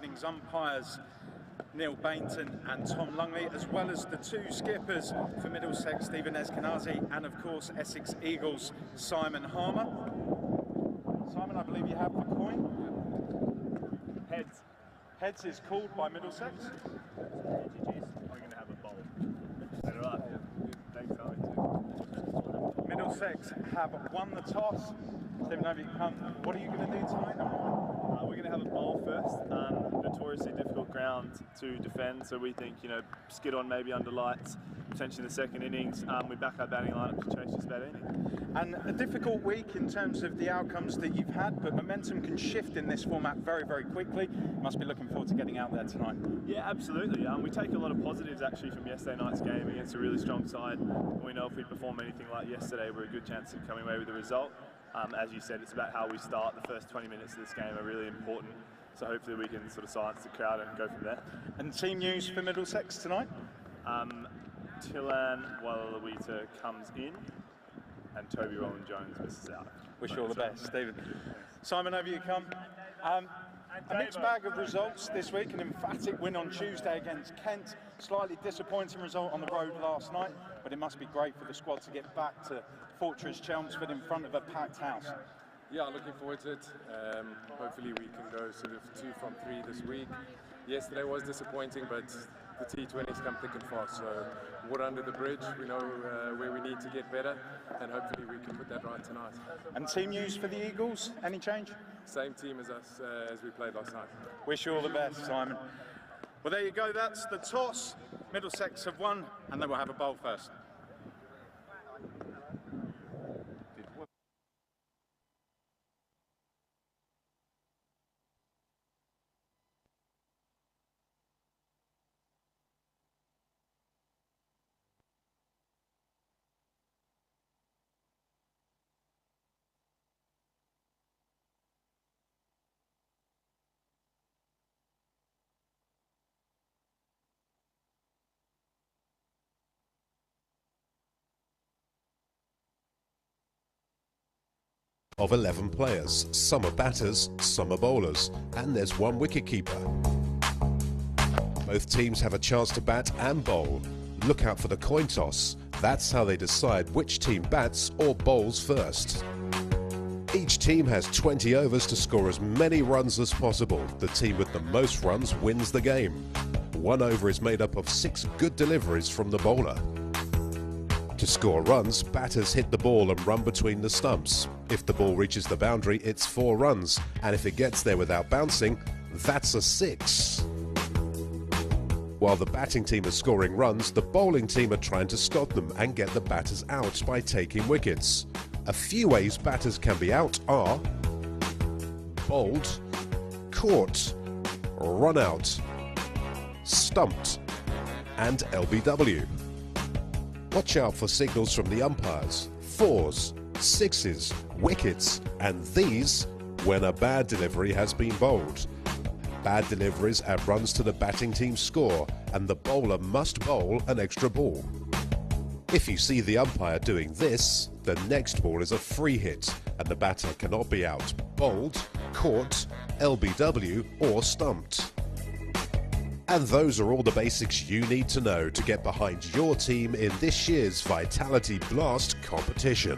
Mid-innings umpires Neil Bainton and Tom Lungley, as well as the two skippers for Middlesex, Stephen Eskenazi, and of course Essex Eagles, Simon Harmer. Simon, I believe you have the coin. Heads. Heads is called by Middlesex. We're going to have a bowl. Is that all right? Yeah. Thanks, Simon. Middlesex have won the toss. Stephen, over you come. What are you going to do tonight? We're going to have a bowl first. Notoriously difficult ground to defend, so we think, skid on maybe under lights, potentially the second innings. We back our batting lineup to chase just about anything. And a difficult week in terms of the outcomes that you've had, but momentum can shift in this format very, very quickly. Must be looking forward to getting out there tonight. Yeah, absolutely. We take a lot of positives actually from yesterday night's game against a really strong side. We know if we perform anything like yesterday, we're a good chance of coming away with the result. As you said, it's about how we start. The first 20 minutes of this game are really important, so hopefully we can sort of silence the crowd and go from there. And team news for Middlesex tonight? Tillan Waluita comes in and Toby Rowland-Jones misses out. Wish you all the best, Stephen. Simon, over you come. A mixed bag of results this week, an emphatic win on Tuesday against Kent, slightly disappointing result on the road last night, but it must be great for the squad to get back to Fortress Chelmsford in front of a packed house. Yeah, looking forward to it. Hopefully we can go sort of 2 from 3 this week. Yesterday was disappointing, but the T20s come thick and fast, so water under the bridge. We know where we need to get better, and hopefully we can put that right tonight. And team news for the Eagles, any change? Same team as us as we played last night. Wish you all the best, Simon. Well, there you go, that's the toss. Middlesex have won, and they will have a bowl first. Of 11 players, some are batters, some are bowlers, and there's one wicketkeeper. Both teams have a chance to bat and bowl. Look out for the coin toss. That's how they decide which team bats or bowls first. Each team has 20 overs to score as many runs as possible. The team with the most runs wins the game. 1 over is made up of 6 good deliveries from the bowler. To score runs, batters hit the ball and run between the stumps. If the ball reaches the boundary, it's 4 runs, and if it gets there without bouncing, that's a 6. While the batting team is scoring runs, the bowling team are trying to stop them and get the batters out by taking wickets. A few ways batters can be out are bowled, caught, run out, stumped, and LBW. Watch out for signals from the umpires, 4s, 6s, wickets, and these when a bad delivery has been bowled. Bad deliveries add runs to the batting team's score, and the bowler must bowl an extra ball. If you see the umpire doing this, the next ball is a free hit, and the batter cannot be out, bowled, caught, LBW, or stumped. And those are all the basics you need to know to get behind your team in this year's Vitality Blast competition.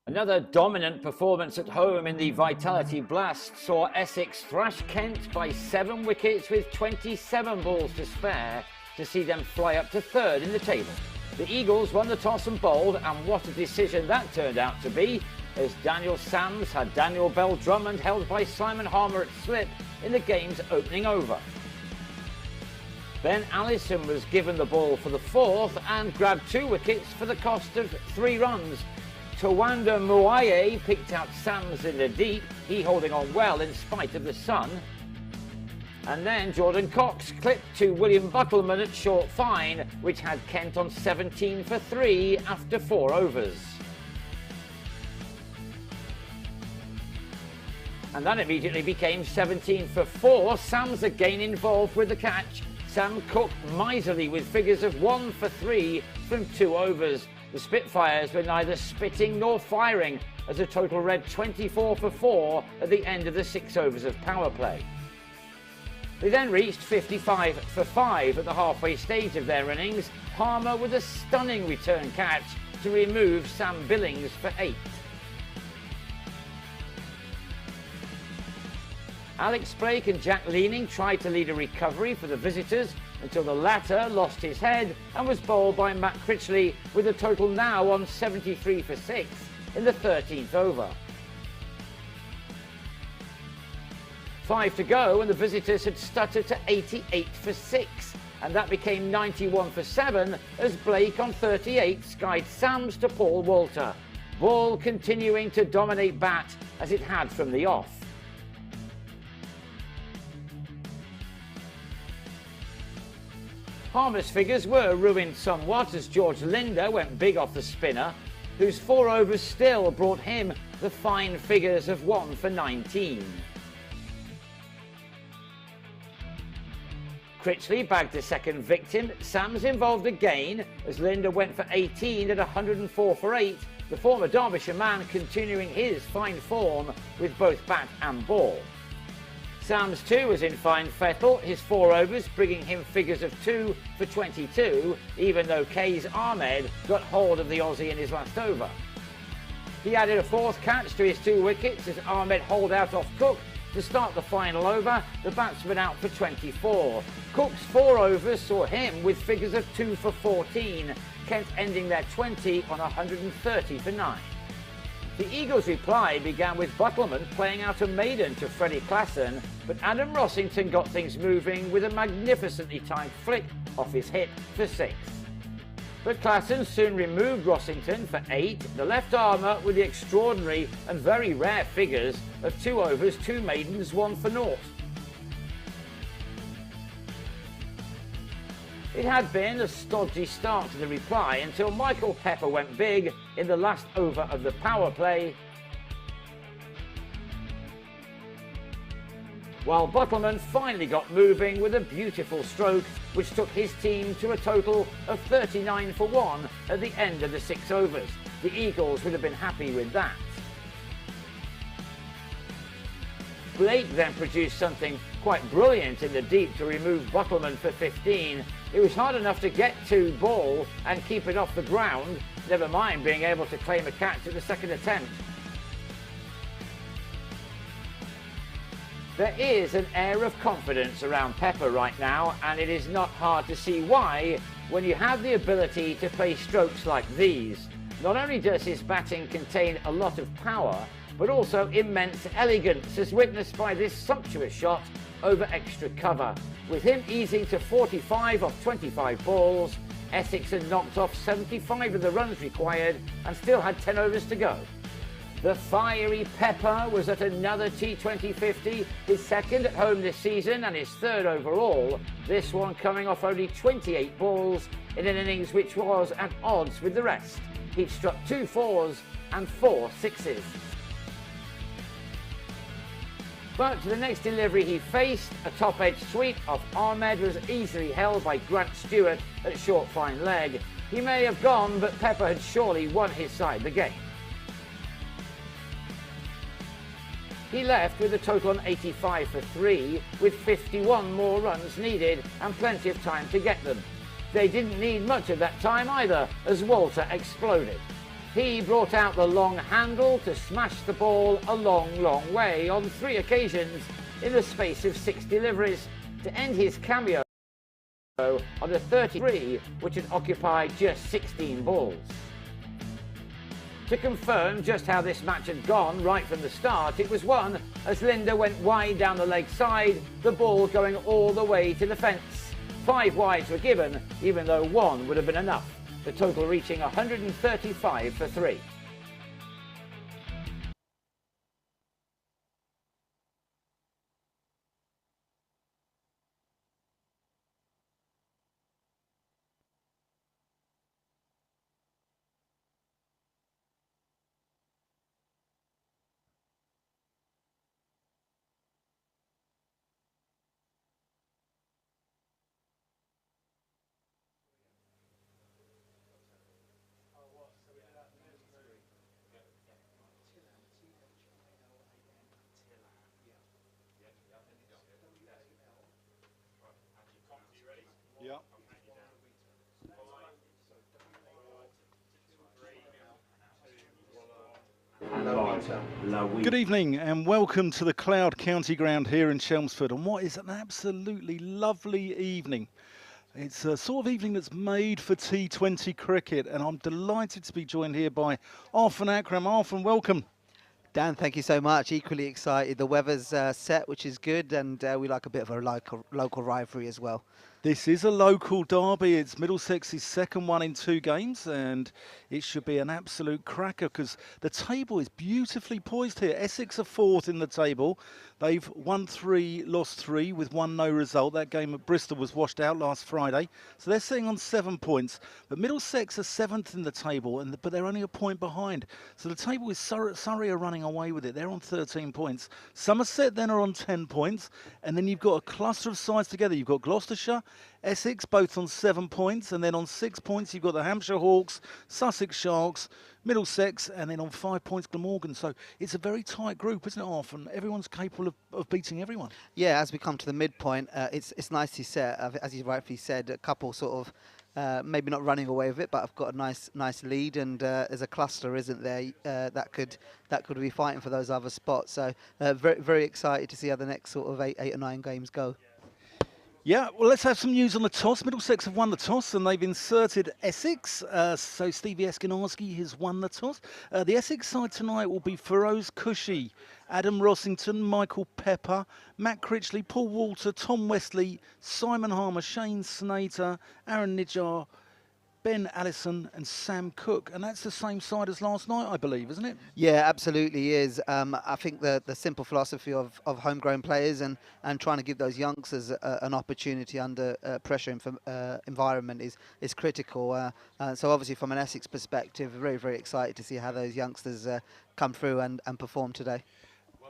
Another dominant performance at home in the Vitality Blast saw Essex thrash Kent by 7 wickets with 27 balls to spare to see them fly up to 3rd in the table. The Eagles won the toss and bowled, and what a decision that turned out to be, as Daniel Sams had Daniel Bell-Drummond held by Simon Harmer at slip in the game's opening over. Ben Allison was given the ball for the 4th and grabbed 2 wickets for the cost of 3 runs. Tawanda Muaye picked out Sams in the deep, he holding on well in spite of the sun. And then Jordan Cox clipped to William Buttleman at short fine, which had Kent on 17 for 3 after 4 overs. And that immediately became 17 for 4. Sams again involved with the catch. Sam Cook miserly with figures of 1 for 3 from 2 overs. The Spitfires were neither spitting nor firing, as a total read 24 for 4 at the end of the 6 overs of power play. They then reached 55 for 5 at the halfway stage of their innings, Harmer with a stunning return catch to remove Sam Billings for 8. Alex Blake and Jack Leaning tried to lead a recovery for the visitors until the latter lost his head and was bowled by Matt Critchley, with a total now on 73 for 6 in the 13th over. 5 to go and the visitors had stuttered to 88 for 6, and that became 91 for 7 as Blake on 38 skied Sams to Paul Walter. Ball continuing to dominate bat as it had from the off. Harmer's figures were ruined somewhat as George Linder went big off the spinner, whose 4 overs still brought him the fine figures of 1 for 19. Critchley bagged the second victim. Sams involved again as Linder went for 18 at 104 for 8, the former Derbyshire man continuing his fine form with both bat and ball. Sams too was in fine fettle, his 4 overs bringing him figures of 2 for 22, even though Kay's Ahmed got hold of the Aussie in his last over. He added a 4th catch to his 2 wickets as Ahmed holed out off Cook to start the final over, the batsman out for 24. Cook's 4 overs saw him with figures of 2 for 14, Kent ending their 20 on 130 for 9. The Eagles' reply began with Buttleman playing out a maiden to Freddie Klassen, but Adam Rossington got things moving with a magnificently timed flick off his hip for 6. But Klassen soon removed Rossington for 8, the left armer with the extraordinary and very rare figures of 2 overs, 2 maidens, 1 for 0. It had been a stodgy start to the reply until Michael Pepper went big in the last over of the power play, while Buttleman finally got moving with a beautiful stroke which took his team to a total of 39 for 1 at the end of the 6 overs. The Eagles would have been happy with that. Blake then produced something quite brilliant in the deep to remove Buttleman for 15. It was hard enough to get to ball and keep it off the ground, never mind being able to claim a catch at the second attempt. There is an air of confidence around Pepper right now, and it is not hard to see why when you have the ability to play strokes like these. Not only does his batting contain a lot of power, but also immense elegance, as witnessed by this sumptuous shot over extra cover. With him easing to 45 off 25 balls, Essex had knocked off 75 of the runs required and still had 10 overs to go. The fiery Pepper was at another T20 50, his second at home this season and his 3rd overall, this one coming off only 28 balls in an innings which was at odds with the rest. He'd struck 2 4s and 4 6s. But the next delivery he faced, a top-edge sweep off Ahmed, was easily held by Grant Stewart at short fine leg. He may have gone, but Pepper had surely won his side the game. He left with a total on 85 for 3, with 51 more runs needed and plenty of time to get them. They didn't need much of that time either, as Walter exploded. He brought out the long handle to smash the ball a long way on 3 occasions in the space of 6 deliveries to end his cameo on a 33 which had occupied just 16 balls. To confirm just how this match had gone right from the start, it was won as Linda went wide down the leg side, the ball going all the way to the fence. 5 wides were given, even though 1 would have been enough, the total reaching 135 for 3. Good evening and welcome to the Cloud County Ground here in Chelmsford on what is an absolutely lovely evening. It's a sort of evening that's made for T20 cricket, and I'm delighted to be joined here by Arfan Akram. Arfan, welcome. Dan, thank you so much. Equally excited. The weather's set, which is good, and we like a bit of a local rivalry as well. This is a local derby. It's Middlesex's second one in 2 games, and it should be an absolute cracker because the table is beautifully poised here. Essex are 4th in the table. They've won 3, lost 3 with 1 no result. That game at Bristol was washed out last Friday, so they're sitting on 7 points. But Middlesex are 7th in the table, but they're only a point behind. So the table is Surrey are running away with it. They're on 13 points. Somerset then are on 10 points, and then you've got a cluster of sides together. You've got Gloucestershire, Essex, both on 7 points, and then on 6 points you've got the Hampshire Hawks, Sussex Sharks, Middlesex, and then on 5 points Glamorgan. So it's a very tight group, isn't it, Arfan? Everyone's capable of beating everyone. Yeah, as we come to the midpoint, it's nicely set. As you rightfully said, a couple sort of maybe not running away with it, but I've got a nice lead, and there's a cluster, isn't there, that could be fighting for those other spots. So very excited to see how the next sort of 8 or 9 games go. Yeah, well, let's have some news on the toss. Middlesex have won the toss and they've inserted Essex. So Stevie Eskenazi has won the toss. The Essex side tonight will be Feroz Cushy, Adam Rossington, Michael Pepper, Matt Critchley, Paul Walter, Tom Westley, Simon Harmer, Shane Snater, Aaron Nijjar, Ben Allison and Sam Cook, and that's the same side as last night, I believe, isn't it? Yeah, absolutely is. I think the simple philosophy of homegrown players and trying to give those youngsters an opportunity under pressure environment is critical. So obviously from an Essex perspective, very excited to see how those youngsters come through and perform today.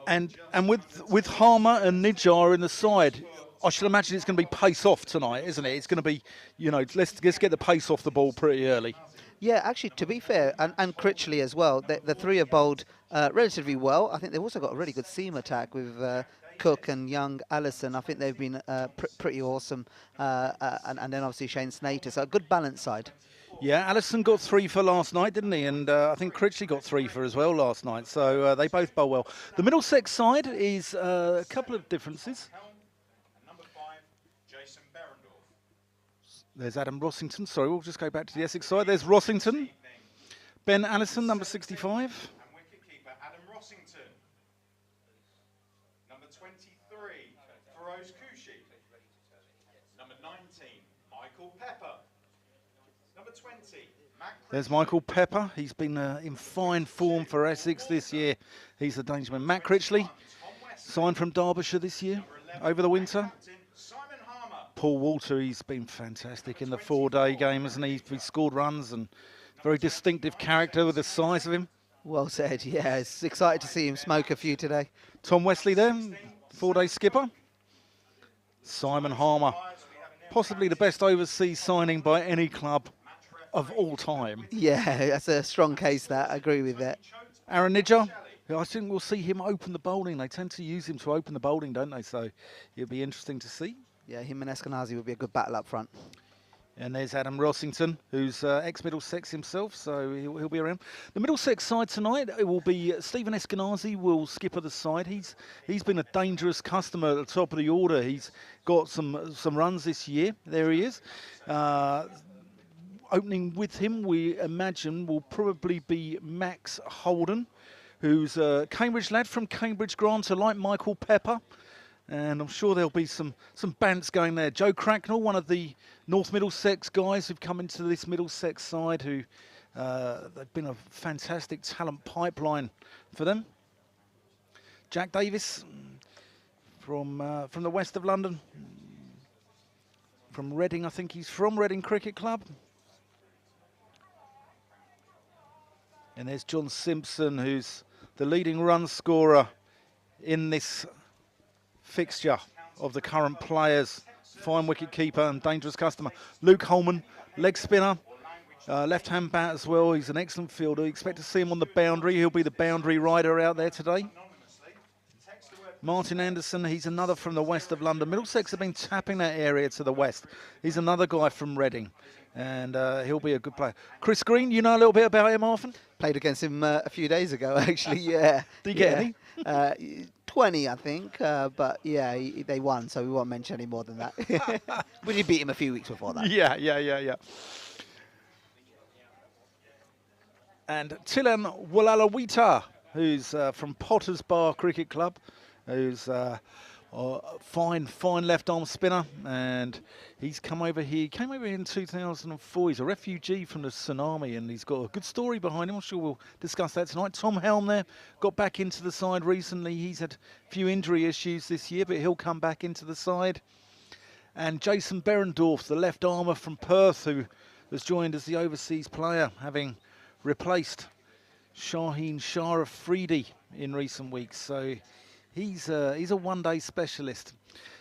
And with Harmer and Nijjar in the side, I should imagine it's going to be pace off tonight, isn't it? It's going to be, let's get the pace off the ball pretty early. Yeah, actually, to be fair, and Critchley as well, the 3 have bowled relatively well. I think they've also got a really good seam attack with Cook and Young, Allison. I think they've been pretty awesome. And then obviously Shane Snater, so a good balanced side. Yeah, Allison got 3 for last night, didn't he? And I think Critchley got 3 for as well last night. So they both bowl well. The Middlesex side is a couple of differences. There's Adam Rossington. Sorry, we'll just go back to the Essex side. There's Rossington. Ben Allison, number 65. And wicketkeeper Adam Rossington. Number 23, Feroz Cushy. Number 19, Michael Pepper. Number 20, Matt Critchley. There's Michael Pepper. He's been in fine form for Essex this year. He's the danger man. Matt Critchley, signed from Derbyshire this year, over the winter. Paul Walter, he's been fantastic in the 4-day game, hasn't he? He's scored runs and very distinctive character with the size of him. Well said, yeah. It's excited to see him smoke a few today. Tom Westley there, 4-day skipper. Simon Harmer, possibly the best overseas signing by any club of all time. Yeah, that's a strong case that, I agree with that. Aaron Nijjar, I think we'll see him open the bowling. They tend to use him to open the bowling, don't they? So it'll be interesting to see. Yeah, him and Eskenazi would be a good battle up front. And there's Adam Rossington, who's ex-Middlesex himself, so he'll be around. The Middlesex side tonight, it will be Stephen Eskenazi will skipper the side. He's been a dangerous customer at the top of the order. He's got some runs this year. There he is. Opening with him, we imagine, will probably be Max Holden, who's a Cambridge lad from Cambridge Granter, like Michael Pepper. And I'm sure there'll be some bants going there. Joe Cracknell, one of the North Middlesex guys who've come into this Middlesex side, who they've been a fantastic talent pipeline for them. Jack Davis from the west of London, from Reading, I think he's from Reading Cricket Club. And there's John Simpson, who's the leading run scorer in this fixture of the current players. Fine wicket keeper and dangerous customer. Luke Holman, leg spinner, left-hand bat as well. He's an excellent fielder. You expect to see him on the boundary. He'll be the boundary rider out there today. Martin Anderson, he's another from the west of London. Middlesex have been tapping that area to the west. He's another guy from Reading, and he'll be a good player. Chris Green, you know a little bit about him, Arthur? Played against him a few days ago, actually, yeah. Did you get any? 20, I think, but yeah, they won, so we won't mention any more than that. We did beat him a few weeks before that. Yeah. And Tilan Walalawita, who's from Potters Bar Cricket Club, who's a fine left-arm spinner, and he's come over here. He came over here in 2004. He's a refugee from the tsunami, and he's got a good story behind him. I'm sure we'll discuss that tonight. Tom Helm there, got back into the side recently. He's had a few injury issues this year, but he'll come back into the side. And Jason Berendorf, the left armour from Perth, who has joined as the overseas player, having replaced Shaheen Shah Afridi in recent weeks. So he's a one-day specialist.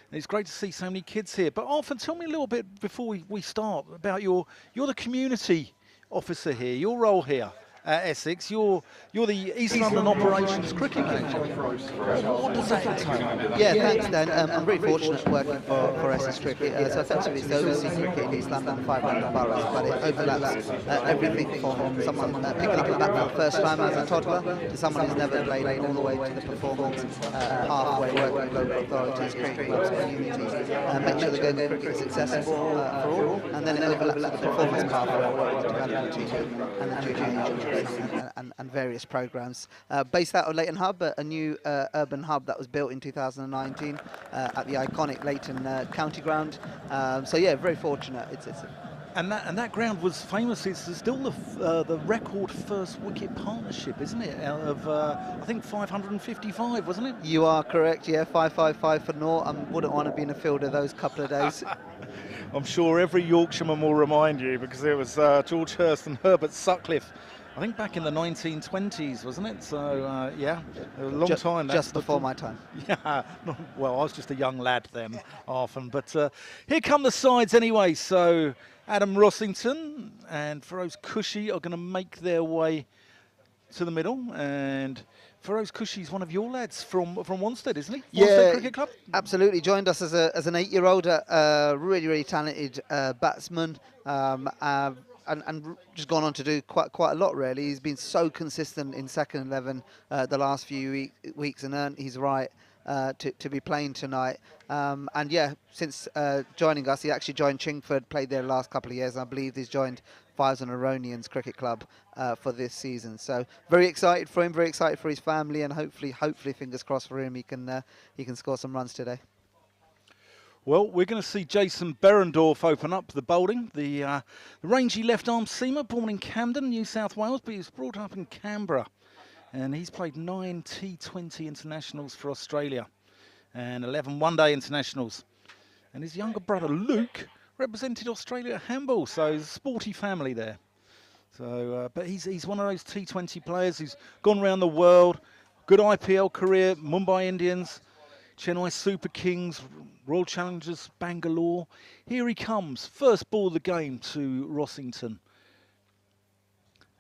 And it's great to see so many kids here. But Arthur, tell me a little bit before we start about you're the community officer here, your role here at Essex. You're the East London Operations Cricket Manager. What does that entail? Yeah, thanks, Dan. I'm very fortunate working for Essex Cricket. So effectively it's the overseas cricket in East London, 500 boroughs, but it overlaps everything from someone picking up a bat for the first time as a toddler to someone who's never played, all the way to the performance halfway, working with local authorities, cricket clubs, communities, make sure the game of cricket is accessible for all, and then it overlaps with the performance pathway, working with development team and the junior and various programs. Based out of Leighton Hub, a new urban hub that was built in 2019 at the iconic Leighton County Ground. So yeah, very fortunate. And that ground was famous. It's still the record first wicket partnership, isn't it? Out of I think 555, wasn't it? You are correct. Yeah, 555 for naught. I wouldn't want to be in a field of those couple of days. I'm sure every Yorkshireman will remind you, because it was George Hurst and Herbert Sutcliffe, I think back in the 1920s, wasn't it? So, yeah, a long time. Just before my time. Yeah, well, I was just a young lad then, often. But here come the sides anyway. So Adam Rossington and Feroz Kushi are going to make their way to the middle. And Feroz Kushi's one of your lads from Wanstead, isn't he? Yeah, Wanstead Cricket Club? Absolutely. Joined us as an 8-year-old, really talented batsman. And just gone on to do quite a lot, really. He's been so consistent in second 11 the last few weeks and earned his right to be playing tonight. And yeah, since joining us, he actually joined Chingford, played there the last couple of years. And I believe he's joined Fires and Aronians Cricket Club for this season. So very excited for him, very excited for his family, and hopefully, fingers crossed for him, he can score some runs today. Well, we're going to see Jason Berendorf open up the bowling. The rangy left-arm seamer, born in Camden, New South Wales, but he was brought up in Canberra. And he's played 9 T20 internationals for Australia and 11 one-day internationals. And his younger brother, Luke, represented Australia at handball, so he's a sporty family there. So, but he's one of those T20 players who's gone around the world, good IPL career, Mumbai Indians, Chennai Super Kings, Royal Challengers, Bangalore. Here he comes. First ball of the game to Rossington.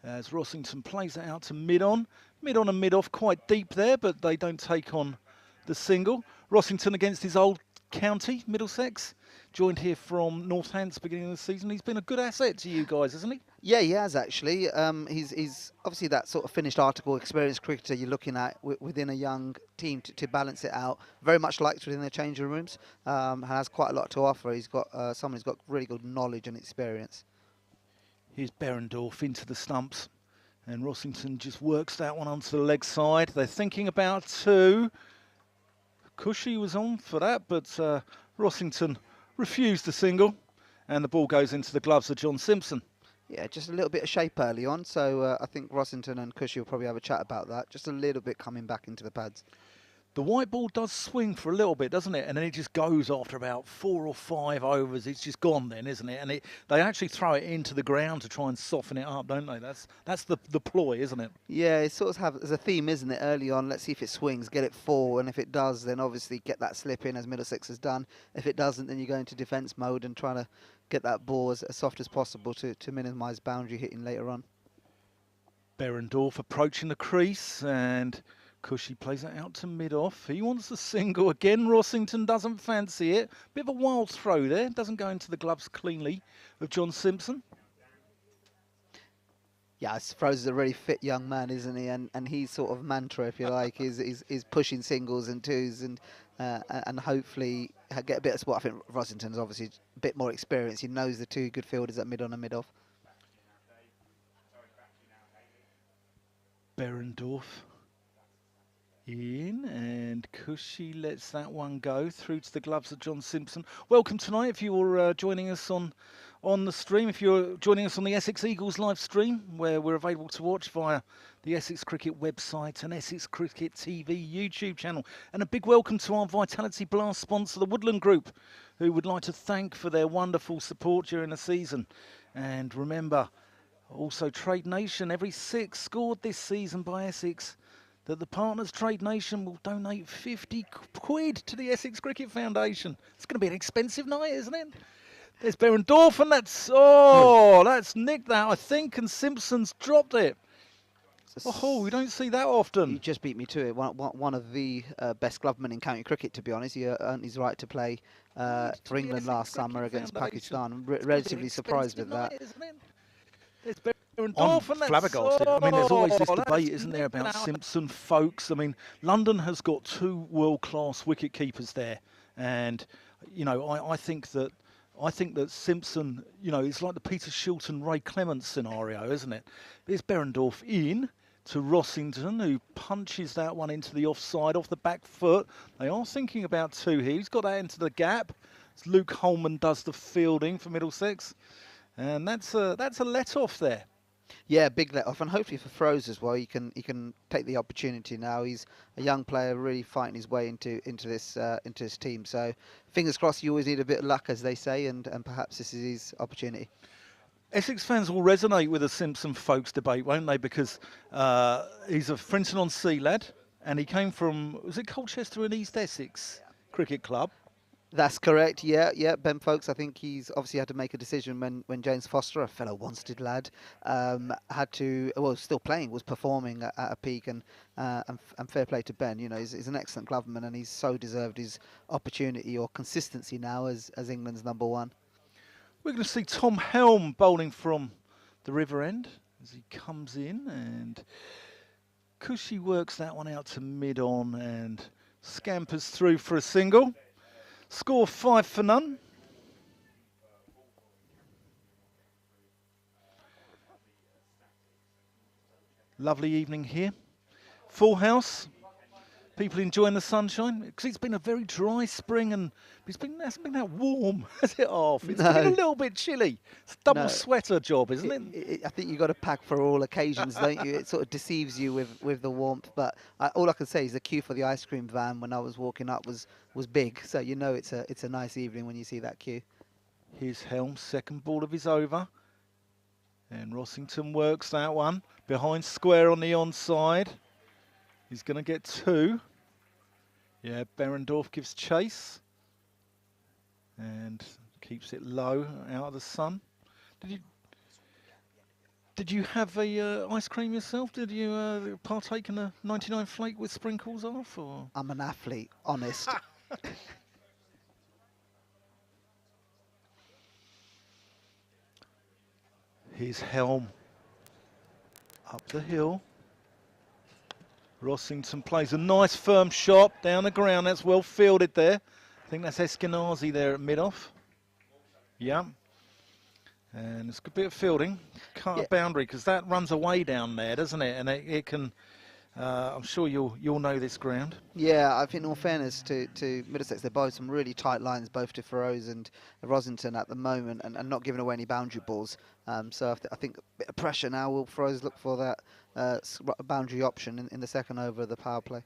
As Rossington plays it out to mid-on. Mid-on and mid-off quite deep there, but they don't take on the single. Rossington against his old county, Middlesex. Joined here from Northants beginning of the season. He's been a good asset to you guys, hasn't he? Yeah, he has actually. He's obviously that sort of finished article, experienced cricketer you're looking at within a young team to balance it out. Very much liked within the changing rooms. Has quite a lot to offer. He's got someone who's got really good knowledge and experience. Here's Berendorf into the stumps. And Rossington just works that one onto the leg side. They're thinking about 2. Cushy was on for that, but Rossington refused the single. And the ball goes into the gloves of John Simpson. Yeah, just a little bit of shape early on. So I think Rossington and Cushy will probably have a chat about that. Just a little bit coming back into the pads. The white ball does swing for a little bit, doesn't it? And then it just goes after about 4 or 5 overs. It's just gone then, isn't it? And they actually throw it into the ground to try and soften it up, don't they? That's the ploy, isn't it? Yeah, it sort of has a theme, isn't it? Early on, let's see if it swings, get it 4, and if it does, then obviously get that slip in as Middlesex has done. If it doesn't, then you go into defence mode and try to get that ball as soft as possible to minimise boundary hitting later on. Berendorf approaching the crease, and Cushy plays it out to mid-off. He wants the single again. Rossington doesn't fancy it. Bit of a wild throw there. Doesn't go into the gloves cleanly of John Simpson. Yeah, I suppose he's a really fit young man, isn't he? And his sort of mantra, if you like, is pushing singles and 2s and hopefully get a bit of spot. I think Rossington's obviously a bit more experienced. He knows the 2 good fielders at mid-on and mid-off. Berendorf in, and Cushy lets that one go through to the gloves of John Simpson. Welcome tonight if you're joining us on the stream, if you're joining us on the Essex Eagles live stream, where we're available to watch via the Essex Cricket website and Essex Cricket TV YouTube channel. And a big welcome to our Vitality Blast sponsor, the Woodland Group, who would like to thank for their wonderful support during the season. And remember, also Trade Nation, every 6 scored this season by Essex, that the partners Trade Nation will donate 50 quid to the Essex Cricket Foundation. It's going to be an expensive night, isn't it? There's Berendorf, and that's nicked that, I think, and Simpson's dropped it. Oh, we don't see that often. You just beat me to it. One of the best glovemen in county cricket, to be honest. He earned his right to play for England last summer against Pakistan. I'm relatively surprised with that. I'm flabbergasted. I mean, there's always this debate, isn't there, about Simpson folks. I mean, London has got 2 world-class wicket keepers there, and you know, I think that Simpson, you know, it's like the Peter Shilton, Ray Clements scenario, isn't it? There's Berendorf in to Rossington, who punches that one into the offside off the back foot. They are thinking about 2 here. He's got that into the gap. Luke Holman does the fielding for Middlesex, and that's a let-off there. Yeah, big let off, and hopefully for throws as well. He can take the opportunity now. He's a young player, really fighting his way into this team. So fingers crossed. You always need a bit of luck, as they say, and perhaps this is his opportunity. Essex fans will resonate with the Simpson folks debate, won't they? Because he's a Frinton-on-Sea lad, and he came from, was it Colchester and East Essex Cricket Club? That's correct, yeah. Ben Folkes, I think he's obviously had to make a decision when James Foster, a fellow Wanstead lad, had to, well, still playing, was performing at a peak, and fair play to Ben. You know, he's an excellent gloveman, and he's so deserved his opportunity or consistency now as England's #1. We're going to see Tom Helm bowling from the River End as he comes in, and Cushy works that one out to mid-on and scampers through for a single. Score 5 for none. Lovely evening here. Full house. People enjoying the sunshine, because it's been a very dry spring, and it hasn't been that warm, has it, Arf? It's been a little bit chilly. It's a double sweater job, isn't it? I think you've got to pack for all occasions, don't you? It sort of deceives you with the warmth. But all I can say is the queue for the ice cream van when I was walking up was big. So you know it's a nice evening when you see that queue. Here's Helm's second ball of his over. And Rossington works that one. Behind square on the onside. He's going to get 2. Yeah, Berendorf gives chase and keeps it low out of the sun. Did you have a ice cream yourself? Did you partake in a 99 flake with sprinkles off? Or? I'm an athlete, honest. Here's Helm up the hill. Rossington plays a nice firm shot down the ground. That's well fielded there. I think that's Eskenazi there at mid-off. Yeah. And it's a good bit of fielding. Cut a boundary, because that runs away down there, doesn't it? And it can, I'm sure you'll know this ground. Yeah, I think in all fairness to Middlesex, they're both some really tight lines, both to Feroz and Rosington at the moment, and not giving away any boundary balls. So I think a bit of pressure now. Will Feroz look for that boundary option in the second over of the power play?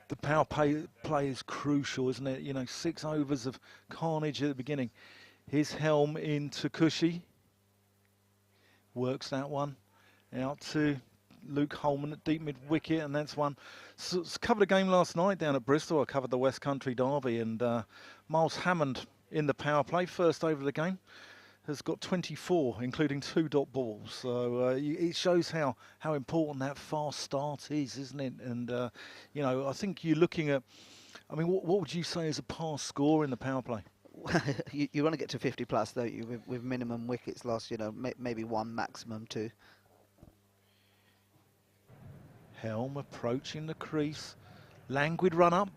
The power play is crucial, isn't it? You know, 6 overs of carnage at the beginning. Here's Helm into Cushy. Works that one out to Luke Holman at deep mid-wicket, and that's one. So, covered a game last night down at Bristol. I covered the West Country Derby, and Miles Hammond in the power play, first over the game, has got 24, including 2 dot balls. So it shows how important that fast start is, isn't it? And, you know, I think you're looking at, I mean, what would you say is a pass score in the power play? you want to get to 50 plus, don't you, with minimum wickets lost, you know, maybe 1, maximum 2. Helm approaching the crease. Languid run up.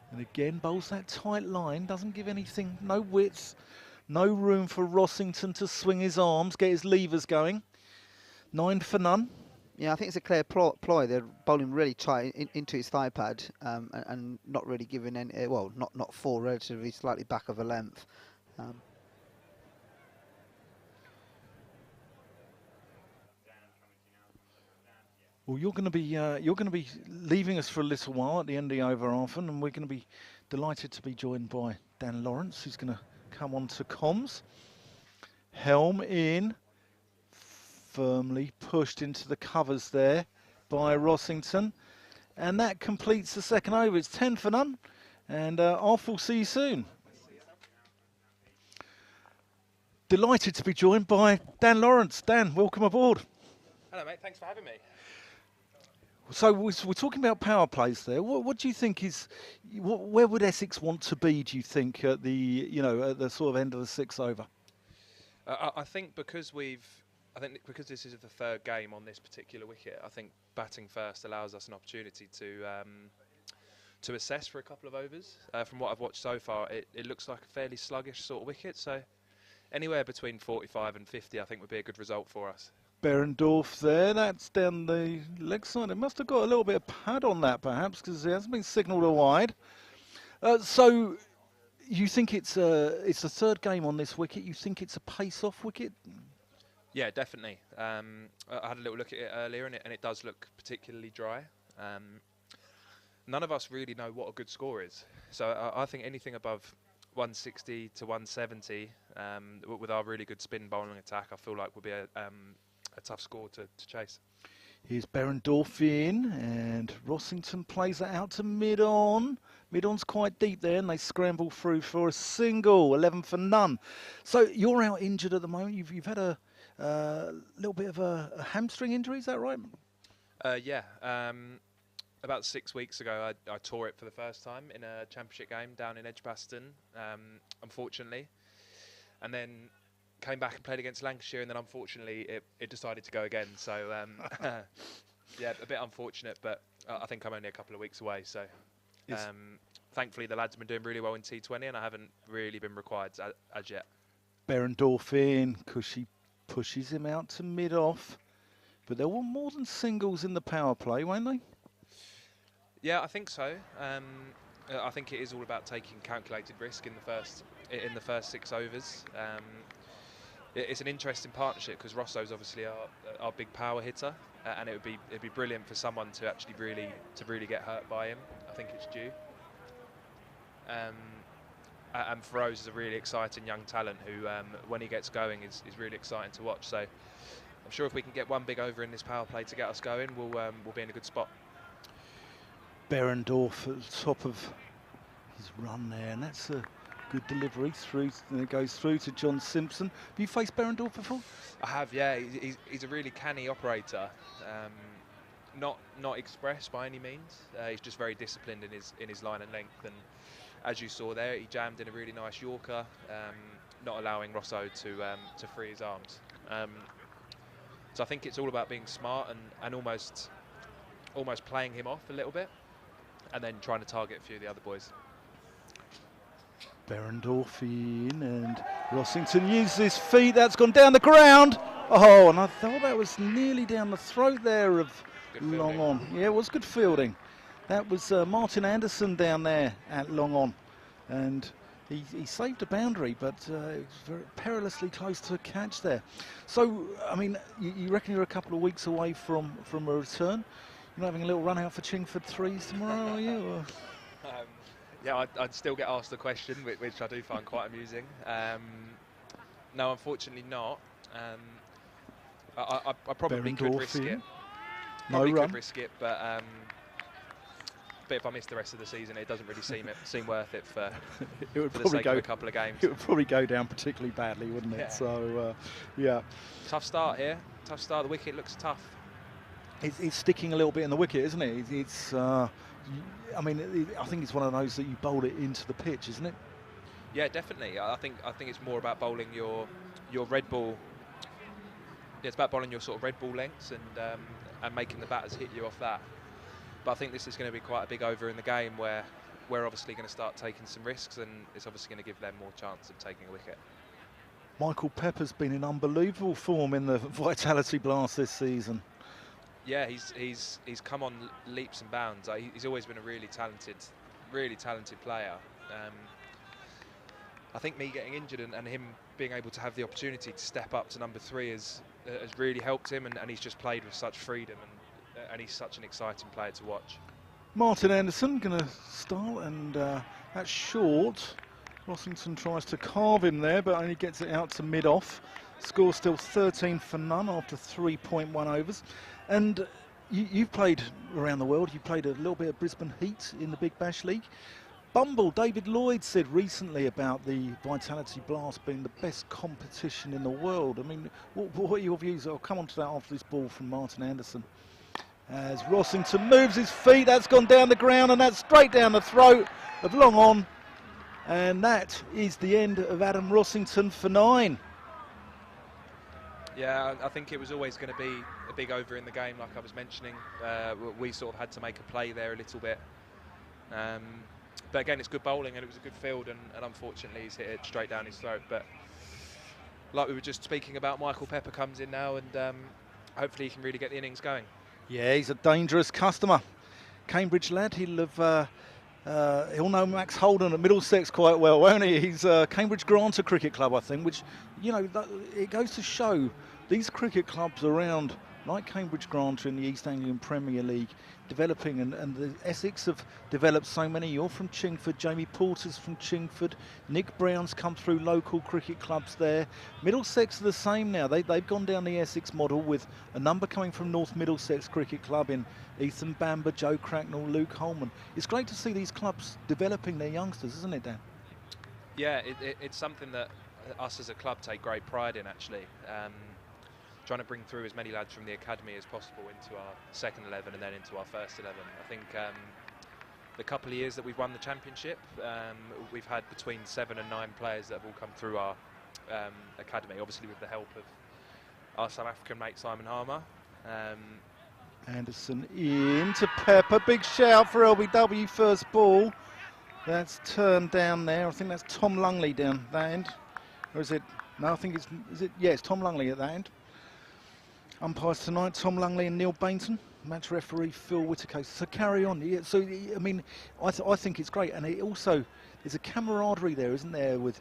And again, bowls that tight line. Doesn't give anything, no width. No room for Rossington to swing his arms, get his levers going. 9 for none. Yeah, I think it's a clear ploy. They're bowling really tight into his thigh pad and not really giving any, well, not full, relatively slightly back of a length. Well, you're going to be leaving us for a little while at the end of the over, Arthur, and we're going to be delighted to be joined by Dan Lawrence, who's going to come on to comms. Helm in, firmly pushed into the covers there by Rossington, and that completes the second over. It's 10 for none, and Arthur will see you soon. Delighted to be joined by Dan Lawrence. Dan, welcome aboard. Hello, mate. Thanks for having me. So we're talking about power plays there. What do you think is, where would Essex want to be, do you think, at the, you know, at the sort of end of the 6th over? I think because this is the 3rd game on this particular wicket, I think batting first allows us an opportunity to assess for a couple of overs. From what I've watched so far, it looks like a fairly sluggish sort of wicket. So anywhere between 45 and 50, I think, would be a good result for us. Berendorf there, that's down the leg side. It must have got a little bit of pad on that, perhaps, because it hasn't been signalled a wide. So you think it's the 3rd game on this wicket? You think it's a pace-off wicket? Yeah, definitely. I had a little look at it earlier, and it does look particularly dry. None of us really know what a good score is. So I think anything above 160 to 170, with our really good spin bowling attack, I feel like will be a tough score to chase. Here's Berendorf in, and Rossington plays that out to mid-on. Mid-on's quite deep there, and they scramble through for a single, 11 for none. So you're out injured at the moment. You've had a little bit of a hamstring injury, is that right? Yeah. About 6 weeks ago, I tore it for the first time in a championship game down in Edgbaston, unfortunately. And then came back and played against Lancashire, and then unfortunately it decided to go again. So yeah, a bit unfortunate, but I think I'm only a couple of weeks away. So thankfully the lads have been doing really well in T20, and I haven't really been required as yet. Berendorf in, Cushy pushes him out to mid-off, but there were more than singles in the power play, won't they? Yeah, I think so. I think it is all about taking calculated risk in the first 6 overs. It's an interesting partnership because Rosso's obviously our big power hitter, and it'd be brilliant for someone to actually really get hurt by him. I think it's due. And Feroz is a really exciting young talent who, when he gets going, is really exciting to watch. So I'm sure if we can get one big over in this power play to get us going, we'll be in a good spot. Berendorf at the top of his run there, and that's a good delivery through, and it goes through to John Simpson. Have you faced Berendorf before? I have, yeah. He's a really canny operator. Not express by any means. He's just very disciplined in his line and length. And as you saw there, he jammed in a really nice Yorker, not allowing Rosso to free his arms. So I think it's all about being smart and almost playing him off a little bit, and then trying to target a few of the other boys. Berendorf in, and Rossington uses his feet. That's gone down the ground. Oh, and I thought that was nearly down the throat there of long on. Yeah, it was good fielding. That was Martin Anderson down there at long on, and he saved a boundary, but it was very perilously close to a catch there. So, I mean, you reckon you're a couple of weeks away from a return? You're not having a little run out for Chingford threes tomorrow, are you? Or? Yeah, I'd still get asked the question, which I do find quite amusing. No, unfortunately not. I probably could risk it. Probably could risk it, but if I miss the rest of the season, it doesn't really seem worth it for the sake of a couple of games. It would probably go down particularly badly, wouldn't it? Yeah. So, yeah. Tough start here. Tough start. The wicket looks tough. It's sticking a little bit in the wicket, isn't it? It's. I mean, I think it's one of those that you bowl it into the pitch, isn't it? Yeah, definitely. I think it's more about bowling your red ball. Yeah, it's about bowling your sort of red ball lengths and making the batters hit you off that. But I think this is going to be quite a big over in the game where we're obviously going to start taking some risks, and it's obviously going to give them more chance of taking a wicket. Michael Pepper's been in unbelievable form in the Vitality Blast this season. Yeah, he's come on leaps and bounds. He's always been a really talented player. I think me getting injured and him being able to have the opportunity to step up to number 3 has really helped him, and he's just played with such freedom, and he's such an exciting player to watch. Martin Anderson going to start, and that's short. Rossington tries to carve him there, but only gets it out to mid-off. Score still 13 for none after 3.1 overs. And you've played around the world. You played a little bit of Brisbane Heat in the Big Bash League. Bumble, David Lloyd said recently about the Vitality Blast being the best competition in the world. I mean, what are your views? I'll come on to that after this ball from Martin Anderson. As Rossington moves his feet, that's gone down the ground, and that's straight down the throat of long on. And that is the end of Adam Rossington for 9. Yeah, I think it was always going to be a big over in the game, like I was mentioning. We sort of had to make a play there a little bit. But again, it's good bowling, and it was a good field, and unfortunately he's hit it straight down his throat. But like we were just speaking about, Michael Pepper comes in now, and hopefully he can really get the innings going. Yeah, he's a dangerous customer. Cambridge lad, he'll know Max Holden at Middlesex quite well, won't he? He's Cambridge Granta Cricket Club, I think, which, you know, it goes to show these cricket clubs around, like Cambridge Granta in the East Anglian Premier League, developing, and the Essex have developed so many. You're from Chingford, Jamie Porter's from Chingford, Nick Brown's come through local cricket clubs there. Middlesex are the same now. They've gone down the Essex model with a number coming from North Middlesex Cricket Club in Ethan Bamber, Joe Cracknell, Luke Holman. It's great to see these clubs developing their youngsters, isn't it, Dan? Yeah, it's something that us as a club take great pride in, actually. Trying to bring through as many lads from the academy as possible into our second 11 and then into our first 11. I think the couple of years that we've won the championship, we've had between 7 and 9 players that have all come through our academy, obviously with the help of our South African mate Simon Harmer. Anderson into Pepper, big shout for LBW first ball. That's turned down there. I think that's Tom Lungley down that end. Or is it? No, I think it's, yeah, it's Tom Lungley at that end. Umpires tonight, Tom Lungley and Neil Bainton. Match referee Phil Whittaker. So carry on. Yeah, so, I mean, I think it's great. And it also, there's a camaraderie there, isn't there, with,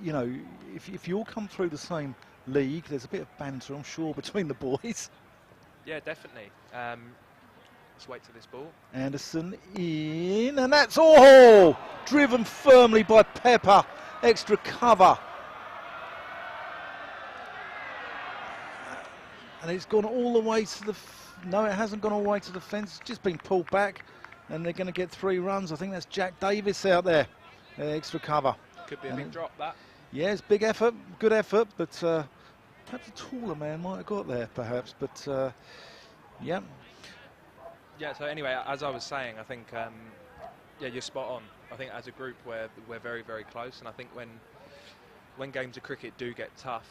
you know, if you all come through the same league, there's a bit of banter, I'm sure, between the boys. Yeah, definitely. Let's wait till this ball. Anderson in, and that's all! Driven firmly by Pepper. Extra cover. And it's gone all the way to the... No, it hasn't gone all the way to the fence. It's just been pulled back. And they're going to get 3 runs. I think that's Jack Davis out there. Extra cover. Could be a big drop, that. Yeah, it's big effort. Good effort. But perhaps a taller man might have got there, perhaps. But, yeah. Yeah, so anyway, as I was saying, I think, yeah, you're spot on. I think as a group, we're very, very close. And I think when games of cricket do get tough...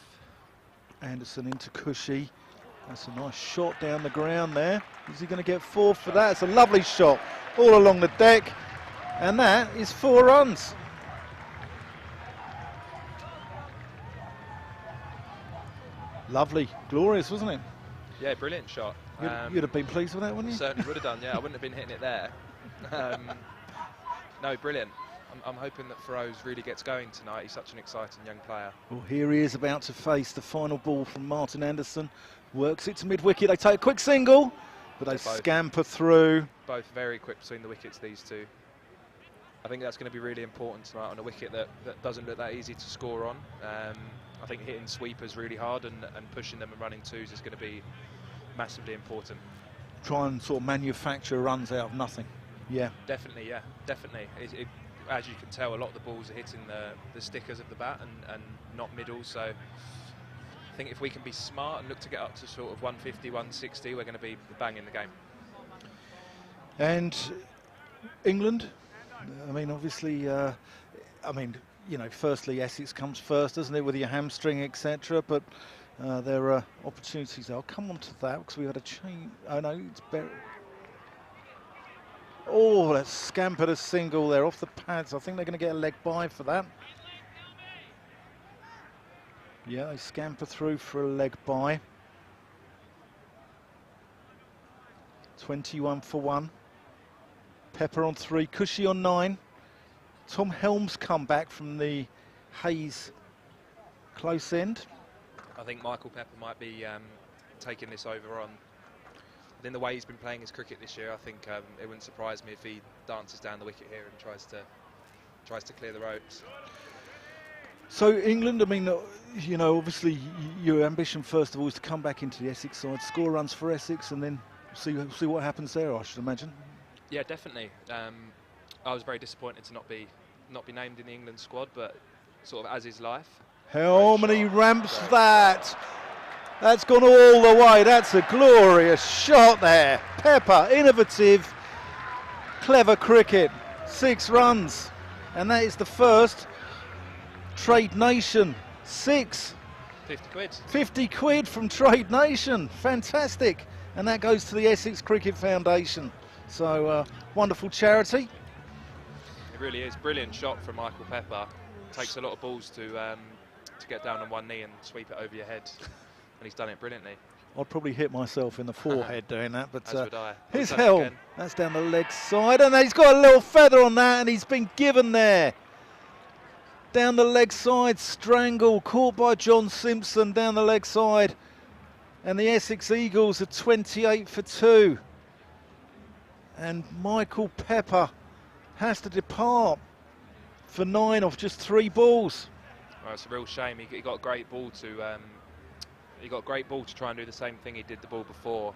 Anderson into Cushy. That's a nice shot down the ground there. Is he going to get 4 for that? It's a lovely shot all along the deck. And that is 4 runs. Lovely, glorious, wasn't it? Yeah, brilliant shot. You'd have been pleased with that, wouldn't you? Certainly would have done, yeah. I wouldn't have been hitting it there. No, brilliant. I'm hoping that Feroz really gets going tonight. He's such an exciting young player. Well, here he is about to face the final ball from Martin Anderson. Works it to mid-wicket. They take a quick single, but they scamper through. Both very quick between the wickets, these two. I think that's going to be really important tonight on a wicket that doesn't look that easy to score on. I think hitting sweepers really hard and pushing them and running twos is going to be massively important. Try and sort of manufacture runs out of nothing. Yeah. Definitely, yeah, definitely. As you can tell, a lot of the balls are hitting the stickers of the bat and not middle, so I think if we can be smart and look to get up to sort of 150, 160, we're going to be banging the game. And England, I mean, obviously, you know, firstly, Essex comes first, doesn't it, with your hamstring, etc. But there are opportunities. I'll come on to that because we had a change. Oh no, it's better. Oh, that's scampered a single there off the pads. I think they're going to get a leg by for that. Yeah, they scamper through for a leg by. 21 for 1. Pepper on 3, Cushy on 9. Tom Helm's come back from the Hayes close end. I think Michael Pepper might be taking this over on. In the way he's been playing his cricket this year, I think it wouldn't surprise me if he dances down the wicket here and tries to clear the ropes. So England, I mean, you know, obviously your ambition first of all is to come back into the Essex side, score runs for Essex, and then see what happens there, I should imagine. Yeah, definitely. I was very disappointed to not be named in the England squad, but sort of as is life. How many ramps that? That's gone all the way. That's a glorious shot there. Pepper, innovative, clever cricket. 6 runs. And that is the first Trade Nation. 6. 50 quid. 50 quid from Trade Nation. Fantastic. And that goes to the Essex Cricket Foundation. So, wonderful charity. It really is. Brilliant shot from Michael Pepper. Takes a lot of balls to get down on one knee and sweep it over your head. And he's done it brilliantly. I'd probably hit myself in the forehead doing that, but as would I. His Helm, that's down the leg side, and he's got a little feather on that, and he's been given there. Down the leg side, strangle, caught by John Simpson down the leg side. And the Essex Eagles are 28 for 2. And Michael Pepper has to depart for 9 off just 3 balls. Well, it's a real shame. He got a great ball to. He got a great ball to try and do the same thing he did the ball before.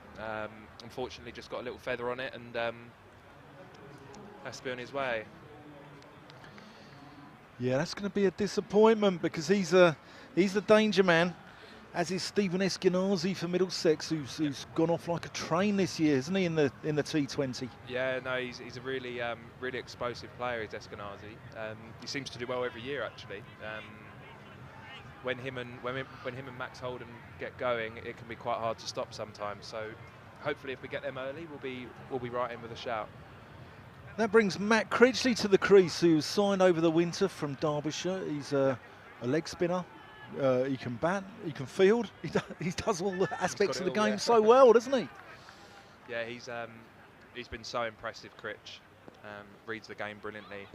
Unfortunately, just got a little feather on it and has to be on his way. Yeah, that's going to be a disappointment because he's the danger man, as is Stephen Eskenazi for Middlesex, who's gone off like a train this year, isn't he, in the T20? Yeah, no, he's a really really explosive player. He's Eskenazi. He seems to do well every year, actually. When him and Max Holden get going, it can be quite hard to stop sometimes. So hopefully, if we get them early, we'll be right in with a shout. That brings Matt Critchley to the crease, who's signed over the winter from Derbyshire. He's a leg spinner. He can bat, he can field. He does all the aspects of the game so well, doesn't he? Yeah, he's been so impressive, Critch. Reads the game brilliantly.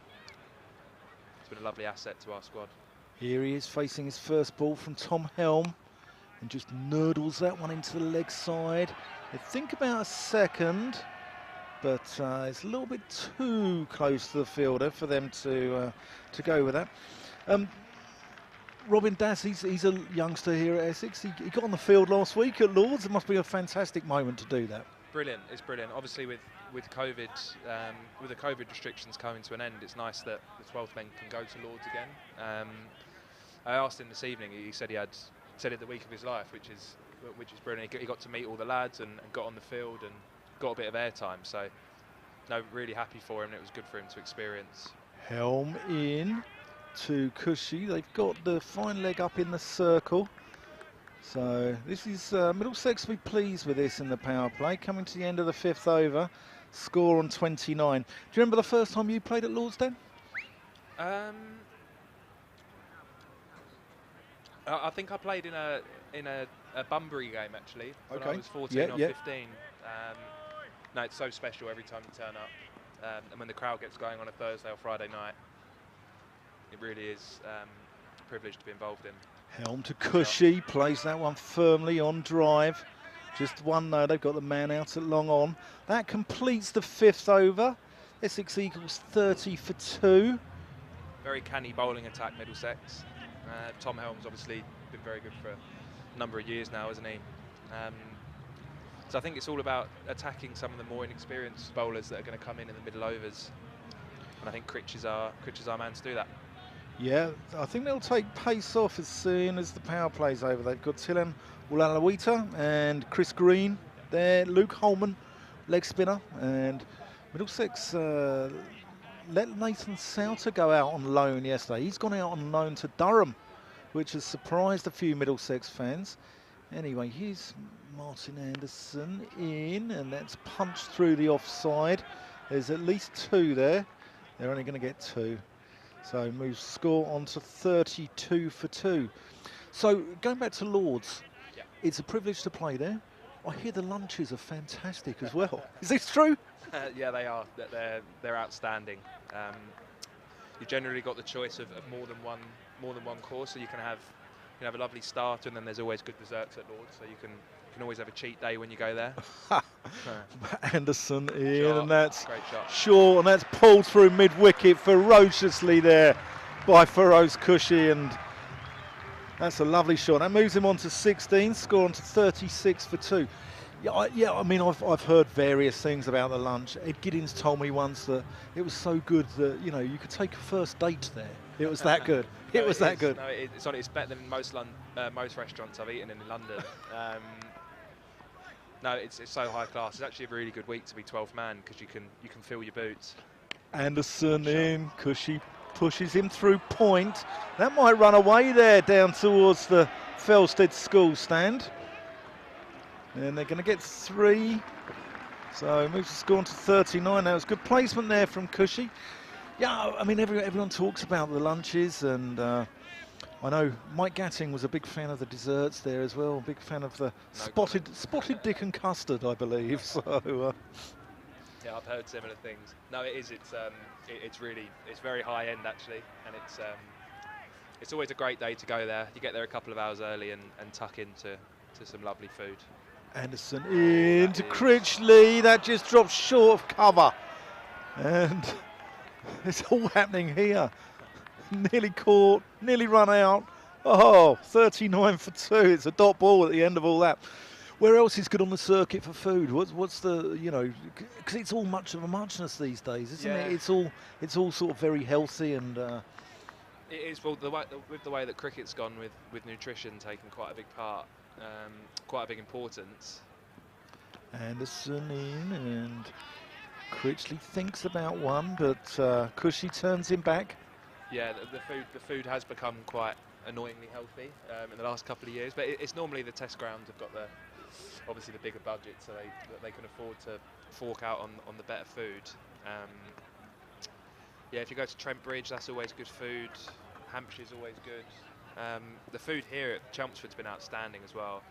He's been a lovely asset to our squad. Here he is facing his first ball from Tom Helm and just nurdles that one into the leg side. They think about a second, but it's a little bit too close to the fielder for them to go with that. Robin Das, he's a youngster here at Essex. He got on the field last week at Lords. It must be a fantastic moment to do that. Brilliant, it's brilliant. Obviously with COVID, with the COVID restrictions coming to an end, it's nice that the 12th men can go to Lords again. I asked him this evening. He said he had it the week of his life, which is brilliant. He got to meet all the lads and got on the field and got a bit of airtime. So, no, really happy for him. And it was good for him to experience. Helm in to Cushy. They've got the fine leg up in the circle. So this is Middlesex will be pleased with this in the power play. Coming to the end of the 5th over, score on 29. Do you remember the first time you played at Lords, Dan? I think I played in a Bunbury game actually when I Okay. was 14 or 15. No, it's so special every time you turn up, and when the crowd gets going on a Thursday or Friday night, it really is a privilege to be involved in. Helm to Cushy, plays that one firmly on drive. Just one though, they've got the man out at long on. That completes the 5th over. Essex Eagles 30 for 2. Very canny bowling attack, Middlesex. Tom Helm's obviously been very good for a number of years now, hasn't he? So I think it's all about attacking some of the more inexperienced bowlers that are going to come in the middle overs. And I think Critch is our man to do that. Yeah, I think they'll take pace off as soon as the power play's over. They've got Tilan Ulalawita and Chris Green there, Luke Holman, leg spinner, and Middlesex let Nathan Souter go out on loan yesterday. He's gone out on loan to Durham, which has surprised a few Middlesex fans. Anyway, here's Martin Anderson in, and that's punched through the offside. There's at least 2 there. They're only going to get 2. So moves score on to 32 for 2. So going back to Lords, it's a privilege to play there. I hear the lunches are fantastic as well. Is this true? Yeah, they are. They're outstanding. You've generally got the choice of more than one course, so you can have a lovely starter, and then there's always good desserts at Lords, so you can always have a cheat day when you go there. Anderson in, Shot. and that's Great shot. Shaw, and that's pulled through mid-wicket ferociously there by Feroz Cushy, and that's a lovely shot. That moves him on to 16, score on to 36 for 2. Yeah, I mean, I've heard various things about the lunch. Ed Giddins told me once that it was so good that, you know, you could take a first date there. It was that good. It was that good. No, it's better than most restaurants I've eaten in London. No, it's so high class. It's actually a really good week to be 12th man because you can fill your boots. Anderson in, Cushy pushes him through point. That might run away there down towards the Felsted School stand. And they're going to get 3. So moves the score on to 39. Now it's good placement there from Cushy. Yeah, I mean, everyone talks about the lunches, and I know Mike Gatting was a big fan of the desserts there as well. Big fan of the spotted Dick and custard, I believe. So yeah, I've heard similar things. No, it is. It's very high end actually, and it's always a great day to go there. You get there a couple of hours early and tuck into some lovely food. Anderson into Critchley. That just drops short of cover, and it's all happening here. Nearly caught, nearly run out. Oh, 39 for 2. It's a dot ball at the end of all that. Where else is good on the circuit for food? What's the, you know, because it's all much of a muchness these days, isn't it? It's all sort of very healthy, and it is. Well, with the way that cricket's gone, with nutrition taking quite a big part, quite a big importance. Anderson in, and Critchley thinks about one, but Cushy turns him back. Yeah, the food has become quite annoyingly healthy in the last couple of years, but it's normally the test grounds have got obviously the bigger budget, so they can afford to fork out on the better food. Yeah, if you go to Trent Bridge, that's always good food. Hampshire's always good. The food here at Chelmsford's been outstanding as well.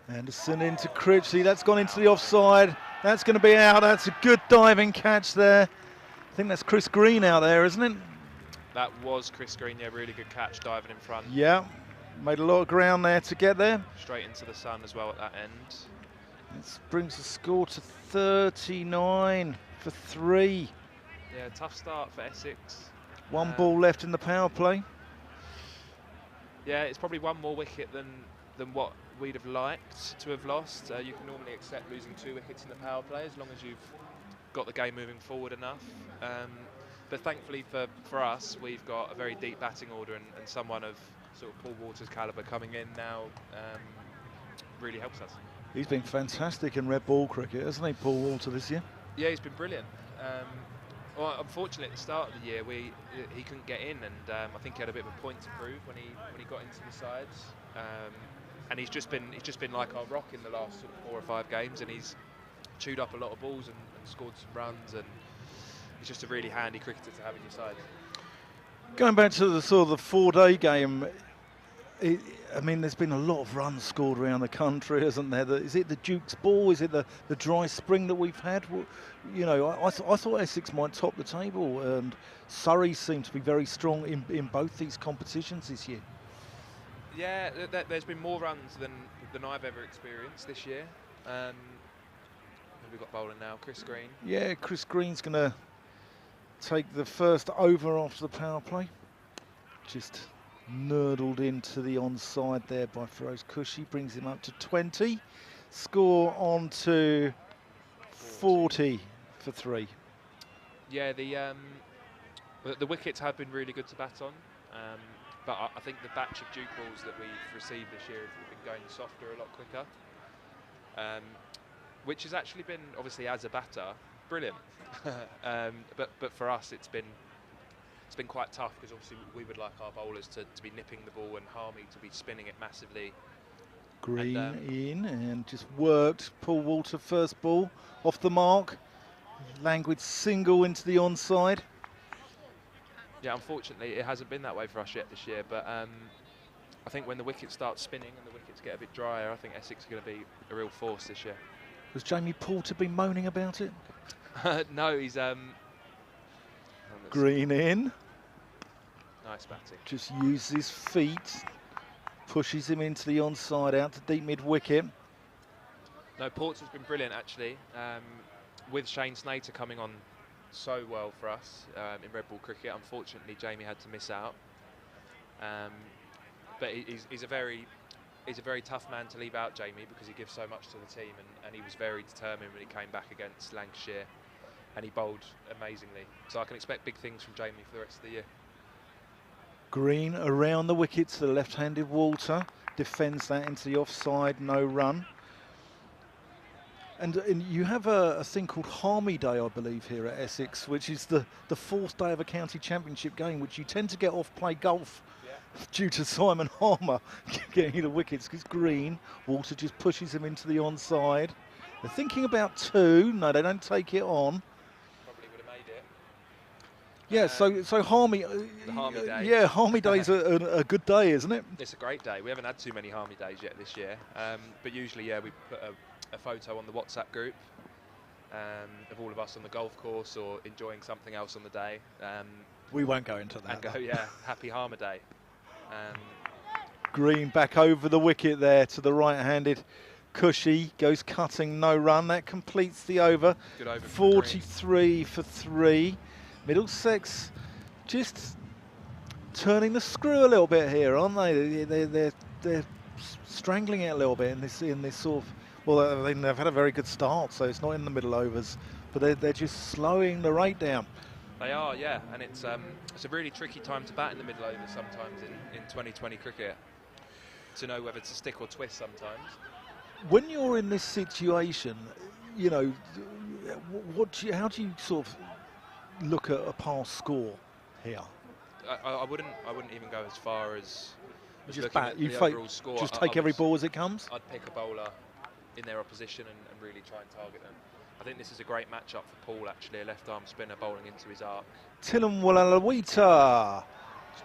Anderson into Critchley. That's gone into the offside. That's going to be out. That's a good diving catch there. I think that's Chris Green out there, isn't it? That was Chris Green, yeah, really good catch, diving in front. Yeah, made a lot of ground there to get there. Straight into the sun as well at that end. This brings the score to 39 for 3. Yeah, tough start for Essex. One ball left in the power play. Yeah, it's probably one more wicket than what we'd have liked to have lost. You can normally accept losing 2 wickets in the power play as long as you've got the game moving forward enough. But thankfully for us, we've got a very deep batting order, and someone of sort of Paul Walter's calibre coming in now really helps us. He's been fantastic in red ball cricket, hasn't he, Paul Walter, this year? Yeah, he's been brilliant. Well, unfortunately, at the start of the year, he couldn't get in, and I think he had a bit of a point to prove when he got into the sides. and he's just been like our rock in the last sort of 4 or 5 games, and he's chewed up a lot of balls and scored some runs, and he's just a really handy cricketer to have in your side. Going back to the sort of the 4-day game, I mean, there's been a lot of runs scored around the country, isn't there? Is it the Duke's ball? Is it the dry spring that we've had? You know, I thought Essex might top the table, and Surrey seemed to be very strong in both these competitions this year. Yeah, there's been more runs than I've ever experienced this year. We've got bowling now, Chris Green. Yeah, Chris Green's going to take the first over after the power play. Just nurdled into the onside there by Feroz Kushi, brings him up to 20. Score on to 40 for 3. Yeah, the wickets have been really good to bat on, but I think the batch of Duke balls that we've received this year have been going softer a lot quicker, which has actually been, obviously as a batter, brilliant. But for us, it's been quite tough, because obviously we would like our bowlers to be nipping the ball and Harmy to be spinning it massively. Green in and just worked. Paul Walter first ball off the mark. Languid single into the onside. Yeah, unfortunately it hasn't been that way for us yet this year, but I think when the wickets start spinning and the wickets get a bit drier, I think Essex are going to be a real force this year. Was Jamie Porter been moaning about it? No, he's Green in. Nice batting. Just uses his feet, pushes him into the onside, out to deep mid wicket. No, Porter's been brilliant actually. With Shane Snater coming on so well for us in red ball cricket, unfortunately Jamie had to miss out. But he's a very tough man to leave out, Jamie, because he gives so much to the team, and he was very determined when he came back against Lancashire, and he bowled amazingly. So I can expect big things from Jamie for the rest of the year. Green around the wicket to the left-handed Walter, defends that into the offside, no run. And you have a thing called Harmy Day, I believe, here at Essex, which is the 4th day of a county championship game, which you tend to get off play golf due to Simon Harmer getting the wickets, because Green, Walter just pushes him into the onside. They're thinking about 2. No, they don't take it on. Probably would have made it. Yeah, so Harmy. The Harmy Day. Yeah, Harmy Day's a good day, isn't it? It's a great day. We haven't had too many Harmy Days yet this year, but usually, yeah, we put a photo on the WhatsApp group of all of us on the golf course or enjoying something else on the day. We won't go into that. And go, yeah, happy Harmer Day. Green back over the wicket there to the right-handed Cushy, goes cutting, no run. That completes the over. Good over. 43 for 3. Middlesex just turning the screw a little bit here, aren't they? They're strangling it a little bit in this sort of. Well, they've had a very good start, so it's not in the middle overs, but they're just slowing the rate down. They are, yeah, and it's a really tricky time to bat in the middle overs sometimes in 2020 cricket, to know whether to stick or twist sometimes. When you're in this situation, you know, how do you sort of look at a past score here? I wouldn't even go as far as just looking bat. at You the overall score. just take every ball as it comes. I'd pick a bowler in their opposition and really try and target them. I think this is a great matchup for Paul, actually, a left-arm spinner bowling into his arc. Tilam Walalawita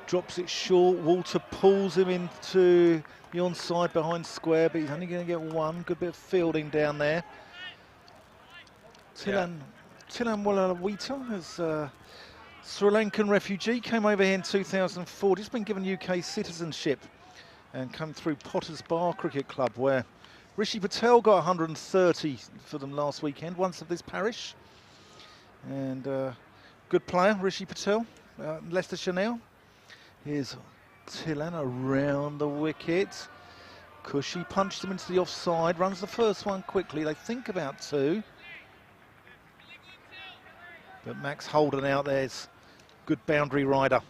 drops it short. Walter pulls him into the onside behind square, but he's only going to get 1. Good bit of fielding down there. Tilam Walalawita is a Sri Lankan refugee, came over here in 2004, just been given UK citizenship and come through Potters Bar Cricket Club, where Rishi Patel got 130 for them last weekend, once of this parish. And good player, Rishi Patel, Leicestershire now. Here's Tilan around the wicket. Cushy punched him into the offside, runs the first one quickly. They think about 2. But Max Holden out there is good boundary rider.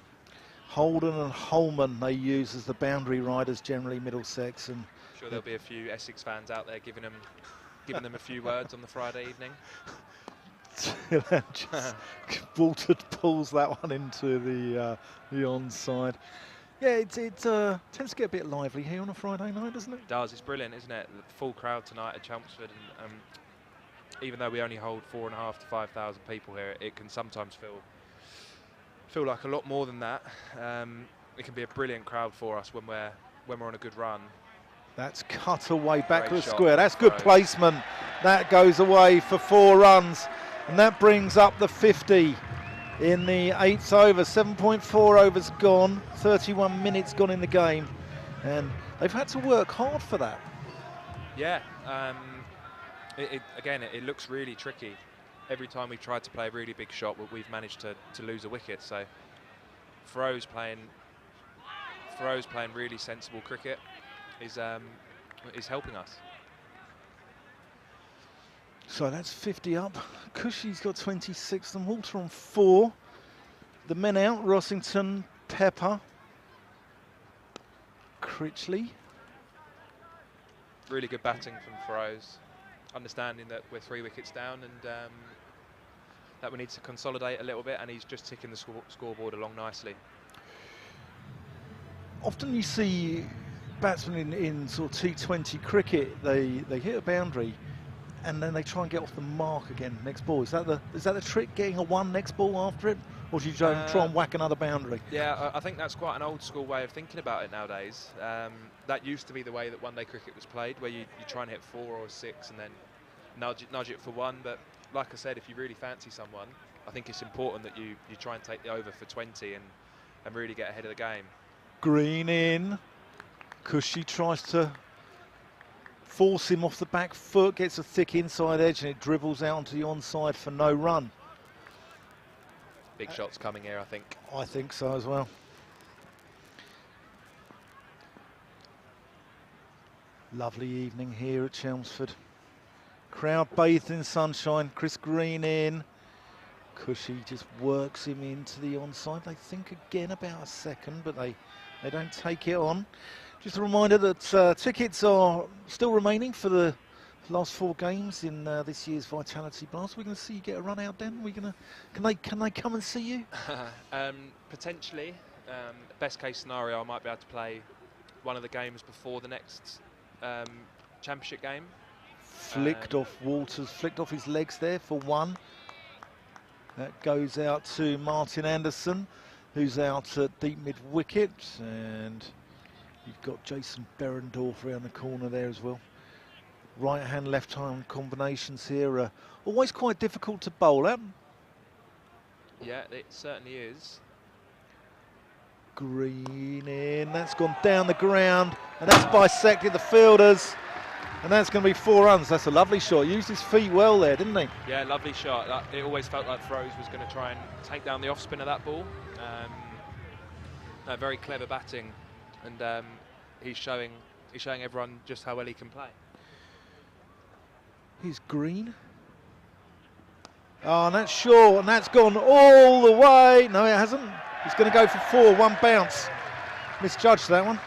Holden and Holman they use as the boundary riders generally, Middlesex. And sure there'll be a few Essex fans out there giving them a few words on the Friday evening. Walter pulls that one into the onside. Yeah, it tends to get a bit lively here on a Friday night, doesn't it? It does. It's brilliant, isn't it? The full crowd tonight at Chelmsford, and even though we only hold 4,500 to 5,000 people here, it can sometimes feel like a lot more than that. It can be a brilliant crowd for us when we're on a good run. That's cut away back to the Great shot square. That's good Rose. placement. That goes away for 4 runs, and that brings up the 50 in the 8th over. 7.4 overs gone, 31 minutes gone in the game, and they've had to work hard for that. Yeah, again, it looks really tricky. Every time we've tried to play a really big shot, we've managed to lose a wicket. So Feroz playing really sensible cricket is helping us. So that's 50 up. Cushy's got 26 and Walter on 4. The men out, Rossington, Pepper, Critchley. Really good batting from Feroz, understanding that we're 3 wickets down and that we need to consolidate a little bit, and he's just ticking the scoreboard along nicely. Often you see batsmen in sort of T20 cricket, they hit a boundary and then they try and get off the mark again next ball. Is that the trick, getting a 1 next ball after it? Or do you try and whack another boundary? Yeah, I think that's quite an old school way of thinking about it nowadays. That used to be the way that one-day cricket was played, where you try and hit 4 or 6 and then nudge it for 1. But like I said, if you really fancy someone, I think it's important that you try and take the over for 20 and really get ahead of the game. Green in. Cushy tries to force him off the back foot, gets a thick inside edge and it dribbles out onto the onside for no run. Big shots coming here, I think. I think so as well. Lovely evening here at Chelmsford. Crowd bathed in sunshine. Chris Green in. Cushy just works him into the onside. They think again about a second, but they don't take it on. Just a reminder that tickets are still remaining for the last 4 games in this year's Vitality Blast. We're going to see you get a run out, Dan. Can they come and see you? Potentially. Best case scenario, I might be able to play one of the games before the next championship game. Flicked off his legs there for 1. That goes out to Martin Anderson, who's out at deep mid-wicket, and you've got Jason Berendorf around the corner there as well. Right hand, left hand combinations here are always quite difficult to bowl at. Yeah, it certainly is. Green in, that's gone down the ground, and that's bisected the fielders, and that's going to be 4 runs. That's a lovely shot. Used his feet well there, didn't he? Yeah, lovely shot. It always felt like Feroz was going to try and take down the off spin of that ball. Very clever batting, and he's showing everyone just how well he can play. He's Green. Oh, and that's short, and that's gone all the way. No, it hasn't. He's going to go for 4, 1 bounce. Misjudged that one.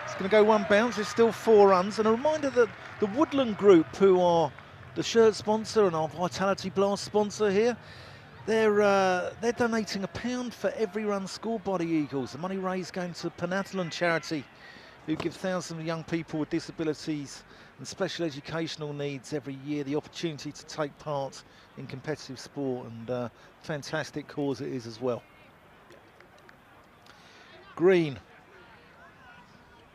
It's going to go 1 bounce. There's still 4 runs. And a reminder that the Woodland Group, who are the shirt sponsor and our Vitality Blast sponsor here, they're donating £1 for every run scored by the Eagles. The money raised going to Penathlon charity, who give thousands of young people with disabilities and special educational needs every year the opportunity to take part in competitive sport, and fantastic cause it is as well. Green,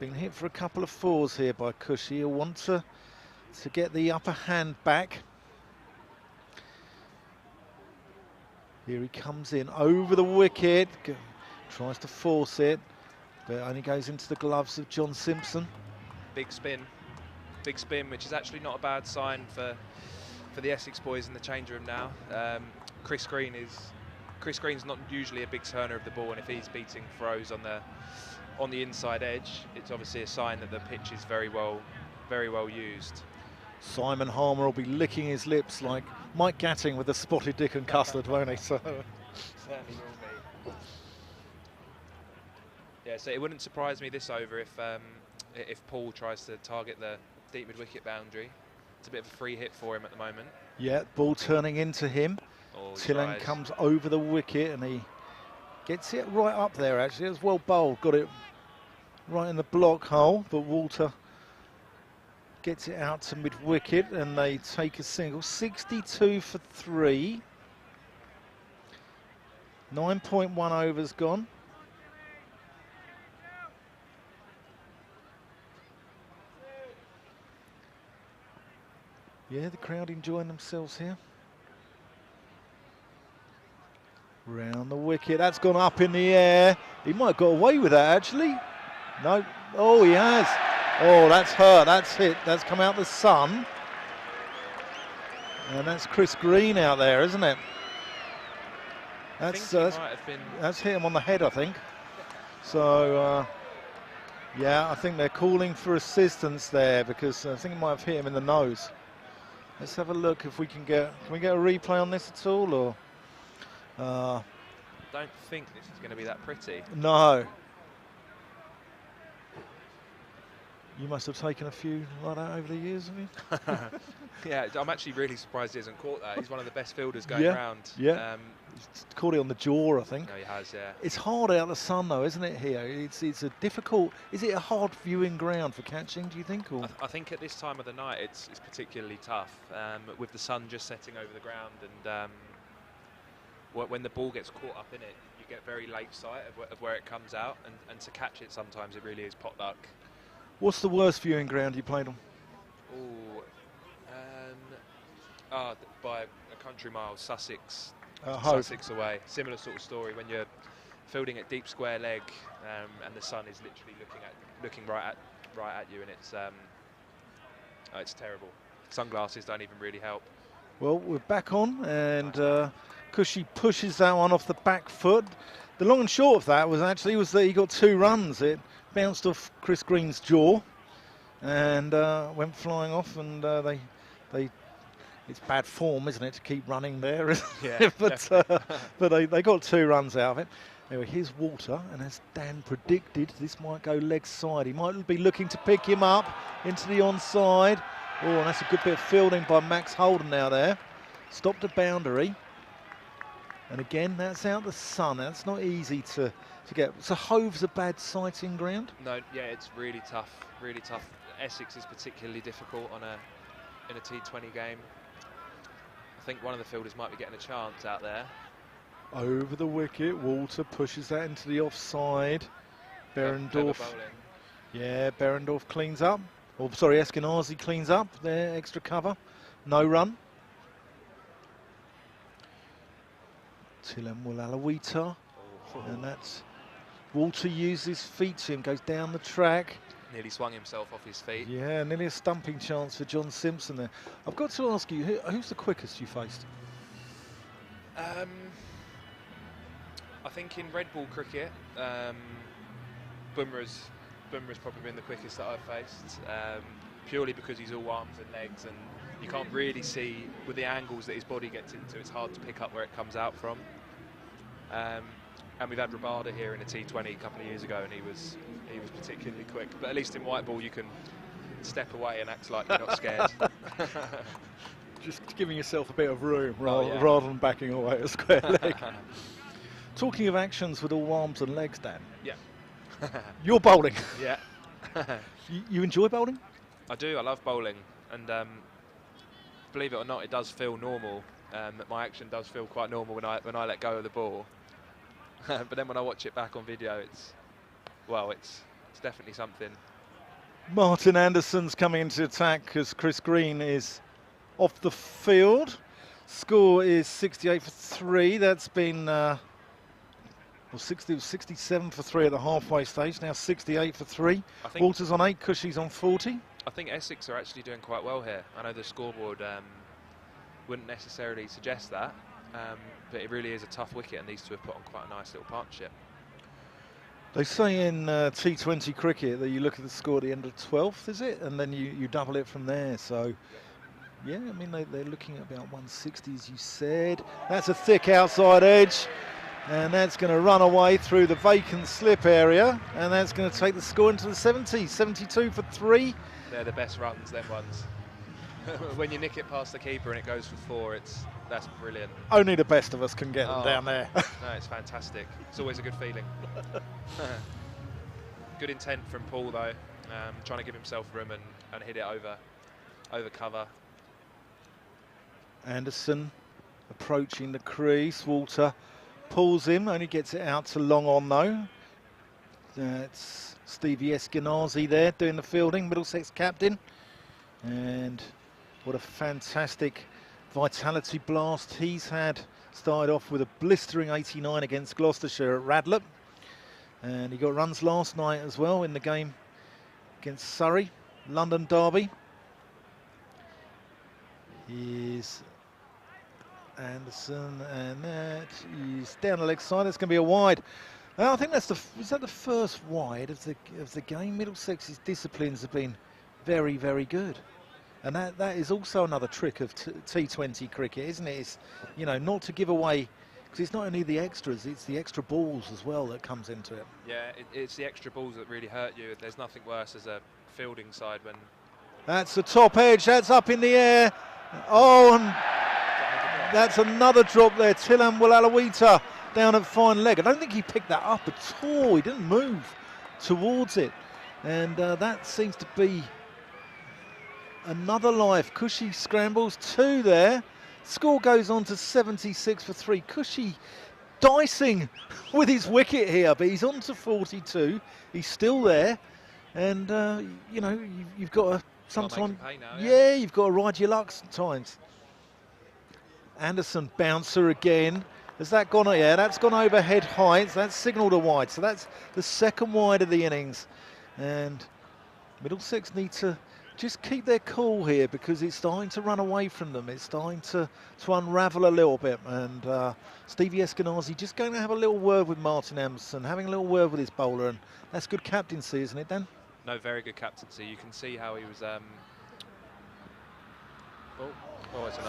been hit for a couple of 4s here by Cushy. He'll want to get the upper hand back. Here he comes in over the wicket, tries to force it, but only goes into the gloves of John Simpson. Big spin, which is actually not a bad sign for the Essex boys in the change room now. Chris Green's not usually a big turner of the ball, and if he's beating Feroz on the inside edge, it's obviously a sign that the pitch is very well used. Simon Harmer will be licking his lips like Mike Gatting with the spotted dick and custard, won't he? So certainly will be. Yeah, so it wouldn't surprise me this over if Paul tries to target the deep mid-wicket boundary. It's a bit of a free hit for him at the moment. Yeah, ball turning into him. Tillen comes over the wicket and he gets it right up there, actually. It was well bowled, got it right in the block hole, but Walter gets it out to mid-wicket and they take a single. 62 for 3. 9.1 overs gone. Yeah, the crowd enjoying themselves here. Round the wicket, that's gone up in the air. He might have got away with that actually. No, oh he has. Oh, that's hurt, that's hit, that's come out the sun. And that's Chris Green out there, isn't it? That's hit him on the head, I think. So, yeah, I think they're calling for assistance there because I think it might have hit him in the nose. Let's have a look if we can get a replay on this at all, or? Don't think this is going to be that pretty. No. You must have taken a few like that over the years, have you? Yeah, I'm actually really surprised he hasn't caught that. He's one of the best fielders going round. Yeah, he's caught it on the jaw, I think. No, he has, yeah. It's hard out of the sun, though, isn't it, here? It's a difficult... Is it a hard viewing ground for catching, do you think? Or? I think at this time of the night it's particularly tough, with the sun just setting over the ground, and when the ball gets caught up in it, you get very late sight of where it comes out, and to catch it sometimes it really is pot luck. What's the worst viewing ground you played on? By a country mile, Sussex. Sussex away. Similar sort of story when you're fielding at deep square leg, and the sun is literally looking right at you, and it's terrible. Sunglasses don't even really help. Well, we're back on, and Cushy pushes that one off the back foot. The long and short of that was that he got 2 runs. It bounced off Chris Green's jaw and went flying off, and it's bad form, isn't it, to keep running there? Yeah, but they got 2 runs out of it. Anyway, here's Walter, and as Dan predicted, this might go leg side. He might be looking to pick him up into the onside. Oh, and that's a good bit of fielding by Max Holden now there. Stopped a boundary. And again, that's out the sun. That's not easy to get. So Hove's a bad sighting ground? No, yeah, it's really tough, really tough. Essex is particularly difficult in a T20 game. I think one of the fielders might be getting a chance out there. Over the wicket, Walter pushes that into the offside. Berendorf. Yeah, Berendorf cleans up. Oh, sorry, Eskenazi cleans up there, extra cover. No run. Tilem Alawita. And that's Walter uses feet to him, goes down the track. Nearly swung himself off his feet. Yeah, nearly a stumping chance for John Simpson there. I've got to ask you, who's the quickest you faced? I think in red ball cricket, Bumrah's probably been the quickest that I've faced, purely because he's all arms and legs, and you can't really see with the angles that his body gets into. It's hard to pick up where it comes out from. And we've had Rabada here in a T20 a couple of years ago, and he was particularly quick. But at least in white ball, you can step away and act like you're not scared. Just giving yourself a bit of room rather than backing away a square leg. Talking of actions with all arms and legs, Dan. Yeah. You're bowling. Yeah. You enjoy bowling? I do. I love bowling, and believe it or not, it does feel normal. My action does feel quite normal when I let go of the ball. But then when I watch it back on video, it's definitely something. Martin Anderson's coming into attack because Chris Green is off the field. Score is 68 for 3. That's been 67 for 3 at the halfway stage. Now 68 for 3. Walter's on 8, Cushy's on 40. I think Essex are actually doing quite well here. I know the scoreboard wouldn't necessarily suggest that, but it really is a tough wicket, and these two have put on quite a nice little partnership. They say in T20 cricket that you look at the score at the end of 12th, is it? And then you double it from there. So, yeah, I mean, they're looking at about 160, as you said. That's a thick outside edge, and that's going to run away through the vacant slip area, and that's going to take the score into the 70s. 72 for 3. They're the best runs, them ones. When you nick it past the keeper and it goes for 4, that's brilliant. Only the best of us can get them down there. No, it's fantastic. It's always a good feeling. Good intent from Paul though, trying to give himself room and hit it over cover. Anderson approaching the crease. Walter pulls him, only gets it out to long on though. That's Stevie Eskenazi there doing the fielding, Middlesex captain. And what a fantastic vitality blast he's had. Started off with a blistering 89 against Gloucestershire at Radlett. And he got runs last night as well in the game against Surrey, London derby. Here's Anderson, and that is down the leg side. That's going to be a wide. I think that's is that the first wide of the game? Middlesex's disciplines have been very, very good, and that is also another trick of T20 cricket, isn't it? It's, you know, not to give away, because it's not only the extras, it's the extra balls as well that comes into it. Yeah, it's the extra balls that really hurt you. There's nothing worse as a fielding side when... That's the top edge, that's up in the air. Oh, and that's another drop there. Tilam Walalawita down at fine leg. I don't think he picked that up at all. He didn't move towards it. And that seems to be another life. Cushy scrambles 2 there. Score goes on to 76 for 3. Cushy dicing with his wicket here, but he's on to 42. He's still there. And, you know, you've got to sometimes... Yeah, you've got to ride your luck sometimes. Anderson bouncer again. Has that gone? Yeah, that's gone overhead heights. That's signalled a wide. So that's the second wide of the innings. And Middlesex need to just keep their cool here, because it's starting to run away from them. It's starting to unravel a little bit. And Stevie Eskenazi just going to have a little word with Martin Emerson, having a little word with his bowler. And that's good captaincy, isn't it, Dan? No, very good captaincy. You can see how he was...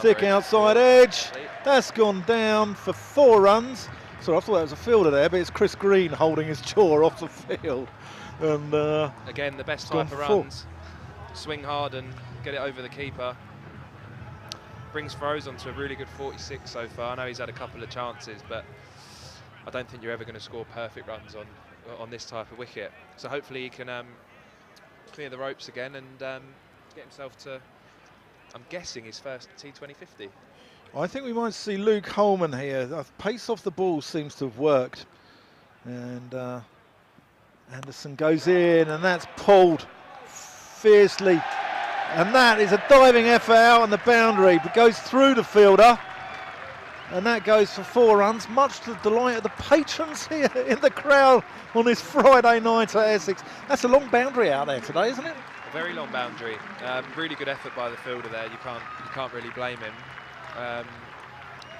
thick outside edge. That's gone down for 4 runs. Sorry, I thought that was a fielder there, but it's Chris Green holding his jaw off the field. And again, the best type of runs. Swing hard and get it over the keeper. Brings Feroz onto a really good 46 so far. I know he's had a couple of chances, but I don't think you're ever going to score perfect runs on this type of wicket. So hopefully he can clear the ropes again and get himself to, I'm guessing, his first T20 50. I think we might see Luke Holman here. The pace off the ball seems to have worked. And Anderson goes in, and that's pulled fiercely. And that is a diving effort out on the boundary, but goes through the fielder. And that goes for 4 runs, much to the delight of the patrons here in the crowd on this Friday night at Essex. That's a long boundary out there today, isn't it? A very long boundary. Really good effort by the fielder there. You can't really blame him.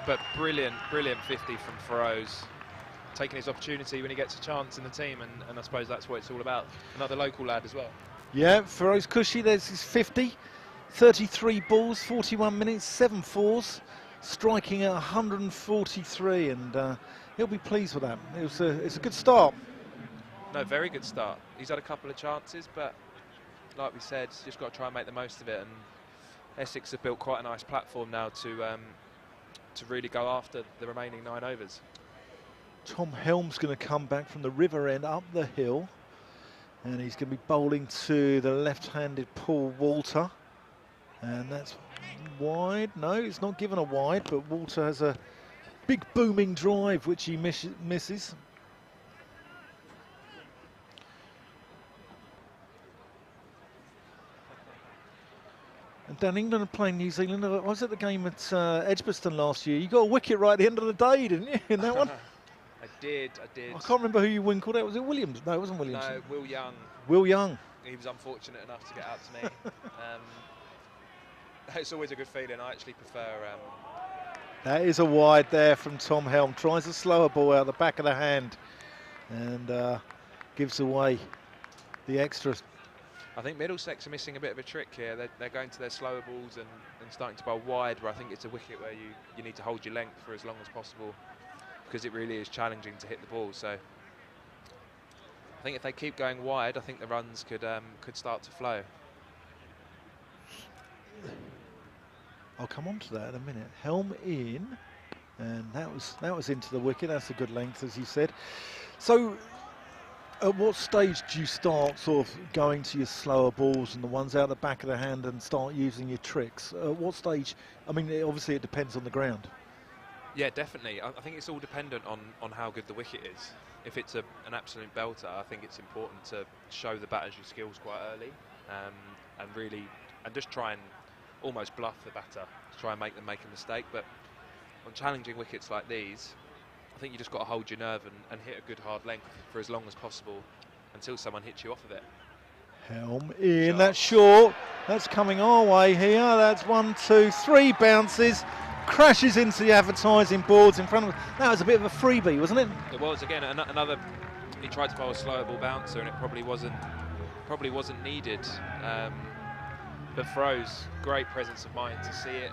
But brilliant 50 from Feroz. Taking his opportunity when he gets a chance in the team, and I suppose that's what it's all about. Another local lad as well. Yeah, Feroz Cushy, there's his 50. 33 balls, 41 minutes, 7 fours. Striking at 143, and he'll be pleased with that. It's a good start. No, very good start. He's had a couple of chances, but like we said, just got to try and make the most of it. And Essex have built quite a nice platform now to really go after the remaining 9 overs. Tom Helm's going to come back from the river end up the hill, and he's going to be bowling to the left-handed Paul Walter, and that's wide. No, it's not given a wide, but Walter has a big booming drive which he misses. And Dan, England are playing New Zealand. I was at the game at Edgbaston last year. You got a wicket right at the end of the day, didn't you, in that one? I did. I can't remember who you winkled out. Was it Williams? No, it wasn't Williams. No, Will Young. Will Young. He was unfortunate enough to get out to me. It's always a good feeling. I actually prefer... That is a wide there from Tom Helm. Tries a slower ball out the back of the hand and gives away the extras. I think Middlesex are missing a bit of a trick here. They're going to their slower balls and starting to bowl wide, where I think it's a wicket where you need to hold your length for as long as possible, because it really is challenging to hit the ball. So I think if they keep going wide, I think the runs could start to flow. I'll come on to that in a minute. Helm in, and that was into the wicket. That's a good length, as you said. So At what stage do you start sort of going to your slower balls and the ones out the back of the hand and start using your tricks? At what stage? I mean, obviously it depends on the ground. Yeah, definitely. I think it's all dependent on how good the wicket is. If it's an absolute belter, I think it's important to show the batters your skills quite early, and just try and almost bluff the batter to try and make them make a mistake. But on challenging wickets like these, I think you just got to hold your nerve and hit a good hard length for as long as possible until someone hits you off of it. Helm in, that's short, that's coming our way here, that's 1, 2, 3 bounces, crashes into the advertising boards in front of us. That was a bit of a freebie, wasn't it? It was, again, another, he tried to bowl a slower ball bouncer and it probably wasn't needed. But Froze, great presence of mind to see it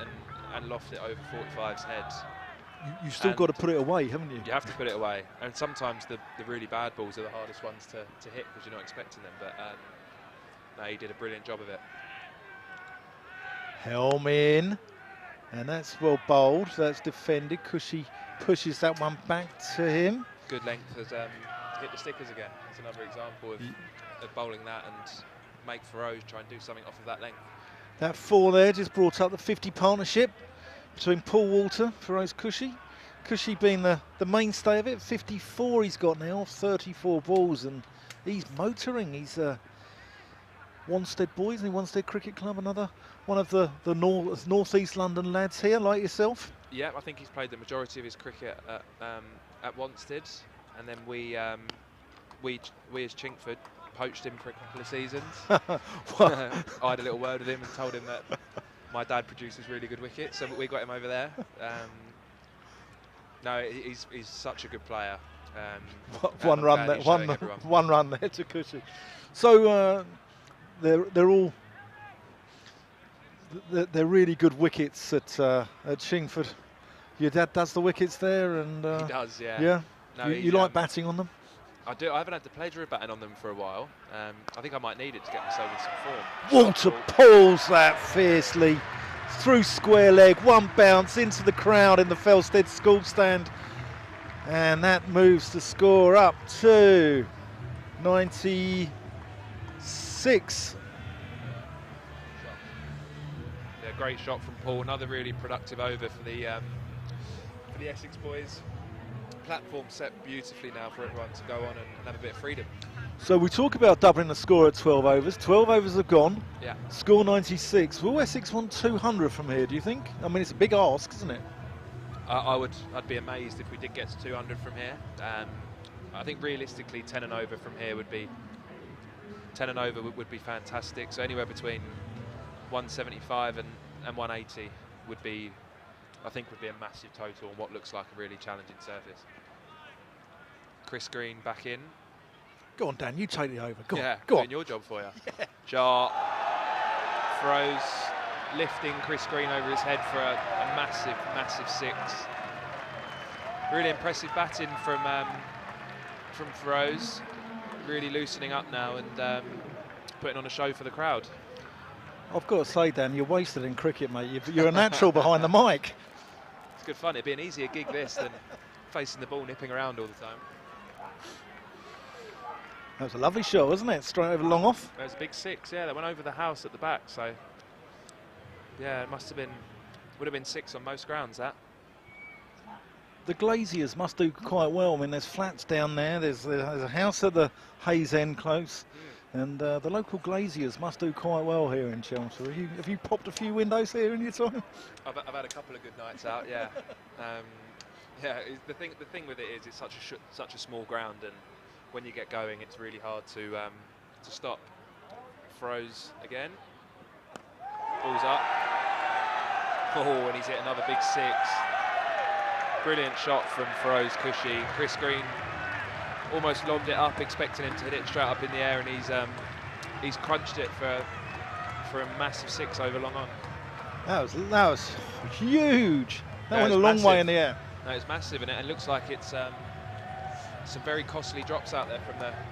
and loft it over 45's head. You've still got to put it away, haven't you? You have to put it away, and sometimes the really bad balls are the hardest ones to hit because you're not expecting them, but no, he did a brilliant job of it. Helm in, and that's well bowled, that's defended. Cushy pushes that one back to him. Good length has hit the stickers again. It's another example of bowling that and make Feroz try and do something off of that length. That 4 there just brought up the 50 partnership between Paul Walter, Feroz Cushy. Cushy being the mainstay of it. 54 he's got now, 34 balls, and he's motoring. He's Wanstead boys, isn't he? Wanstead Cricket Club, another one of the northeast London lads here, like yourself. Yeah, I think he's played the majority of his cricket at Wanstead, and then we as Chingford poached him for a couple of seasons. I had a little word with him and told him that my dad produces really good wickets, so we got him over there. No, he's such a good player. One run there to Cushy. So they're all they're really good wickets at Chingford. Your dad does the wickets there, and he does, yeah. Yeah. No, you like batting on them? I do. I haven't had the pleasure of batting on them for a while. I think I might need it to get myself in some form. Walter pulls that fiercely through square leg, one bounce into the crowd in the Felsted School stand, and that moves the score up to 96. Yeah, great shot from Paul. Another really productive over for the Essex boys. Platform set beautifully now for everyone to go on and have a bit of freedom. So we talk about doubling the score at 12 overs. 12 overs have gone. Yeah. Score 96. Will Essex want 200 from here, do you think? I mean, it's a big ask, isn't it? I'd be amazed if we did get to 200 from here. I think realistically 10 and over from here would be fantastic. So anywhere between 175 and 180 would be a massive total on what looks like a really challenging surface. Chris Green back in. Go on, Dan, you take it over. Go yeah, on, go doing on. your job for you. Yeah. Shot. Throws, lifting Chris Green over his head for a massive, massive 6. Really impressive batting from Feroz. Really loosening up now and putting on a show for the crowd. I've got to say, Dan, you're wasted in cricket, mate. You're a natural behind the mic. It's good fun. It'd be an easier gig this than facing the ball nipping around all the time. That was a lovely shot, wasn't it? Straight over long off. It was a big 6, yeah. That went over the house at the back, so yeah, it would have been 6 on most grounds, that. The Glaziers must do quite well. I mean, there's flats down there. There's a house at the Hayes End close. And the local Glaziers must do quite well here in Chelmsford. Have you popped a few windows here in your time? I've had a couple of good nights out, yeah. Yeah, the thing with it is it's such a small ground, and when you get going, it's really hard to stop. Throws again. Ball's up. Oh, and he's hit another big 6. Brilliant shot from Feroz Cushy. Chris Green almost lobbed it up, expecting him to hit it straight up in the air, and he's crunched it for a massive 6 over long on. That was huge. That went a long massive. way in the air. No, it's massive, and it looks like it's some very costly drops out there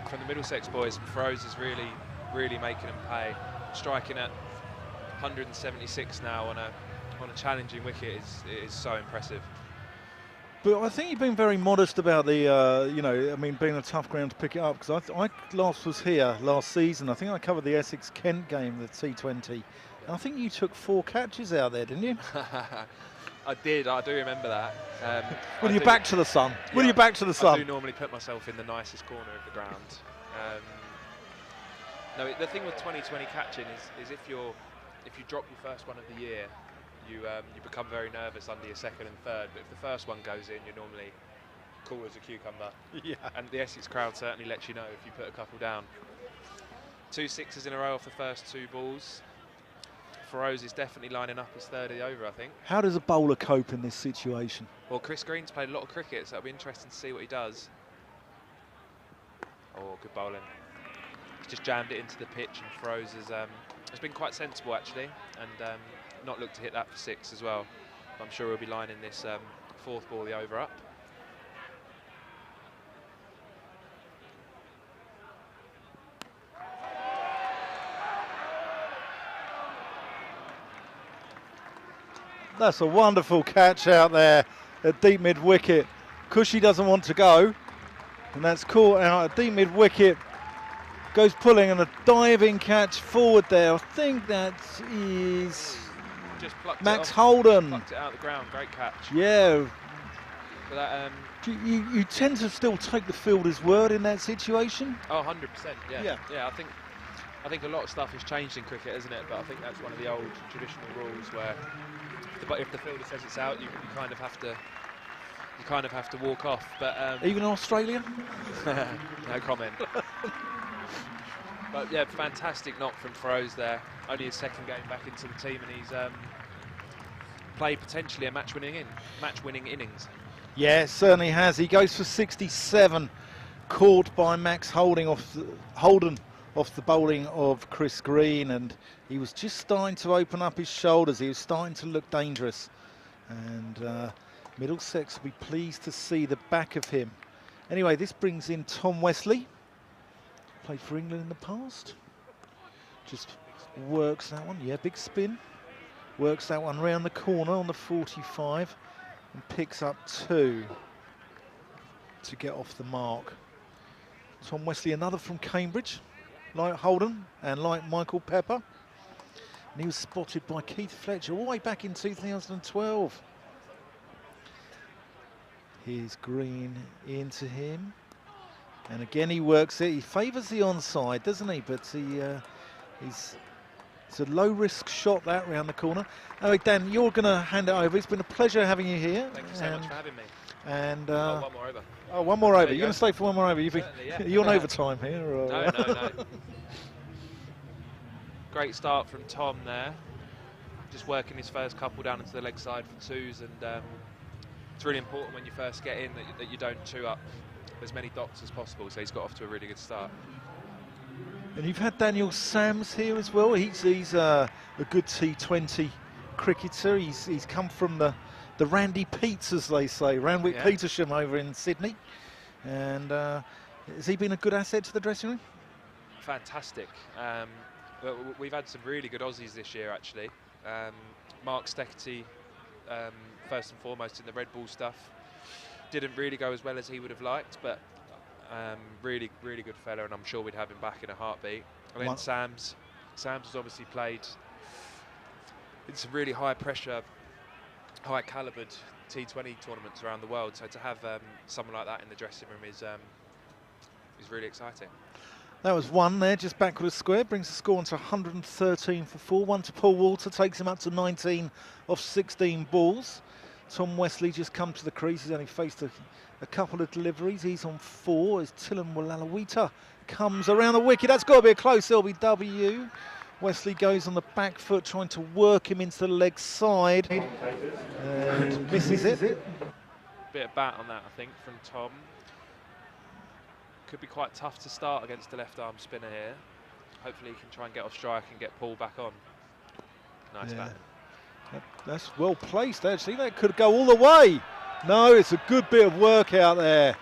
from the Middlesex boys. Feroz is really making them pay. Striking at 176 now on a challenging wicket is so impressive. But I think you've been very modest about the, you know, I mean, being a tough ground to pick it up, because I last was here last season. I think I covered the Essex-Kent game, the T20. And I think you took 4 catches out there, didn't you? I did. I do remember that. With your back to the sun. Yeah, with your back to the sun. I do normally put myself in the nicest corner of the ground. No, the thing with 2020 catching is if you drop your first one of the year, you become very nervous under your second and third. But if the first one goes in, you're normally cool as a cucumber. Yeah. And the Essex crowd certainly lets you know if you put a couple down. 2 sixes in a row off the first 2 balls. Feroz is definitely lining up his 30 over, I think. How does a bowler cope in this situation? Well, Chris Green's played a lot of cricket, so it'll be interesting to see what he does. Oh, good bowling. He's just jammed it into the pitch, and Feroz has been quite sensible, actually, and not looked to hit that for 6 as well. I'm sure he'll be lining this 4th ball the over up. That's a wonderful catch out there at deep mid-wicket. Cushy doesn't want to go, and that's caught out at deep mid-wicket. Goes pulling, and a diving catch forward there. I think that is just Max Holden. Plucked it out of the ground, great catch. Yeah. But that, you tend to still take the fielder's word in that situation? Oh, 100%, yeah. Yeah, I think a lot of stuff has changed in cricket, isn't it? But I think that's one of the old traditional rules where if the fielder says it's out, you kind of have to walk off. But even in Australia? No comment. But yeah, fantastic knock from Feroz there. Only his 2nd game back into the team, and he's played potentially a match-winning innings. Yeah, certainly has. He goes for 67, caught by Max Holden off the bowling of Chris Green, and he was just starting to open up his shoulders. He was starting to look dangerous, and Middlesex will be pleased to see the back of him. Anyway, this brings in Tom Wesley. Played for England in the past. Just works that one. Yeah, big spin. Works that one round the corner on the 45 and picks up 2 to get off the mark. Tom Wesley, another from Cambridge, like Holden and like Michael Pepper. And he was spotted by Keith Fletcher all the way back in 2012. Here's Green into him. And again, he works it. He favours the onside, doesn't he? But it's a low-risk shot that round the corner. Anyway, Dan, you're going to hand it over. It's been a pleasure having you here. Thank you so much for having me. And one more over. Oh, one more over. You're going to stay for one more over. Yeah. You're on overtime here. Or? No. Great start from Tom there. Just working his first couple down into the leg side for 2s, and it's really important when you first get in that you don't chew up as many dots as possible, so he's got off to a really good start. And you've had Daniel Sams here as well. He's a good T20 cricketer. He's come from the Randy Peets, as they say, Randwick Petersham over in Sydney. And has he been a good asset to the dressing room? Fantastic. We've had some really good Aussies this year, actually. Mark Steckety, first and foremost in the red ball stuff. Didn't really go as well as he would have liked, but really good fella, and I'm sure we'd have him back in a heartbeat. And then Sam's has obviously played in some really high pressure, high calibred T20 tournaments around the world, so to have someone like that in the dressing room is really exciting. That was 1 there, just backward square, brings the score on to 113 for 4. 1 to Paul Walter, takes him up to 19 off 16 balls. Tom Wesley just come to the crease. He's only faced a couple of deliveries. He's on 4 as Tilan Walalawita comes around the wicket. That's got to be a close LBW. Wesley goes on the back foot, trying to work him into the leg side. And misses it. Bit of bat on that, I think, from Tom. Could be quite tough to start against the left arm spinner here. Hopefully he can try and get off strike and get Paul back on. Nice bat. That's well placed, actually. That could go all the way. No, it's a good bit of work out there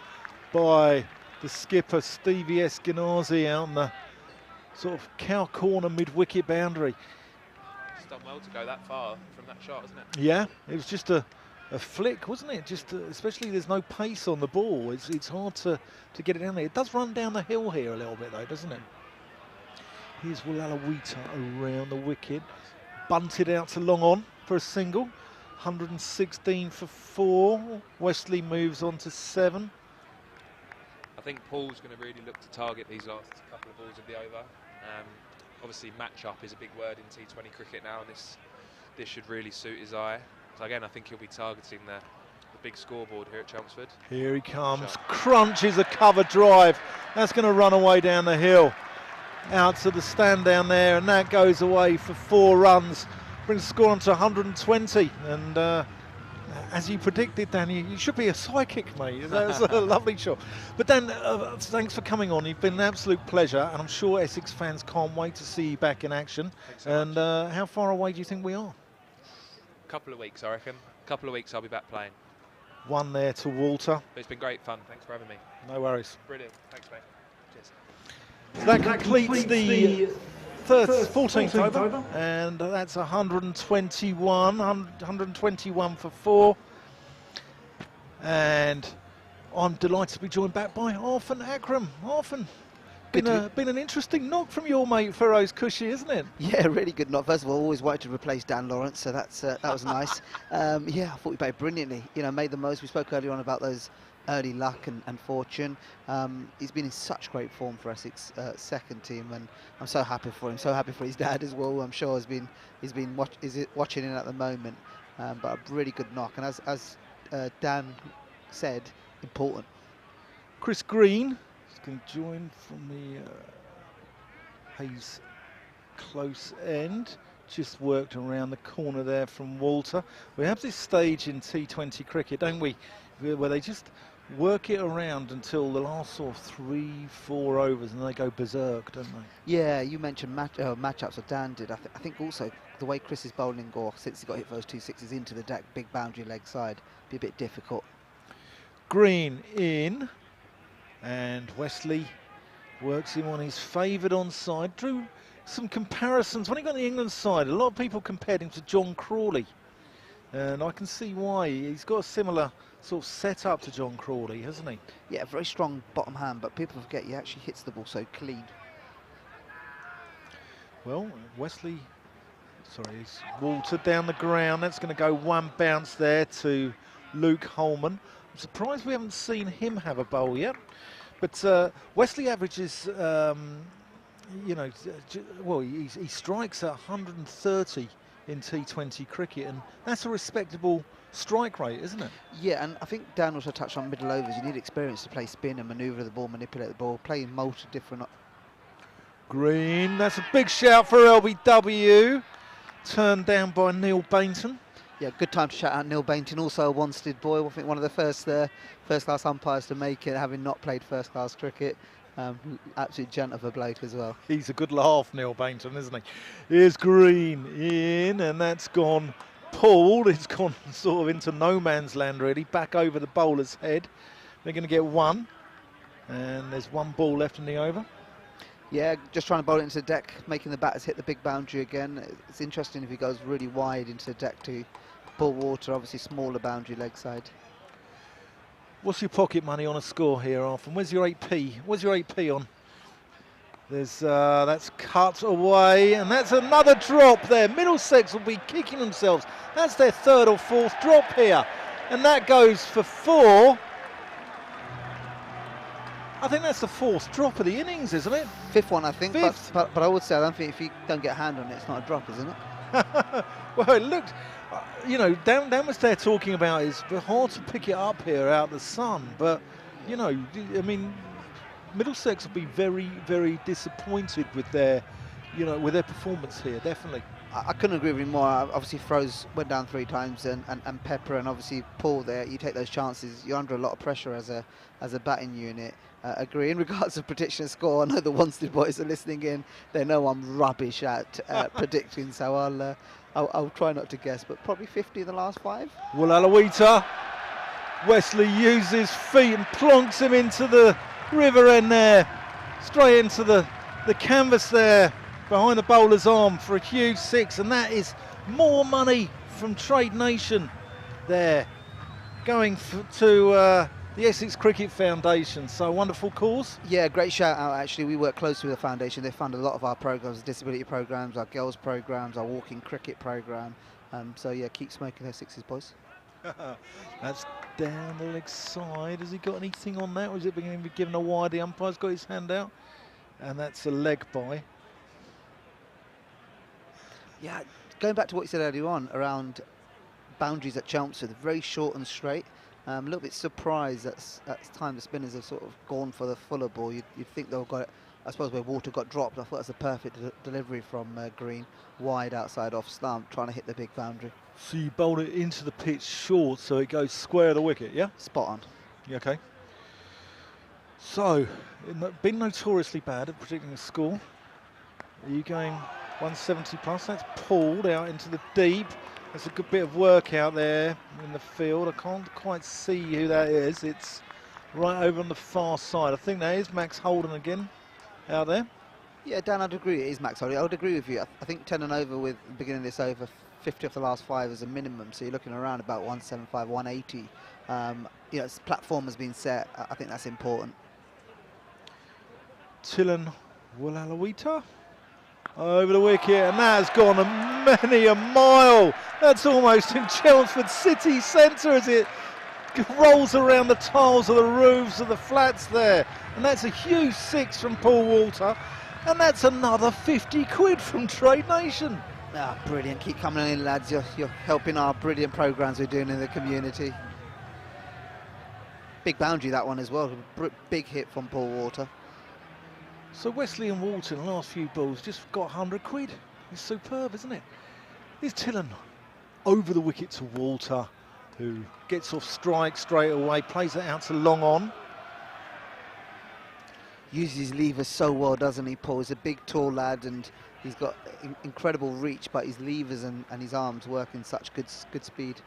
by the skipper, Stevie Eskenazi, out on the sort of cow corner mid-wicket boundary. It's done well to go that far from that shot, isn't it? Yeah, it was just a a flick, wasn't it? Just especially there's no pace on the ball. It's hard to get it down there. It does run down the hill here a little bit though, doesn't it? Here's Wulalawita around the wicket, bunted out to long on for a single. 116 for 4. Wesley moves on to 7. I think Paul's going to really look to target these last couple of balls of the over. Obviously, match-up is a big word in T20 cricket now, and this should really suit his eye. So again, I think he'll be targeting the big scoreboard here at Chelmsford. Here he comes, crunches a cover drive. That's going to run away down the hill. Out to the stand down there, and that goes away for 4 runs. Brings the score on to 120, and as you predicted, Dan, you should be a psychic, mate. That was a lovely shot. But Dan, thanks for coming on. You've been an absolute pleasure, and I'm sure Essex fans can't wait to see you back in action. And how far away do you think we are? A couple of weeks, I reckon. A couple of weeks I'll be back playing. 1 there to Walter. But it's been great fun. Thanks for having me. No worries. Brilliant. Thanks, mate. Cheers. So that completes the 14th over, and that's 121 for 4. And I'm delighted to be joined back by Arfan Akram. Arfan, been an interesting knock from your mate Feroz Kushi, isn't it? Yeah, really good knock. First of all, always wanted to replace Dan Lawrence, so that was nice. Yeah, I thought we played brilliantly. You know, made the most. We spoke earlier on about those early luck and fortune. He's been in such great form for Essex second team, and I'm so happy for him. So happy for his dad as well. I'm sure he's been watching it at the moment. But a really good knock, and as Dan said, important. Chris Green is going to join from the Hayes close end. Just worked around the corner there from Walter. We have this stage in T20 cricket, don't we, where they just work it around until the last sort of 3-4 overs, and they go berserk, don't they? Yeah, you mentioned matchups, or Dan did. I think also the way Chris is bowling, or since he got hit for those 2 sixes into the deck, big boundary leg side, be a bit difficult. Green in, and Wesley works him on his favoured onside. Drew some comparisons when he got on the England side. A lot of people compared him to John Crawley, and I can see why. He's got a similar sort of set up to John Crawley, hasn't he? Yeah, very strong bottom hand, but people forget he actually hits the ball so clean. Well, Wesley, sorry, he's Walter down the ground. That's going to go 1 bounce there to Luke Holman. I'm surprised we haven't seen him have a bowl yet. But Wesley averages, you know, well, he strikes at 130 in T20 cricket, and that's a respectable strike rate, isn't it? Yeah, and I think Dan also touched on middle overs. You need experience to play spin and manoeuvre the ball, manipulate the ball, play in multiple different... Green, that's a big shout for LBW. Turned down by Neil Bainton. Yeah, good time to shout out Neil Bainton, also a Wanstead boy. I think one of the first-class umpires to make it, having not played first-class cricket. Absolute gent of a bloke as well. He's a good laugh, Neil Bainton, isn't he? Here's Green in, and that's gone pulled. It's gone sort of into no man's land, really, back over the bowler's head. They're going to get 1, and there's 1 ball left in the over. Yeah, just trying to bowl it into the deck, making the batters hit the big boundary again. It's interesting if he goes really wide into the deck to pull Water, obviously smaller boundary leg side. What's your pocket money on a score here, Arfan? Where's your 8p? Where's your 8p on? There's that's cut away, and that's another drop there. Middlesex will be kicking themselves. That's their 3rd or 4th drop here, and that goes for 4. I think that's the 4th drop of the innings, isn't it? 5th one, I think. 5th. But I would say I don't think if you don't get a hand on it, it's not a drop, isn't it? Well, it looked, you know, Dan was there talking about it's hard to pick it up here out the sun, but, you know, I mean, Middlesex will be very, very disappointed with their, you know, with their performance here, definitely. I couldn't agree with you more. Obviously, Froze went down 3 times, and Pepper and obviously Paul there. You take those chances. You're under a lot of pressure as a batting unit. Agree. In regards to prediction score, I know the Wanstead boys are listening in. They know I'm rubbish at predicting, so I'll try not to guess, but probably 50 in the last 5. Wulalawita. Wesley uses feet and plonks him into the river end there, straight into the canvas there, behind the bowler's arm for a huge 6, and that is more money from Trade Nation there going to the Essex Cricket Foundation, so wonderful cause. Yeah, great shout out actually. We work closely with the foundation. They fund a lot of our programs, disability programs, our girls programs, our walking cricket program. So yeah, keep smoking those sixes, boys. That's down the leg side. Has he got anything on that, or is it being given a wide? The umpire's got his hand out, and that's a leg by. Yeah, going back to what you said earlier on around boundaries at Chelmsford, very short and straight. A little bit surprised at time the spinners have sort of gone for the fuller ball. You'd think they'll got it, I suppose, where Walter got dropped. I thought that's a perfect delivery from Green, wide outside off stump, trying to hit the big boundary. So you bowled it into the pitch short, so it goes square of the wicket, yeah? Spot on. Yeah, okay. So, been notoriously bad at predicting a score. Are you going 170 plus? That's pulled out into the deep. There's a good bit of work out there in the field. I can't quite see who that is. It's right over on the far side. I think that is Max Holden again out there. Yeah, Dan, I'd agree. It is Max Holden. I would agree with you. I think 10 and over with the beginning of this over, 50 off the last 5 is a minimum. So you're looking around about 175, 180. You know, platform has been set. I think that's important. Tillan Wulalawita over the wicket, and that has gone many a mile. That's almost in Chelmsford city centre as it rolls around the tiles of the roofs of the flats there. And that's a huge 6 from Paul Walter, and that's another 50 quid from Trade Nation. Ah, brilliant. Keep coming in, lads. You're helping our brilliant programmes we're doing in the community. Big boundary, that one as well. Big hit from Paul Walter. So Wesley and Walton, the last few balls, just got 100 quid. It's superb, isn't it? Here's Tillan over the wicket to Walter, who gets off strike straight away, plays it out to long on. Uses his levers so well, doesn't he, Paul? He's a big, tall lad, and he's got incredible reach, but his levers and his arms work in such good speed.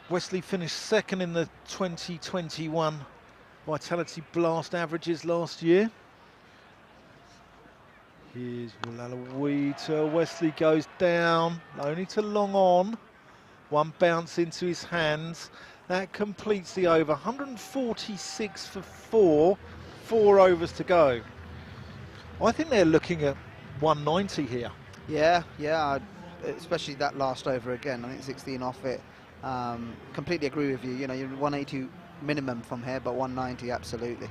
Wesley finished second in the 2021 Vitality Blast averages last year. Here's Wulalawita. Wesley goes down, only to long on. One bounce into his hands. That completes the over. 146 for 4 overs to go. I think they're looking at 190 here. Yeah, especially that last over again. I think 16 off it. Completely agree with you. You know, you're 180 minimum from here, but 190 absolutely.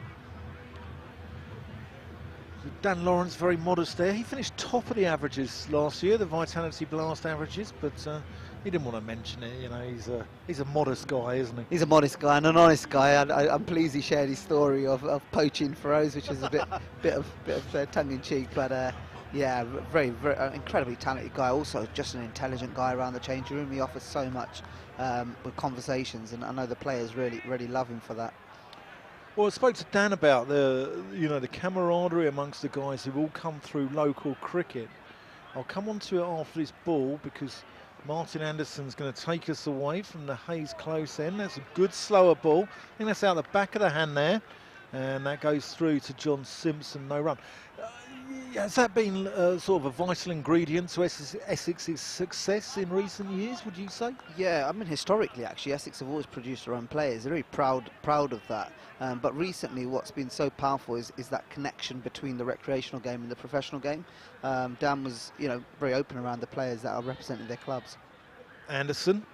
Dan Lawrence very modest there. He finished top of the averages last year, the Vitality Blast averages, but he didn't want to mention it. You know, he's a modest guy, isn't he? He's a modest guy and an honest guy. I'm pleased he shared his story of poaching throws, which is a bit of tongue in cheek, but yeah, very incredibly talented guy. Also, just an intelligent guy around the changing room. He offers so much with conversations, and I know the players really love him for that. Well, I spoke to Dan about the camaraderie amongst the guys who've all come through local cricket. I'll come on to it after this ball because Martin Anderson's going to take us away from the Hayes close end. That's a good slower ball. I think that's out the back of the hand there, and that goes through to John Simpson, no run. Has that been sort of a vital ingredient to Essex's success in recent years, would you say? Yeah, I mean, historically, actually, Essex have always produced their own players. They're very proud of that. But recently, what's been so powerful is that connection between the recreational game and the professional game. Dan was, very open around the players that are representing their clubs. Anderson.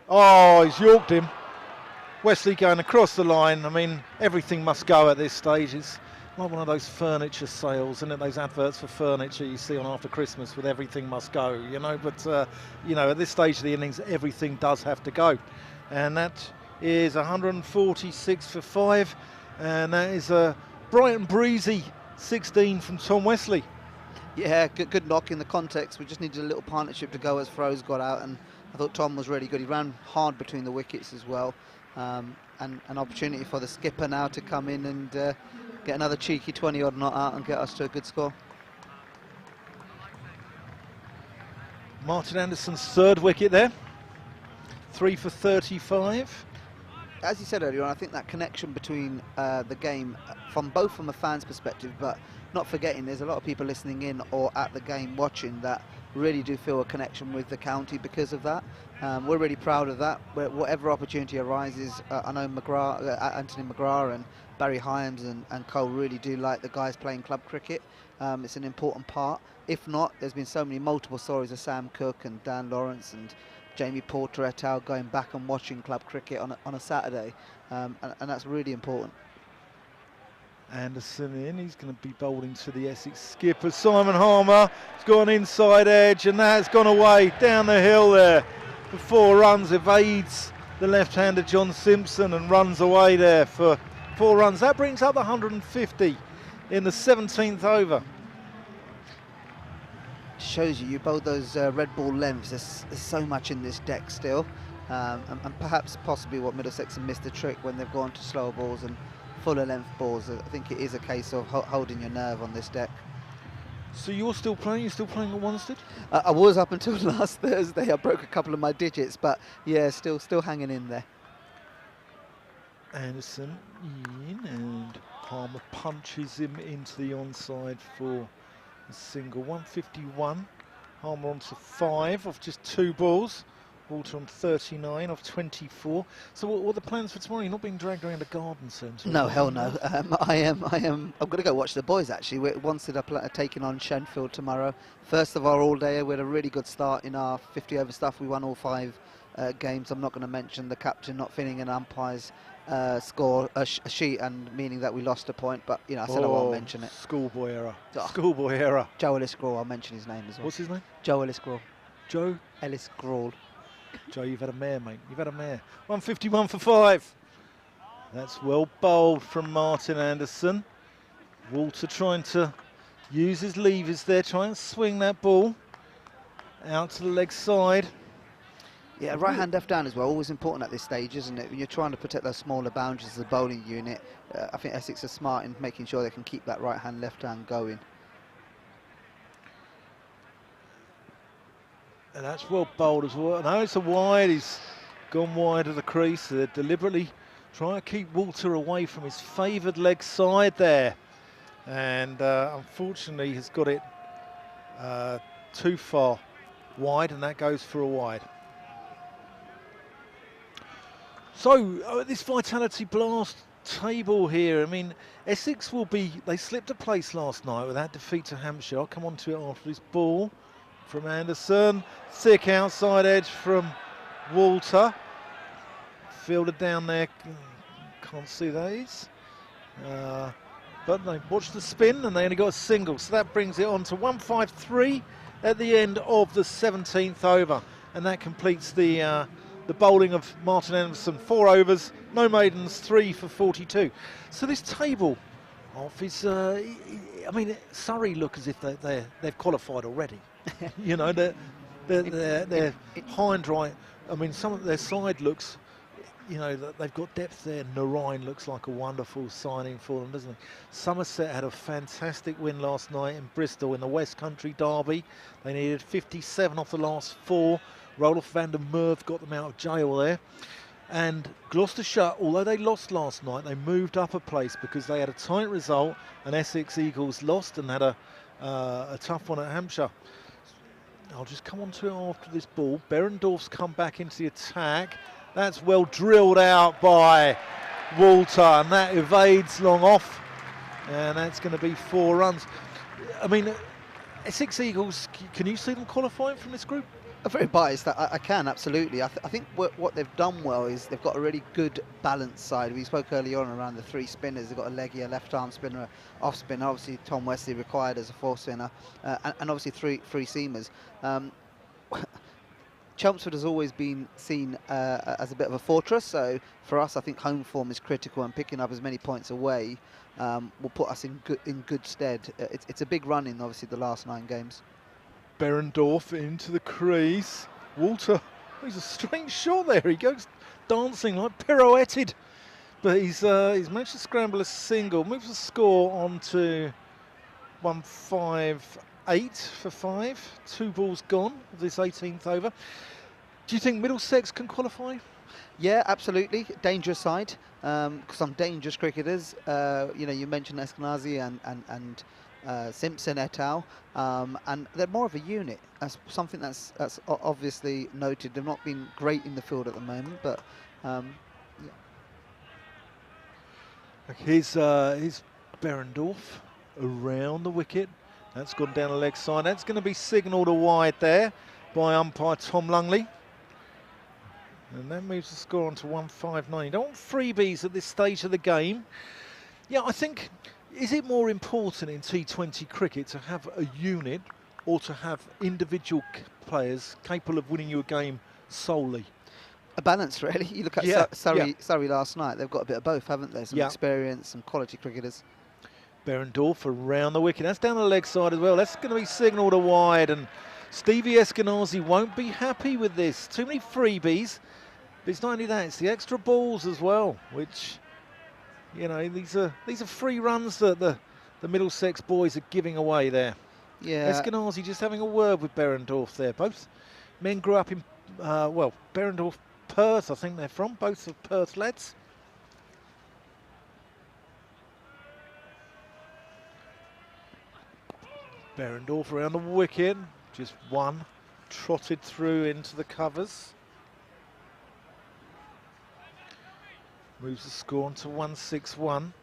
Oh, he's yorked him. Wesley going across the line. I mean, everything must go at this stage. It's like one of those furniture sales, isn't it? Those adverts for furniture you see on After Christmas with everything must go, But, at this stage of the innings, everything does have to go. And that is 146 for 5. And that is a bright and breezy 16 from Tom Wesley. Yeah, good knock in the context. We just needed a little partnership to go as throws got out. And I thought Tom was really good. He ran hard between the wickets as well. And an opportunity for the skipper now to come in and get another cheeky 20-odd not out and get us to a good score. Martin Anderson's third wicket there. 3 for 35. As you said earlier on, I think that connection between the game, from a fan's perspective, but not forgetting there's a lot of people listening in or at the game watching that really do feel a connection with the county because of that. We're really proud of that. Whatever opportunity arises, I know Anthony McGrath and Barry Hyams and Cole really do like the guys playing club cricket. It's an important part. If not, there's been so many multiple stories of Sam Cook and Dan Lawrence and Jamie Porter et al. Going back and watching club cricket on a Saturday, and that's really important. Anderson in, he's going to be bowling to the Essex skipper Simon Harmer. He's got an inside edge and that's gone away down the hill there. For 4 runs, evades the left-hander John Simpson and runs away there for 4 runs. That brings up the 150 in the 17th over. Shows you bowled those red ball lengths. There's so much in this deck still, and perhaps possibly what Middlesex have missed the trick when they've gone to slower balls and fuller length balls. I think it is a case of holding your nerve on this deck. So you're still playing? You're still playing at Wanstead? I was up until last Thursday. I broke a couple of my digits, but yeah, still hanging in there. Anderson in, and Harmer punches him into the onside for a single. 151. Harmer on to 5 off just 2 balls. Walter on 39 off 24. So what are the plans for tomorrow? You're not being dragged around a garden centre? No, hell no. I'm going to go watch the boys actually. We're Wanstead are taking on Shenfield tomorrow. First of our all day. We had a really good start in our 50 over stuff. We won all 5 games. I'm not going to mention the captain not filling an umpire's score sheet, and meaning that we lost a point, but you know, I said I won't mention it. Schoolboy error. Schoolboy error. Joe Ellis-Grawl, I'll mention his name as well. What's his name? Joe Ellis-Grawl. Joe Ellis-Grawl. Joe, you've had a mare, mate. You've had a mare. 151 for 5. That's well bowled from Martin Anderson. Walter trying to use his levers there, trying to swing that ball out to the leg side. Yeah, right hand, left down as well. Always important at this stage, isn't it? When you're trying to protect those smaller boundaries of the bowling unit, I think Essex are smart in making sure they can keep that right hand, left hand going. And that's well bowled as well. Now it's a wide, he's gone wide of the crease. They're deliberately trying to keep Walter away from his favoured leg side there. And unfortunately has got it too far wide, and that goes for a wide. So this Vitality Blast table here, I mean, Essex will be, they slipped a place last night with that defeat to Hampshire. I'll come on to it after this ball from Anderson. Thick outside edge from Walter. Fielded down there, can't see those. But they watched the spin and they only got a single. So that brings it on to 153 at the end of the 17th over. And that completes the bowling of Martin Anderson. 4 overs, no maidens, 3 for 42. So this table off is, I mean, Surrey look as if they've qualified already. You know, they're high and dry. I mean, some of their side looks, you know, they've got depth there. Narine looks like a wonderful signing for them, doesn't it? Somerset had a fantastic win last night in Bristol in the West Country Derby. They needed 57 off the last 4. Roloff van der Merwe got them out of jail there. And Gloucestershire, although they lost last night, they moved up a place because they had a tight result, and Essex Eagles lost and had a tough one at Hampshire. I'll just come on to it after this ball. Berendorf's come back into the attack. That's well drilled out by Walter, and that evades long off, and that's going to be 4 runs. I mean, Essex Eagles, can you see them qualifying from this group? I'm very biased. I can, absolutely. I think what they've done well is they've got a really good balanced side. We spoke earlier on around the 3 spinners. They've got a leggy, a left-arm spinner, off spinner. Obviously, Tom Wesley required as a 4 spinner, and obviously three seamers. Chelmsford has always been seen as a bit of a fortress, so for us I think home form is critical, and picking up as many points away will put us in good stead. It's a big run in obviously the last 9 games. Berendorf into the crease. Walter, he's a strange shot there. He goes dancing like pirouetted, but he's managed to scramble a single, moves the score on to 158 for 5. 2 balls gone of this 18th over. Do you think Middlesex can qualify? Yeah, absolutely. Dangerous side, some dangerous cricketers. You know, you mentioned Eskenazi and Simpson et al. And they're more of a unit. That's something that's obviously noted. They've not been great in the field at the moment, but yeah. Here's Berendorf around the wicket. That's gone down the leg side. That's going to be signalled a wide there by umpire Tom Lungley. And that moves the score on to 159. You don't want freebies at this stage of the game. Yeah, I think, is it more important in T20 cricket to have a unit or to have individual players capable of winning you a game solely? A balance, really. You look at Surrey last night. They've got a bit of both, haven't they? Some experience, some quality cricketers. Berendorf around the wicket. That's down the leg side as well. That's going to be signalled a wide, and Stevie Eskenazi won't be happy with this. Too many freebies. But it's not only that; it's the extra balls as well, which, you know, these are free runs that the Middlesex boys are giving away there. Yeah. Eskenazi just having a word with Berendorf there. Both men grew up in Berendorf, Perth, I think they're from. Both are Perth lads. Berendorf around the wicket, just one, trotted through into the covers. Moves the score on to 161.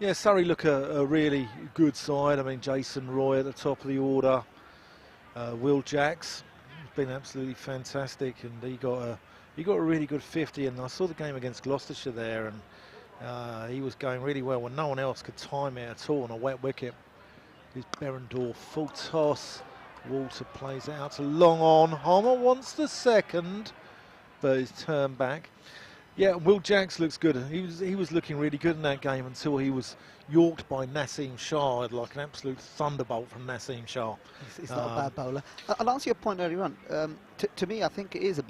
Yeah, Surrey look a really good side. I mean, Jason Roy at the top of the order. Will Jacks has been absolutely fantastic, and he got a really good 50. And I saw the game against Gloucestershire there, and he was going really well when no one else could time it at all on a wet wicket. Here's Berendorf, full toss. Walter plays it out to long on. Harmer wants the second, but he's turned back. Yeah, Will Jacks looks good. He was looking really good in that game until he was yorked by Naseem Shah, like an absolute thunderbolt from Naseem Shah. He's not a bad bowler. I'll answer your point earlier on. To me, I think it is a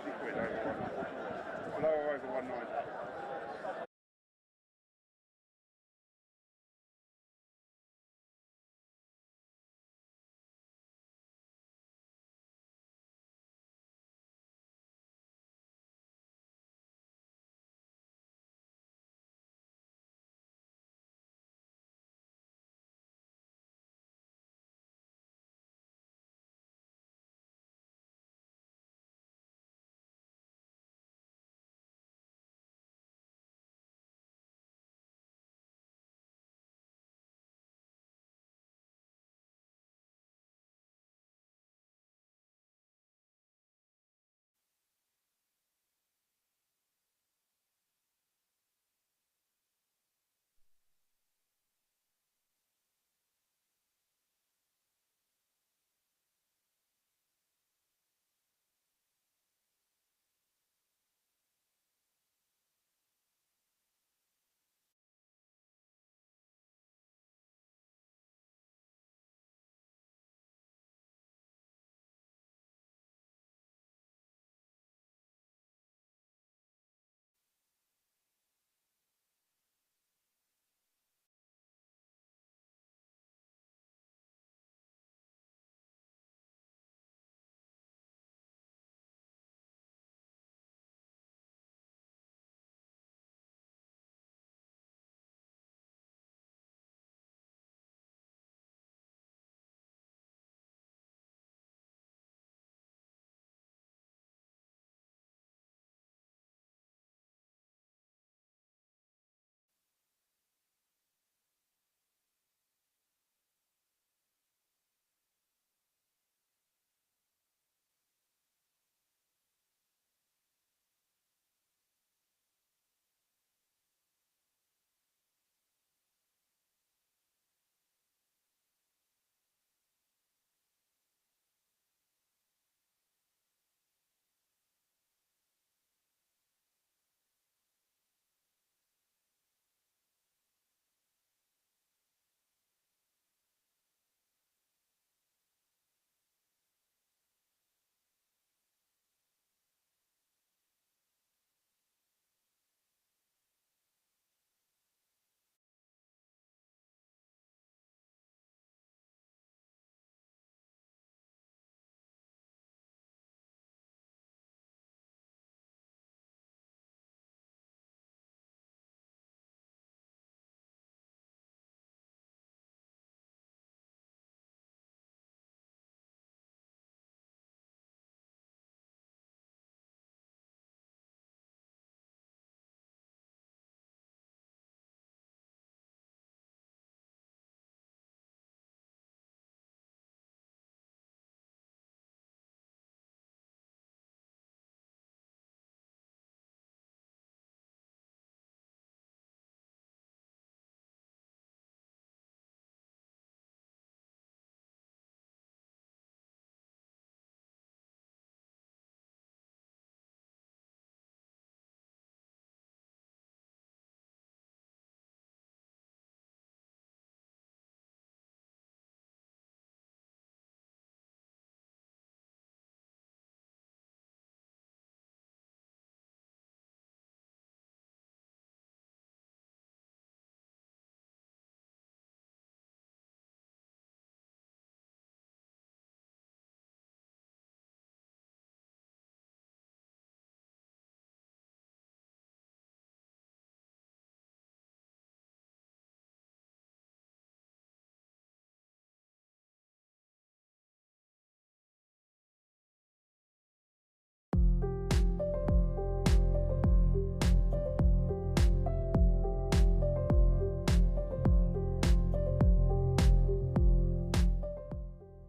quid over. Below or over 190.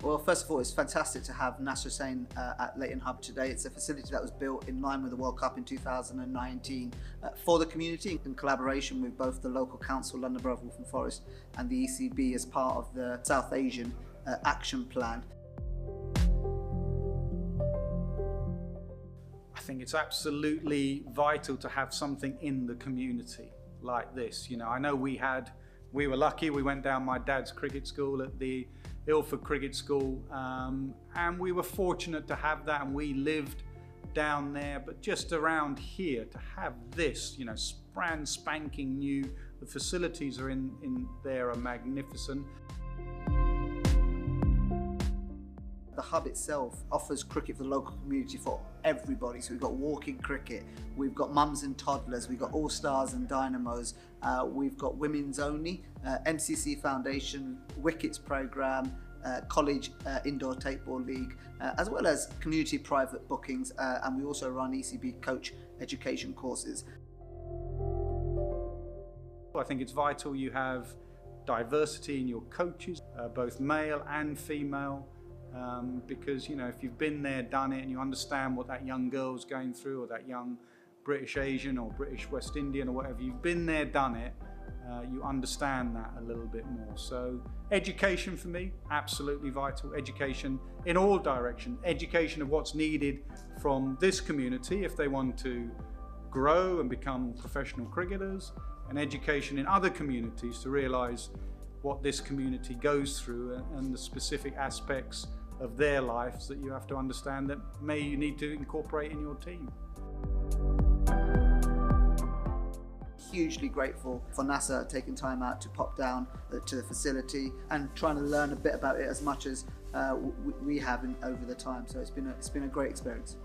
Well, first of all, it's fantastic to have Nasser Hussain at Leighton Hub today. It's a facility that was built in line with the World Cup in 2019 for the community in collaboration with both the local council, London Borough of Waltham Forest, and the ECB as part of the South Asian Action Plan. I think it's absolutely vital to have something in the community like this. You know, I know we were lucky. We went down my dad's cricket school at the Ilford Cricket School, and we were fortunate to have that, and we lived down there, but just around here to have this, you know, brand spanking new. The facilities are in there are magnificent. The hub itself offers cricket for the local community for everybody. So we've got walking cricket, we've got mums and toddlers, we've got all stars and dynamos, we've got women's only, NCC Foundation, Wickets programme, college indoor tape ball league, as well as community private bookings, and we also run ECB coach education courses. I think it's vital you have diversity in your coaches, both male and female. Because, you know, if you've been there, done it, and you understand what that young girl's going through, or that young British Asian or British West Indian or whatever, you've been there, done it, you understand that a little bit more. So education for me, absolutely vital. Education in all directions. Education of what's needed from this community if they want to grow and become professional cricketers, and education in other communities to realise what this community goes through and the specific aspects of their lives that you have to understand that you need to incorporate in your team. Hugely grateful for NASA taking time out to pop down to the facility and trying to learn a bit about it as much as we have over the time. So it's been a great experience.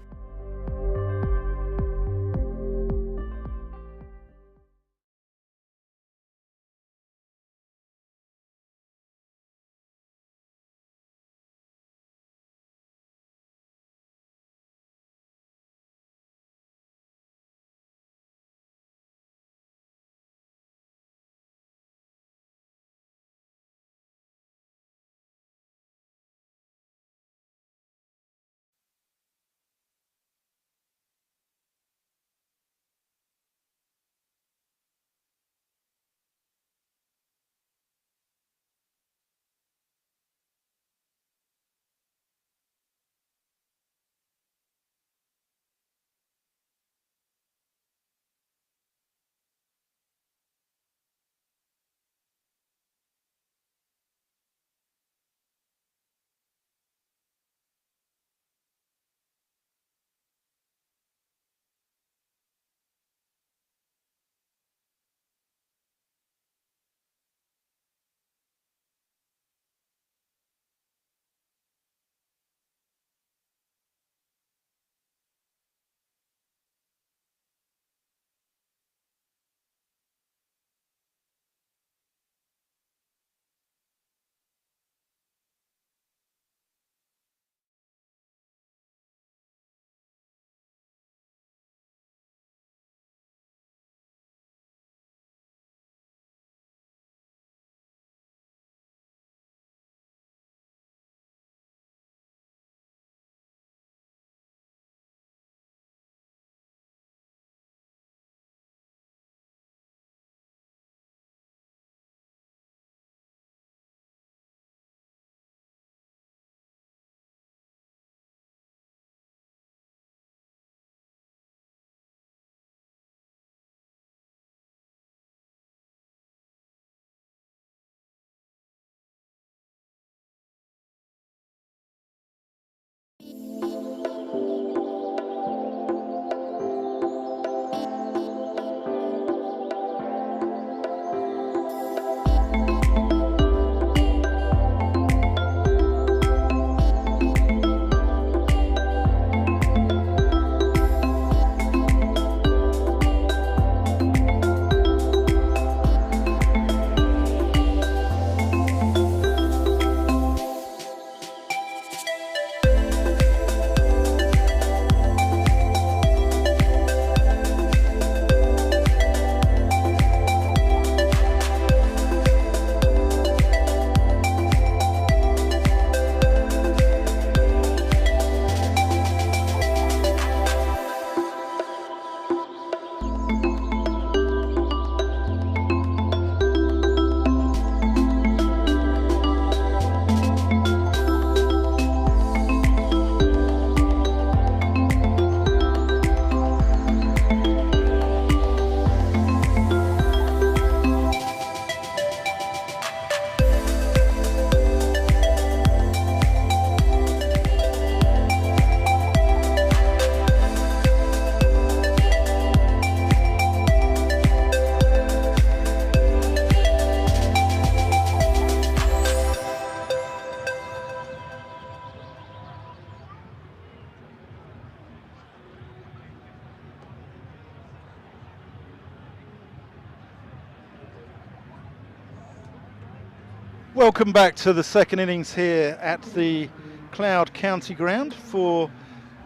Welcome back to the second innings here at the Cloud County Ground for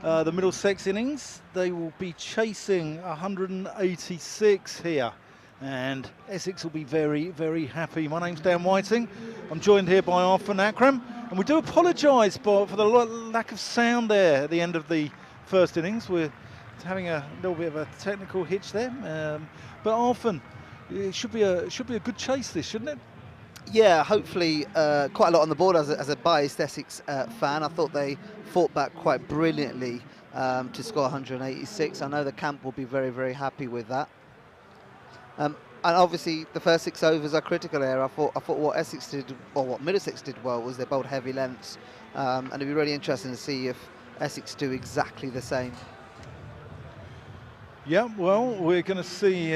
the Middlesex innings. They will be chasing 186 here, and Essex will be very, very happy. My name's Dan Whiting. I'm joined here by Arthur Akram, and we do apologise for the lack of sound there at the end of the first innings. We're having a little bit of a technical hitch there, but Arthur, it should be a good chase, this, shouldn't it? Yeah, hopefully quite a lot on the board. As a biased Essex fan, I thought they fought back quite brilliantly to score 186. I know the camp will be very, very happy with that. And obviously, the first 6 overs are critical there. I thought what Essex did, or what Middlesex did well, was they bowled heavy lengths, and it'd be really interesting to see if Essex do exactly the same. Yeah, well, we're going to see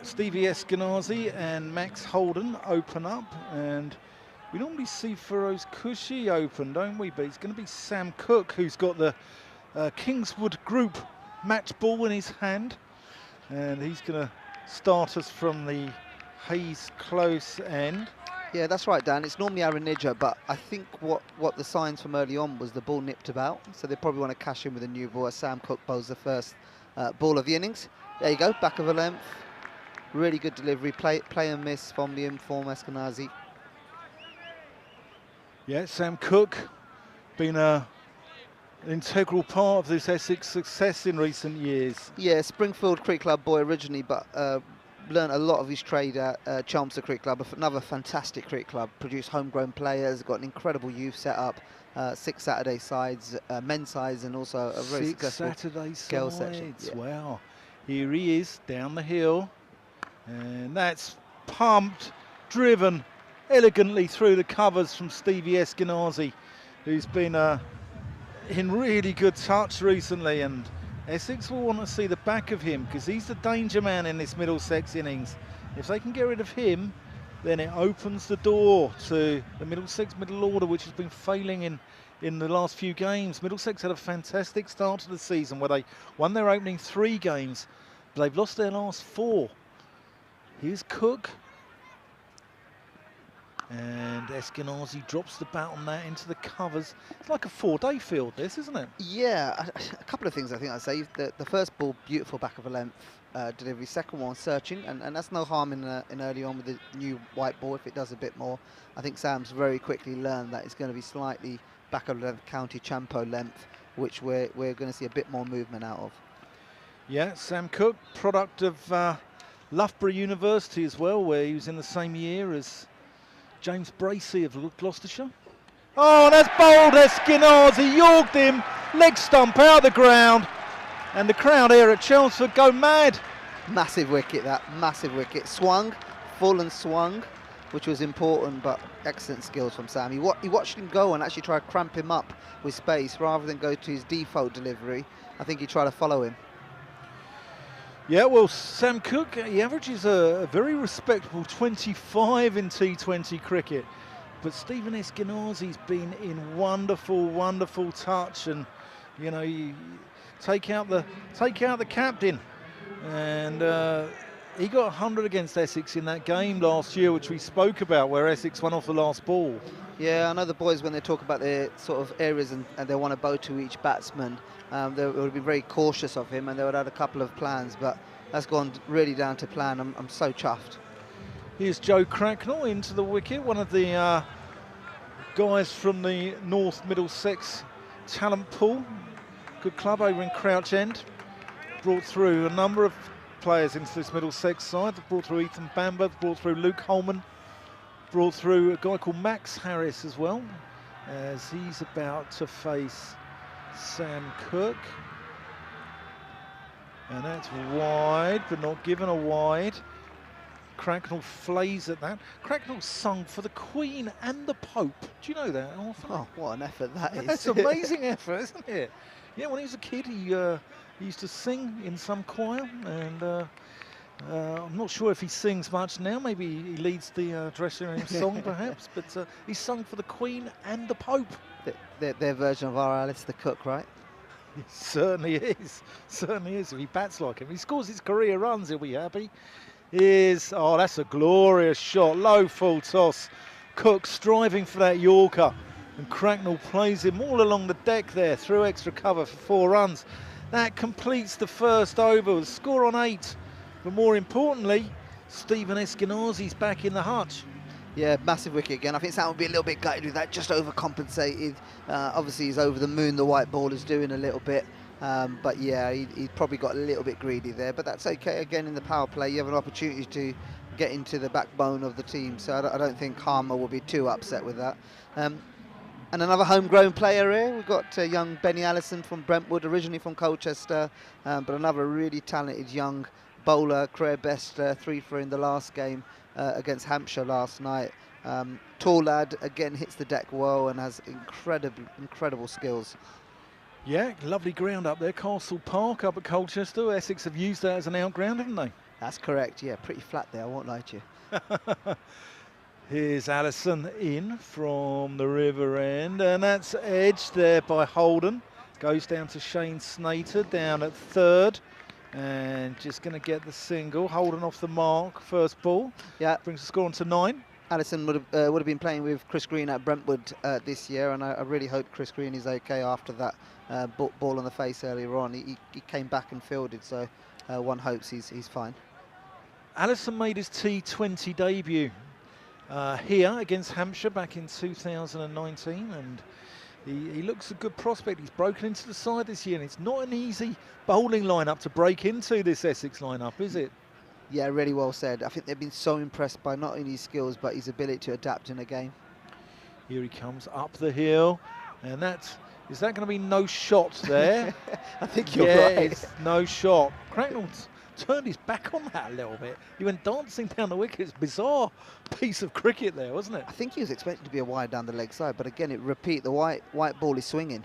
Stevie Eskenazi and Max Holden open up, and we normally see Feroz Kushi open, don't we? But it's going to be Sam Cook who's got the Kingswood Group match ball in his hand, and he's going to start us from the Hayes Close end. Yeah, that's right, Dan. It's normally Aranija, but I think what the signs from early on was the ball nipped about, so they probably want to cash in with a new ball as Sam Cook bowls the first ball of the innings. There you go, back of a length. Really good delivery, play and miss from the informed Eskenazi. Yeah, Sam Cook, been an integral part of this Essex success in recent years. Yeah, Springfield Cricket Club boy originally, but learned a lot of his trade at Chelmsford Cricket Club, another fantastic cricket club, produced homegrown players, got an incredible youth setup, 6 Saturday sides, men's sides, and also a very successful girls section. Yeah. Wow, here he is down the hill. And that's pumped, driven elegantly through the covers from Stevie Eskenazi, who's been in really good touch recently, and Essex will want to see the back of him because he's the danger man in this Middlesex innings. If they can get rid of him, then it opens the door to the Middlesex middle order, which has been failing in the last few games. Middlesex had a fantastic start to the season where they won their opening 3 games, but they've lost their last 4. Here's Cook, and Eskenazi drops the bat on that into the covers. It's like a 4-day field, this, isn't it? Yeah, a couple of things I think I'd say. The first ball, beautiful back of a length delivery. Second one, searching, and that's no harm in early on with the new white ball if it does a bit more. I think Sam's very quickly learned that it's going to be slightly back of length, county champo length, which we're going to see a bit more movement out of. Yeah, Sam Cook, product of Loughborough University as well, where he was in the same year as James Bracey of Gloucestershire. Oh, and that's bowled Eskenazi, yorked him, leg stump out of the ground, and the crowd here at Chelmsford go mad. Massive wicket, that, massive wicket. Swung, full and swung, which was important, but excellent skills from Sam. He watched him go and actually try to cramp him up with space rather than go to his default delivery. I think he tried to follow him. Yeah, well, Sam Cook, he averages a very respectable 25 in T20 cricket. But Stephen Eskenazi's been in wonderful, wonderful touch, and you know, you take out the captain, and he got 100 against Essex in that game last year, which we spoke about, where Essex won off the last ball. Yeah, I know the boys, when they talk about their sort of areas and they want to bow to each batsman, they would be very cautious of him, and they would have a couple of plans, but that's gone really down to plan. I'm so chuffed. Here's Joe Cracknell into the wicket, one of the guys from the North Middlesex talent pool. Good club over in Crouch End. Brought through a number of players into this Middlesex side. They've brought through Ethan Bamber, brought through Luke Holman, brought through a guy called Max Harris as well, as he's about to face Sam Cook. And that's wide, but not given a wide. Cracknell flays at that. Cracknell sung for the Queen and the Pope. Do you know that, Arthur? Oh, what an effort that is. That's an amazing effort, isn't it? Yeah, when he was a kid, he used to sing in some choir, and I'm not sure if he sings much now. Maybe he leads the dressing room song, perhaps, but he sung for the Queen and the Pope. Their version of our Alistair Cook, right? He certainly is. Certainly is. If he bats like him, he scores his career runs, he'll be happy. Oh, that's a glorious shot. Low full toss. Cook striving for that Yorker. And Cracknell plays him all along the deck there through extra cover for 4 runs. That completes the first over with a score on 8. But more importantly, Stephen Eskenazi's back in the hutch. Yeah, massive wicket again. I think Sam will be a little bit gutted with that, just overcompensated. Obviously, he's over the moon, the white ball is doing a little bit. But yeah, he probably got a little bit greedy there. But that's okay. Again, in the power play, you have an opportunity to get into the backbone of the team. So I don't think Harmer will be too upset with that. And another homegrown player here. We've got young Benny Allison from Brentwood, originally from Colchester. But another really talented young bowler, career best 3 for in the last game against Hampshire last night. Tall lad, again hits the deck well and has incredible skills. Yeah, lovely ground up there, Castle Park up at Colchester. Essex have used that as an outground, haven't they? That's correct, yeah, pretty flat there, I won't lie to you. Here's Allison in from the river end, and that's edged there by Holden. Goes down to Shane Snater down at 3rd. And just going to get the single. Holden off the mark, first ball. Yeah. Brings the score on to 9. Allison would have been playing with Chris Green at Brentwood this year, and I really hope Chris Green is okay after that ball on the face earlier on. He came back and fielded, so one hopes he's fine. Allison made his T20 debut here against Hampshire back in 2019, and he looks a good prospect. He's broken into the side this year, and it's not an easy bowling lineup to break into, this Essex lineup, is it? Yeah, really well said. I think they've been so impressed by not only his skills, but his ability to adapt in a game. Here he comes up the hill, and is that going to be no shot there? I think you're right. it's no shot. Cracknell's turned his back on that a little bit. He went dancing down the wicket. It's a bizarre piece of cricket there, wasn't it? I think he was expected to be a wide down the leg side, but again, the white ball is swinging,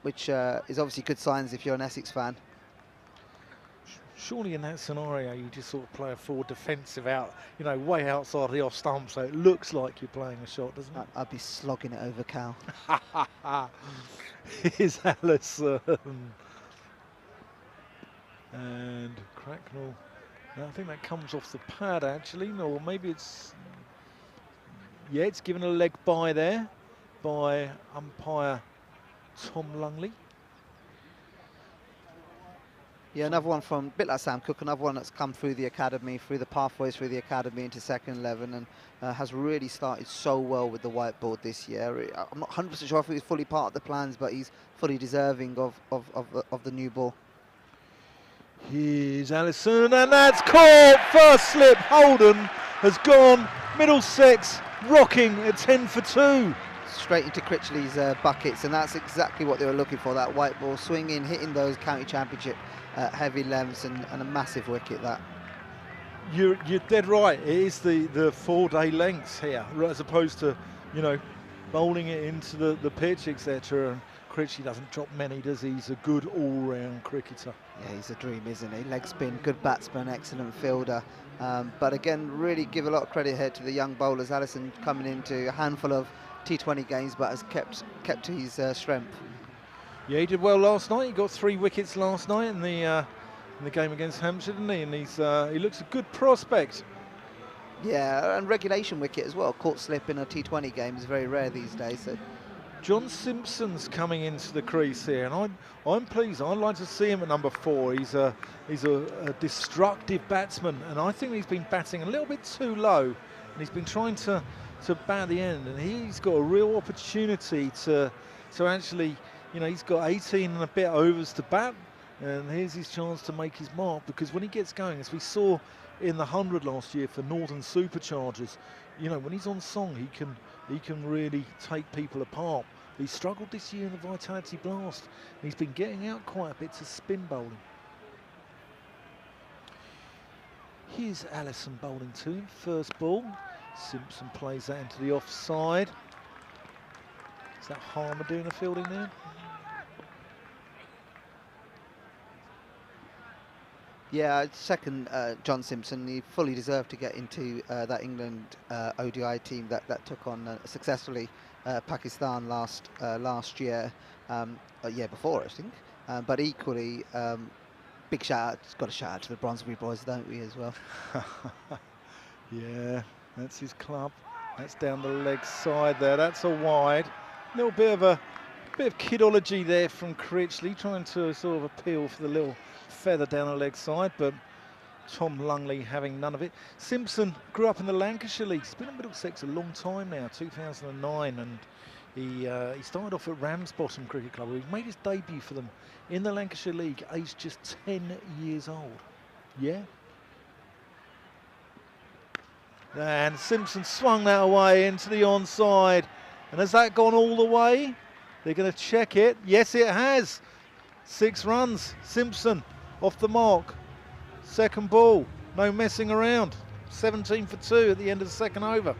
which is obviously good signs if you're an Essex fan. Surely in that scenario, you just sort of play a forward defensive out, way outside the off stump, so it looks like you're playing a shot, doesn't it? I'd be slogging it over Cal. Here's Allison. And Cracknell, I think that comes off the pad actually, or maybe it's given a leg by there by umpire Tom Lungley. Yeah, another one from, a bit like Sam Cook, another one that's come through the academy, through the pathways through the academy into second 11, and has really started so well with the whiteboard this year. I'm not 100% sure if he's fully part of the plans, but he's fully deserving of the new ball. Here's Allison, and that's caught! First slip, Holden has gone. Middlesex rocking at 10 for 2. Straight into Critchley's buckets, and that's exactly what they were looking for, that white ball swinging, hitting those county championship heavy lengths, and a massive wicket that. You're dead right. It is the 4-day lengths here, as opposed to, bowling it into the pitch, etc. And Critchley doesn't drop many, does he? He's a good all-round cricketer. Yeah, he's a dream, isn't he? Leg spin, good batsman, excellent fielder. But again, really give a lot of credit here to the young bowlers. Allison coming into a handful of T20 games, but has kept to his strength. Yeah, he did well last night. He got 3 wickets last night in the game against Hampshire, didn't he? And he looks a good prospect. Yeah, and regulation wicket as well. Caught slip in a T20 game is very rare these days. So. John Simpson's coming into the crease here, and I'm pleased. I'd like to see him at number 4. He's a destructive batsman, and I think he's been batting a little bit too low, and he's been trying to bat the end, and he's got a real opportunity to actually, he's got 18 and a bit overs to bat, and here's his chance to make his mark, because when he gets going, as we saw in the 100 last year for Northern Superchargers, when he's on song, he can really take people apart. He struggled this year in the Vitality Blast. He's been getting out quite a bit to spin bowling. Here's Allison bowling to him, first ball. Simpson plays that into the offside. Is that Harmer doing the fielding there? Yeah, second John Simpson. He fully deserved to get into that England ODI team that took on successfully Pakistan last year, year before I think. But equally, big shout out, got a shout out to the Bronsbury boys, don't we, as well? Yeah, that's his club. That's down the leg side there. That's a wide. A little bit of kidology there from Critchley, trying to sort of appeal for the little feather down the leg side, but Tom Lungley having none of it. Simpson grew up in the Lancashire League. He's been at Middlesex a long time now, 2009, and he started off at Ramsbottom Cricket Club, where he made his debut for them in the Lancashire League, aged just 10 years old. Yeah. And Simpson swung that away into the onside. And has that gone all the way? They're going to check it. Yes, it has. 6 runs. Simpson off the mark. Second ball. No messing around. 17 for 2 at the end of the second over.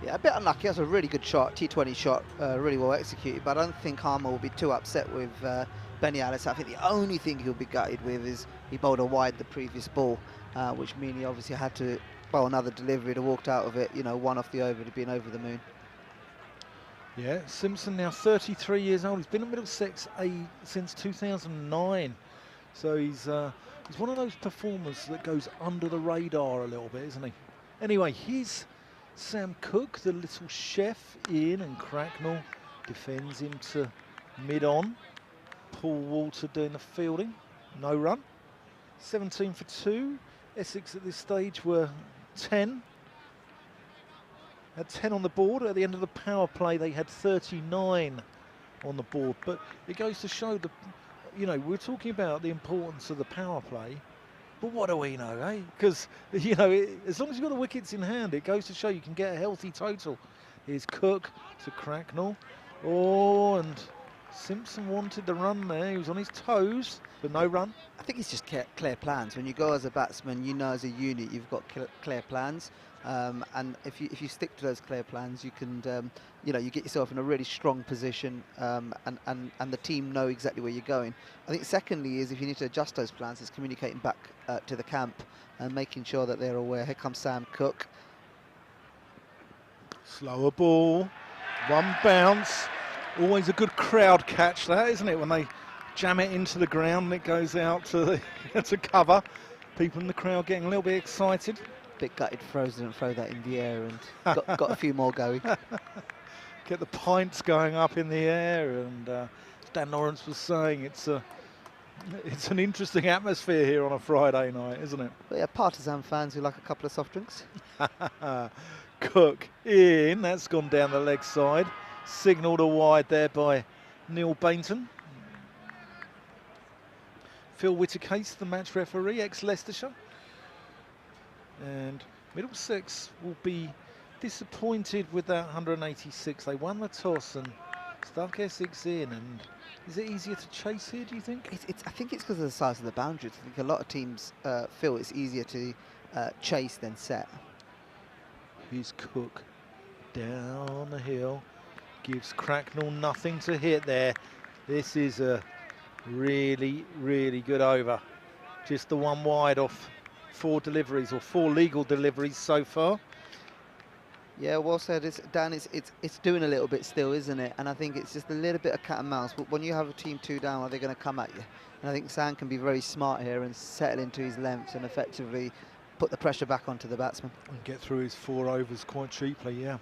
Yeah, a bit unlucky. That's a really good shot, T20 shot, really well executed. But I don't think Harmer will be too upset with Benny Alice. I think the only thing he'll be gutted with is he bowled a wide the previous ball, which means he obviously had to bowl another delivery to walked out of it, you know, one off the over to being over the moon. Yeah, Simpson now 33 years old. He's been at Middlesex since 2009. So he's one of those performers that goes under the radar a little bit, isn't he? Anyway, here's Sam Cook, the little chef, in, and Cracknell defends him to mid-on. Paul Walter doing the fielding. No run. 17 for 2. Essex at this stage were 10. Had 10 on the board. At the end of the power play, they had 39 on the board. But it goes to show the, you know, we're talking about the importance of the power play. But what do we know, eh? Because, you know, as long as you've got the wickets in hand, it goes to show you can get a healthy total. Here's Cook to Cracknell. Oh, and Simpson wanted the run there. He was on his toes, but no run. I think it's just clear plans. When you go as a batsman, you know as a unit you've got clear plans. And if you stick to those clear plans, you can, you know, you get yourself in a really strong position, and the team know exactly where you're going. I think secondly is if you need to adjust those plans, it's communicating back to the camp and making sure that they're aware. Here comes Sam Cook. Slower ball, one bounce. Always a good crowd catch, that, isn't it? When they jam it into the ground and it goes out to to cover. People in the crowd getting a little bit excited. Bit gutted Froze didn't throw that in the air and got a few more going. Get the pints going up in the air, and as Dan Lawrence was saying, it's an interesting atmosphere here on a Friday night, isn't it? But yeah, partisan fans who like a couple of soft drinks. Cook in, that's gone down the leg side. Signalled a wide there by Neil Bainton. Phil Whittercase, the match referee, ex-Leicestershire. And Middlesex will be disappointed with that 186. They won the toss and stuck Essex in. And is it easier to chase here, do you think? I think it's because of the size of the boundaries. I think a lot of teams feel it's easier to chase than set. Here's Cook down the hill. Gives Cracknell nothing to hit there. This is a really, really good over. Just the one wide off 4 deliveries, or 4 legal deliveries so far. Yeah, well said. Dan, it's doing a little bit still, isn't it? And I think it's just a little bit of cat and mouse. But when you have a team 2 down, are they going to come at you? And I think Sam can be very smart here and settle into his length and effectively put the pressure back onto the batsman. And get through his 4 overs quite cheaply, yeah.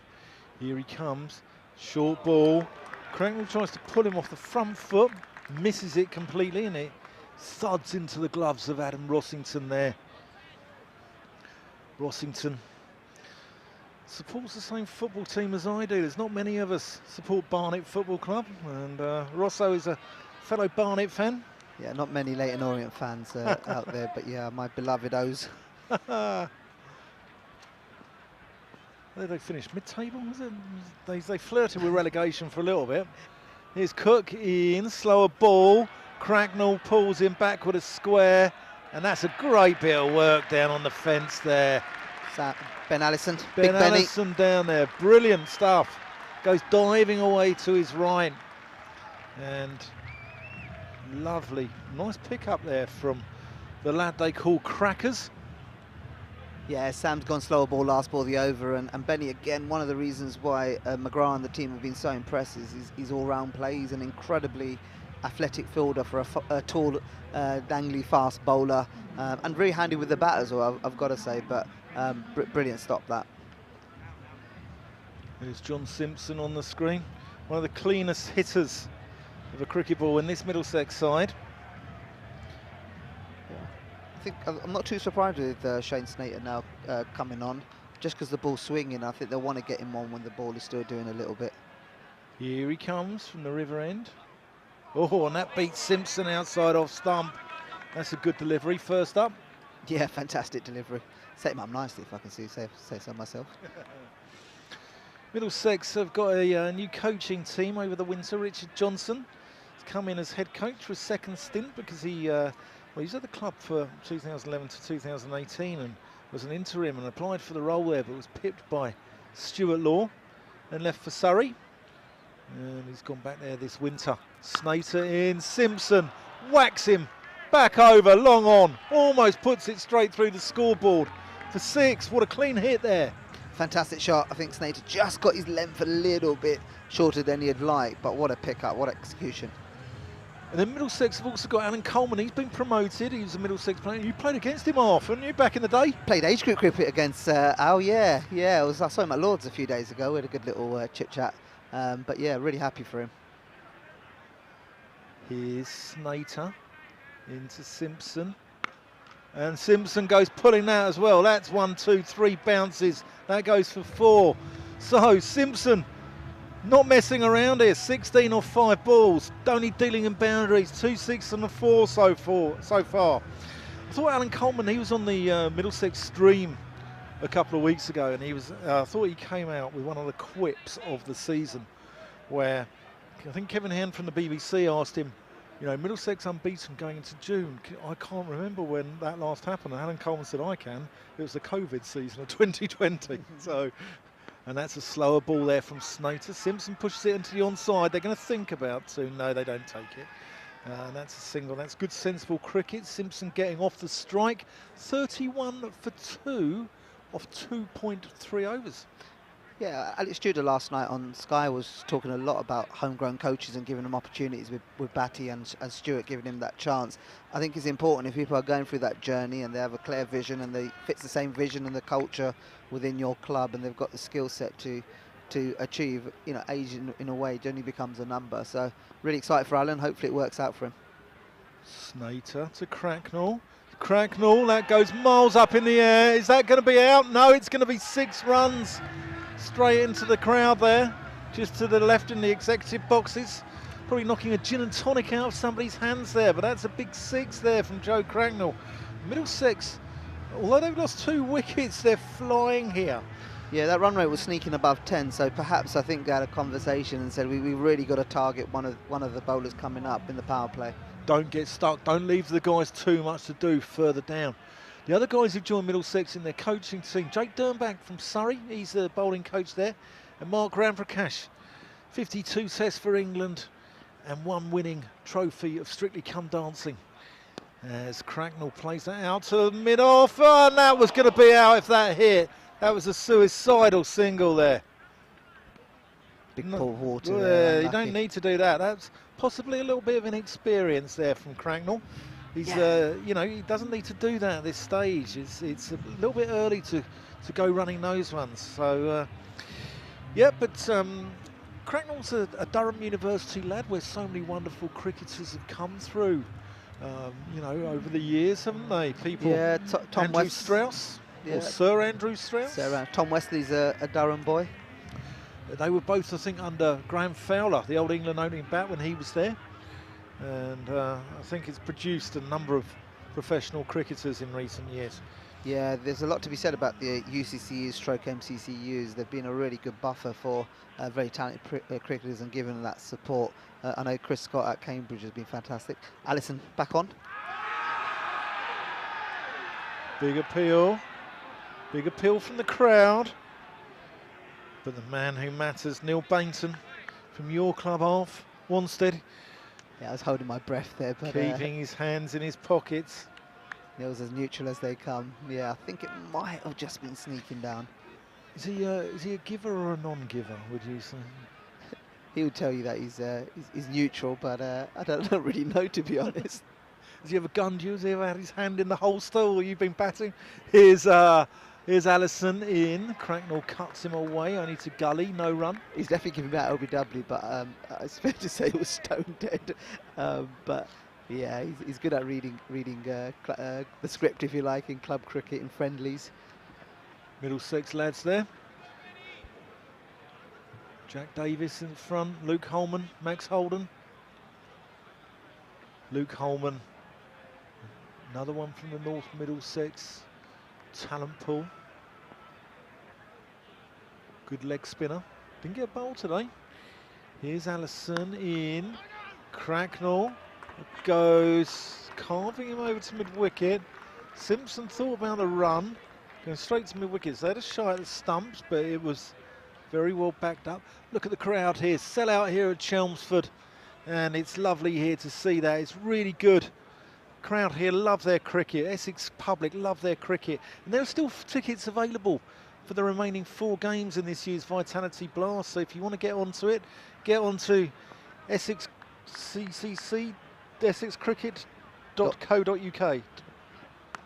Here he comes. Short ball. Cracknell tries to pull him off the front foot. Misses it completely, and it thuds into the gloves of Adam Rossington there. Rossington supports the same football team as I do. There's not many of us support Barnet Football Club, and Rosso is a fellow Barnet fan. Yeah, not many Leyton Orient fans out there, but yeah, my beloved O's. Where did they finish? Mid-table? They flirted with relegation for a little bit. Here's Cook in, slower ball. Cracknell pulls him back with a square, and that's a great bit of work down on the fence there. Ben Allison, Ben Allison down there, brilliant stuff. Goes diving away to his right, and lovely, nice pick up there from the lad they call Crackers. Yeah, Sam's gone slower ball, last ball the over, and Benny again, one of the reasons why McGrath and the team have been so impressed is his all-round play. He's an incredibly athletic fielder for a tall, dangly, fast bowler, and very handy with the bat as well, I've got to say. But brilliant stop that. There's John Simpson on the screen, one of the cleanest hitters of a cricket ball in this Middlesex side. I think I'm not too surprised with Shane Snater now coming on, just because the ball's swinging. I think they'll want to get him on when the ball is still doing a little bit. Here he comes from the river end. Oh, and that beats Simpson outside off stump. That's a good delivery. First up. Yeah, fantastic delivery. Set him up nicely, if I can say so myself. Middlesex have got a new coaching team over the winter. Richard Johnson has come in as head coach for a second stint because he was at the club for 2011 to 2018 and was an interim and applied for the role there, but was pipped by Stuart Law and left for Surrey. And he's gone back there this winter. Snater in, Simpson whacks him back over, long on, almost puts it straight through the scoreboard for 6. What a clean hit there. Fantastic shot. I think Snater just got his length a little bit shorter than he'd like, but what a pickup, what execution. And then Middlesex have also got Alan Coleman. He's been promoted. He was a Middlesex player. You played against him often, you back in the day? Played age group cricket against Al, yeah. I saw him at Lord's a few days ago. We had a good little chit chat. But yeah, really happy for him. Here's Snater into Simpson. And Simpson goes pulling that as well. That's 1, 2, 3 bounces. That goes for 4. So Simpson not messing around here. 16 off 5 balls. Only dealing in boundaries. 2 6 and a 4 so far. I thought Alan Coleman, he was on the Middlesex stream a couple of weeks ago, and he was. I thought he came out with one of the quips of the season, where I think Kevin Hand from the BBC asked him, you know, Middlesex unbeaten going into June. I can't remember when that last happened. And Alan Coleman said, I can. It was the COVID season of 2020. So, and that's a slower ball there from Snater. Simpson pushes it into the onside. They're going to think about 2. No, they don't take it. And that's a single. That's good, sensible cricket. Simpson getting off the strike. 31 for 2 off 2.3 overs. Yeah, Alex Tudor last night on Sky was talking a lot about homegrown coaches and giving them opportunities with Batty and Stewart, giving him that chance. I think it's important if people are going through that journey and they have a clear vision and they fits the same vision and the culture within your club and they've got the skill set to achieve, you know, age in a way generally becomes a number. So really excited for Alan. Hopefully it works out for him. Snater to Cracknell. Cracknell, that goes miles up in the air. Is that going to be out? No, it's going to be 6 runs. Straight into the crowd there, just to the left in the executive boxes. Probably knocking a gin and tonic out of somebody's hands there, but that's a big 6 there from Joe Cracknell. Middlesex, although they've lost 2 wickets, they're flying here. Yeah, that run rate was sneaking above 10, so perhaps I think they had a conversation and said we really got to target one of the bowlers coming up in the power play. Don't get stuck, don't leave the guys too much to do further down. The other guys who joined Middlesex in their coaching team, Jake Dernbach from Surrey, he's the bowling coach there, and Mark Ramprakash, 52 tests for England and 1 winning trophy of Strictly Come Dancing. As Cracknell plays that out to the mid-off, and that was going to be out if that hit. That was a suicidal single there. Big pool of water there. You don't need to do that. That's possibly a little bit of inexperience there from Cracknell. He's, you know, he doesn't need to do that at this stage. It's a little bit early to go running those ones. So, yeah, but Cracknell's a Durham University lad where so many wonderful cricketers have come through, you know, over the years, haven't they? People, yeah, Tom Andrew West. Strauss, Yeah. or Sir Andrew Strauss. Tom Wesley's a Durham boy. They were both, I think, under Graham Fowler, the old England opening bat, when he was there. And I think it's produced a number of professional cricketers in recent years. Yeah, there's a lot to be said about the UCCUs stroke MCCUs. They've been a really good buffer for very talented cricketers and given that support. I know Chris Scott at Cambridge has been fantastic. Allison, back on. Big appeal from the crowd. But the man who matters, Neil Bainton from your club half, Wanstead. Yeah, I was holding my breath there, but keeping his hands in his pockets. Neil's as neutral as they come. Yeah, I think it might have just been sneaking down. Is he a giver or a non-giver, would you say? he would tell you that he's neutral, but I don't really know, to be honest. Has he ever gunned you? Has he ever had his hand in the holster or you've been batting? Here's Allison in. Cracknell cuts him away, only to Gully, no run. He's definitely giving me that LBW, but it's fair to say he was stone dead. But yeah, he's good at reading the script, if you like, in club cricket, in friendlies. Middlesex lads there. Jack Davis in front, Luke Holman, Max Holden. Luke Holman, another one from the North Middlesex talent pool. Good leg spinner. Didn't get a bowl today. Here's Allison in. Cracknell goes, carving him over to mid-wicket. Simpson thought about a run, going straight to mid-wicket. So they had a shy at the stumps, but it was very well backed up. Look at the crowd here. Sell out here at Chelmsford. And it's lovely here to see that. It's really good. Crowd here love their cricket. Essex public love their cricket. And there are still tickets available for the remaining 4 games in this year's Vitality Blast. So if you want to get onto it, get onto Essex CCC, essexcricket.co.uk.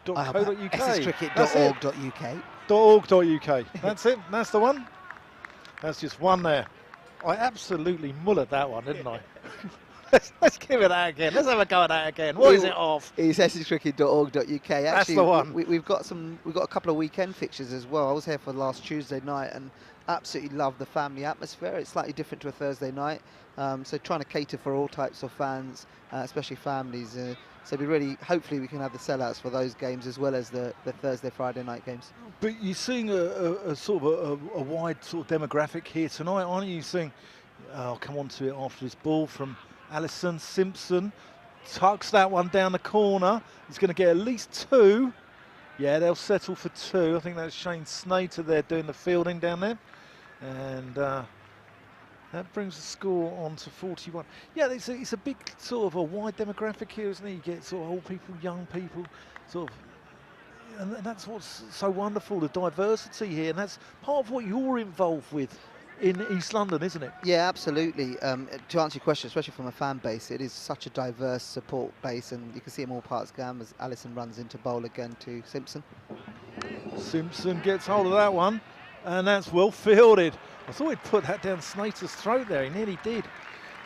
Essexcricket.org.uk. .org.uk. That's it. That's the one. That's just one there. I absolutely mullered that one, didn't I? Let's give it that again. Let's have a go at that again. What is it of? It's essexcricket.org.uk. Actually, that's the one. We've got a couple of weekend fixtures as well. I was here for last Tuesday night and absolutely love the family atmosphere. It's slightly different to a Thursday night, so trying to cater for all types of fans, especially families. So hopefully we can have the sellouts for those games as well as the Thursday, Friday night games. But you're seeing a sort of a wide sort of demographic here tonight, aren't you? Seeing, I'll come on to it after this ball from Allison. Simpson tucks that one down the corner. He's going to get at least 2. Yeah, they'll settle for 2. I think that's Shane Snater there doing the fielding down there. And that brings the score on to 41. Yeah, it's a big sort of a wide demographic here, isn't it? You get sort of old people, young people, sort of, and that's what's so wonderful, the diversity here, and that's part of what you're involved with in East London, isn't it? Yeah, absolutely. To answer your question, especially from a fan base, it is such a diverse support base, and you can see in all parts of the game as Allison runs into bowl again to Simpson. Simpson gets hold of that one, and that's well fielded. I thought he'd put that down Snater's throat there. He nearly did.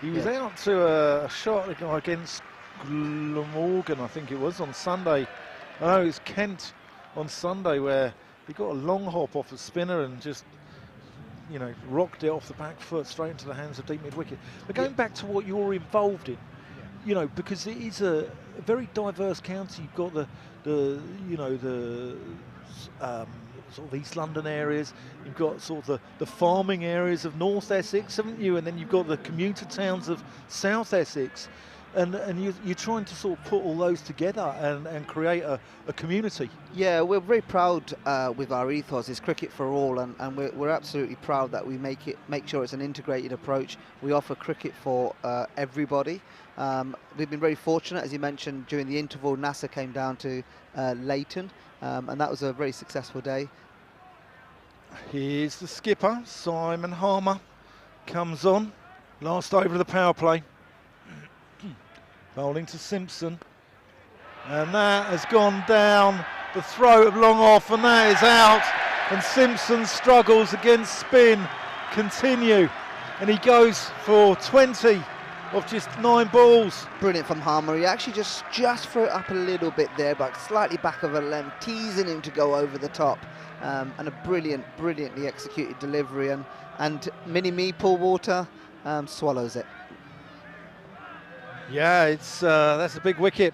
He was out to a shot against Glamorgan, I think it was, on Sunday. No, it was Kent on Sunday, where he got a long hop off a spinner and just, you know, rocked it off the back foot straight into the hands of deep mid-wicket. But going back to what you're involved in, you know, because it is a very diverse county. You've got the sort of East London areas, you've got sort of the farming areas of North Essex, haven't you? And then you've got the commuter towns of South Essex. And you're trying to sort of put all those together and create a community. Yeah, we're very proud with our ethos. It's cricket for all, and we're absolutely proud that we make sure it's an integrated approach. We offer cricket for everybody. We've been very fortunate, as you mentioned, during the interval, NASA came down to Leighton, and that was a very successful day. Here's the skipper, Simon Harmer, comes on, last over of the power play. Bowling to Simpson, and that has gone down the throat of long off, and that is out, and Simpson's struggles against spin continue, and he goes for 20 of just 9 balls. Brilliant from Harmer. He actually just threw it up a little bit there, but slightly back of a length, teasing him to go over the top, and a brilliantly executed delivery, and mini-me Paul Water swallows it. Yeah, it's that's a big wicket.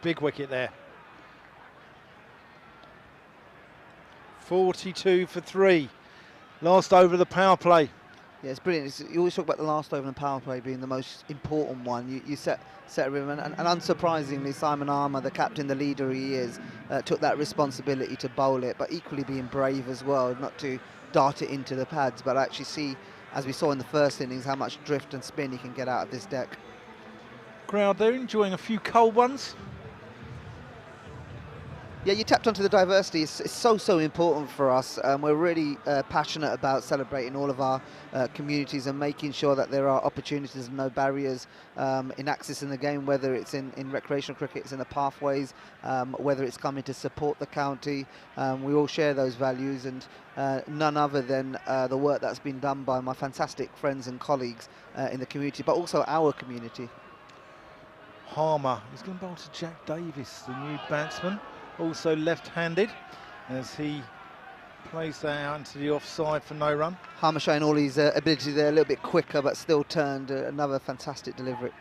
Big wicket there. 42 for 3. Last over of the power play. Yeah, it's brilliant. You always talk about the last over in the power play being the most important one. You set a rhythm, and unsurprisingly, Simon Harmer, the captain, the leader he is, took that responsibility to bowl it, but equally being brave as well, not to dart it into the pads, but actually see, as we saw in the first innings, how much drift and spin he can get out of this deck. Crowd there enjoying a few cold ones. Yeah, you tapped onto the diversity. It's so important for us. We're really passionate about celebrating all of our communities and making sure that there are opportunities and no barriers in accessing the game, whether it's in recreational cricket, it's in the pathways, whether it's coming to support the county. We all share those values, and none other than the work that's been done by my fantastic friends and colleagues in the community, but also our community. Harmer is going to bowl to Jack Davis, the new batsman, also left-handed, as he plays that out into the offside for no run. Harmer showing all his ability there, a little bit quicker, but still turned another fantastic delivery.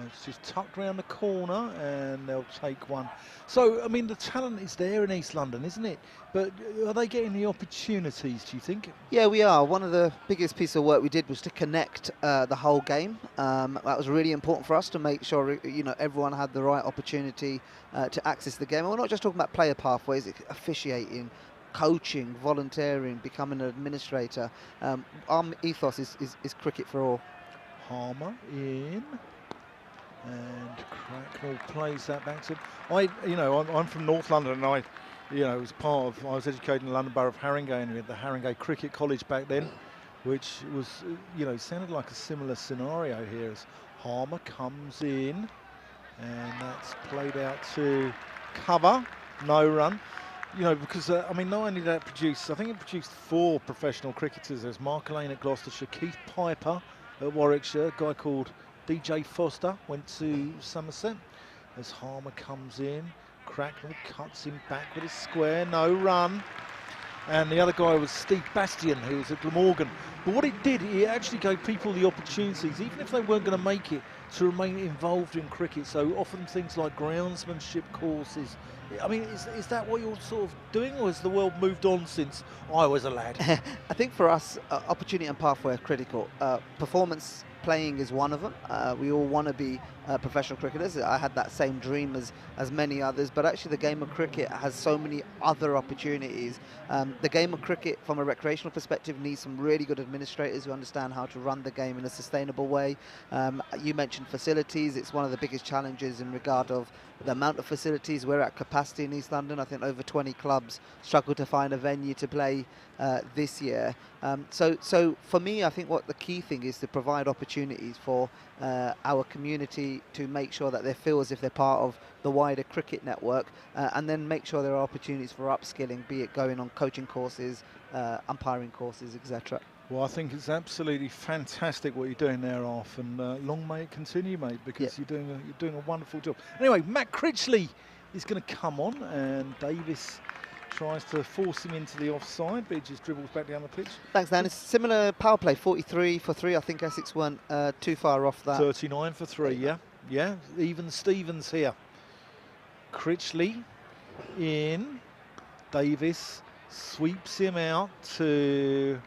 It's just tucked around the corner and they'll take one. So, I mean, the talent is there in East London, isn't it? But are they getting the opportunities, do you think? Yeah, we are. One of the biggest pieces of work we did was to connect the whole game. That was really important for us to make sure, you know, everyone had the right opportunity to access the game. And we're not just talking about player pathways, officiating, coaching, volunteering, becoming an administrator. Our ethos is cricket for all. Harmer in. And Cracknell plays that back to him. I'm from North London, and I was educated in the London Borough of Haringey, and we had the Haringey Cricket College back then, which was, sounded like a similar scenario here as Harmer comes in, and that's played out to cover, no run. Because, not only did that produce, I think it produced 4 professional cricketers. There's Mark Lane at Gloucestershire, Keith Piper at Warwickshire, a guy called DJ Foster went to Somerset. As Harmer comes in, Cracknell cuts him back with a square, no run. And the other guy was Steve Bastian, who was at Glamorgan. But what it did, it actually gave people the opportunities, even if they weren't going to make it, to remain involved in cricket. So often things like groundsmanship courses. I mean, is that what you're sort of doing, or has the world moved on since I was a lad? I think for us, opportunity and pathway are critical. Performance playing is one of them. We all want to be professional cricketers. I had that same dream as many others, but actually the game of cricket has so many other opportunities. The game of cricket from a recreational perspective needs some really good administrators who understand how to run the game in a sustainable way. You mentioned facilities. It's one of the biggest challenges in regard of the amount of facilities. We're at capacity in East London. I think over 20 clubs struggle to find a venue to play this year. So for me, I think what the key thing is to provide opportunities for our community to make sure that they feel as if they're part of the wider cricket network, and then make sure there are opportunities for upskilling, be it going on coaching courses, umpiring courses, etc. Well, I think it's absolutely fantastic what you're doing there, Arf, and long may it continue, mate, because you're doing a wonderful job. Anyway, Matt Critchley is going to come on, and Davis tries to force him into the offside, but he just dribbles back down the pitch. Thanks, Dan. It's similar power play, 43 for 3. I think Essex weren't too far off that. 39 for 3, yeah. Yeah, even Stevens here. Critchley in. Davis sweeps him out to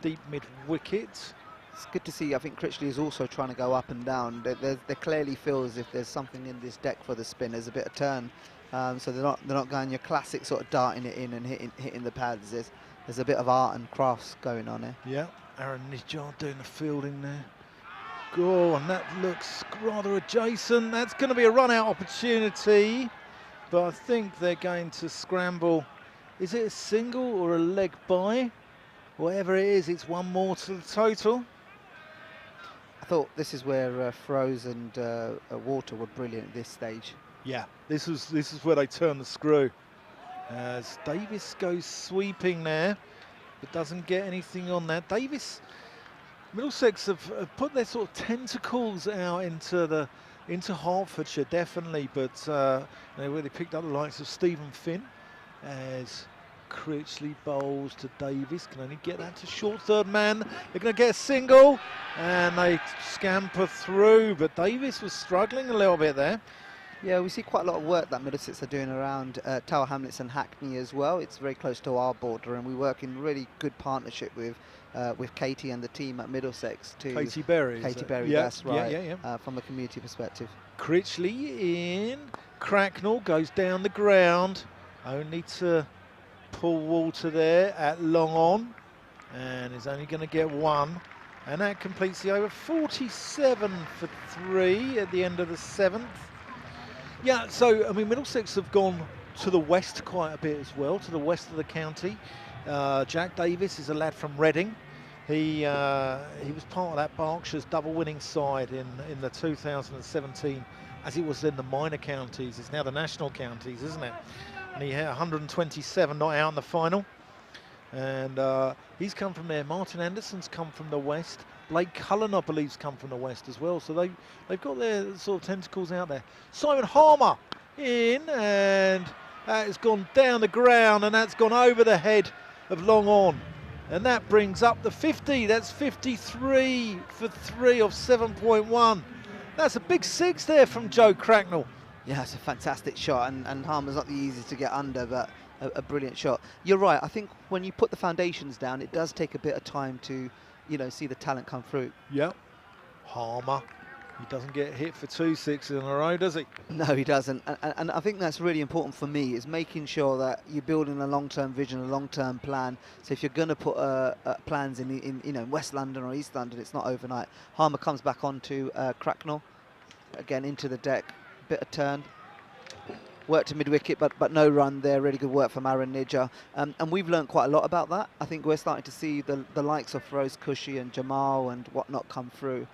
deep mid-wicket. It's good to see. I think Critchley is also trying to go up and down. They clearly feel as if there's something in this deck for the spinners, a bit of turn. So they're not going your classic sort of darting it in and hitting the pads. There's a bit of art and crafts going on here. Yeah, Aaron Nijjar doing the fielding there. Go, and that looks rather adjacent. That's going to be a run-out opportunity, but I think they're going to scramble. Is it a single or a leg by? Whatever it is, it's one more to the total. I thought this is where throws and water were brilliant at this stage. Yeah, this is where they turn the screw. As Davis goes sweeping there, but doesn't get anything on that. Middlesex have put their sort of tentacles out into Hertfordshire, definitely, but they really picked up the likes of Stephen Finn as Critchley bowls to Davis. Can only get that to short third man. They're going to get a single, and they scamper through, but Davis was struggling a little bit there. Yeah, we see quite a lot of work that Middlesex are doing around Tower Hamlets and Hackney as well. It's very close to our border, and we work in really good partnership with Katie and the team at Middlesex too. Katie Berry. Katie Berry, yeah, that's right. Yeah. From a community perspective. Critchley in. Cracknell goes down the ground, only to pull water there at long on, and is only going to get one. And that completes the over. 47 for 3 at the end of the 7th. Yeah, so, I mean, Middlesex have gone to the west quite a bit as well, to the west of the county. Jack Davis is a lad from Reading. He was part of that Berkshire's double winning side in the 2017, as it was in the minor counties. It's now the national counties, isn't it? And he had 127 not out in the final. And he's come from there. Martin Anderson's come from the west. Blake Cullen, I believe, has come from the west as well. So they've got their sort of tentacles out there. Simon Harmer in, and that has gone down the ground, and that's gone over the head of Long On. And that brings up the 50. That's 53 for 3 of 7.1. That's a big 6 there from Joe Cracknell. Yeah, it's a fantastic shot, and Harmer's not the easiest to get under, but a brilliant shot. You're right. I think when you put the foundations down, it does take a bit of time to, you know, see the talent come through. Yep. Harmer, he doesn't get hit for 2 6s in a row, does he? No, he doesn't. And I think that's really important for me, is making sure that you're building a long-term vision, a long-term plan. So if you're going to put plans in you know, West London or East London, it's not overnight. Harmer comes back onto Cracknell, again into the deck, bit of turn. Work to mid-wicket, but no run there. Really good work from Aaron Nidja. And we've learned quite a lot about that. I think we're starting to see the likes of Feroz Cushy and Jamal and whatnot come through.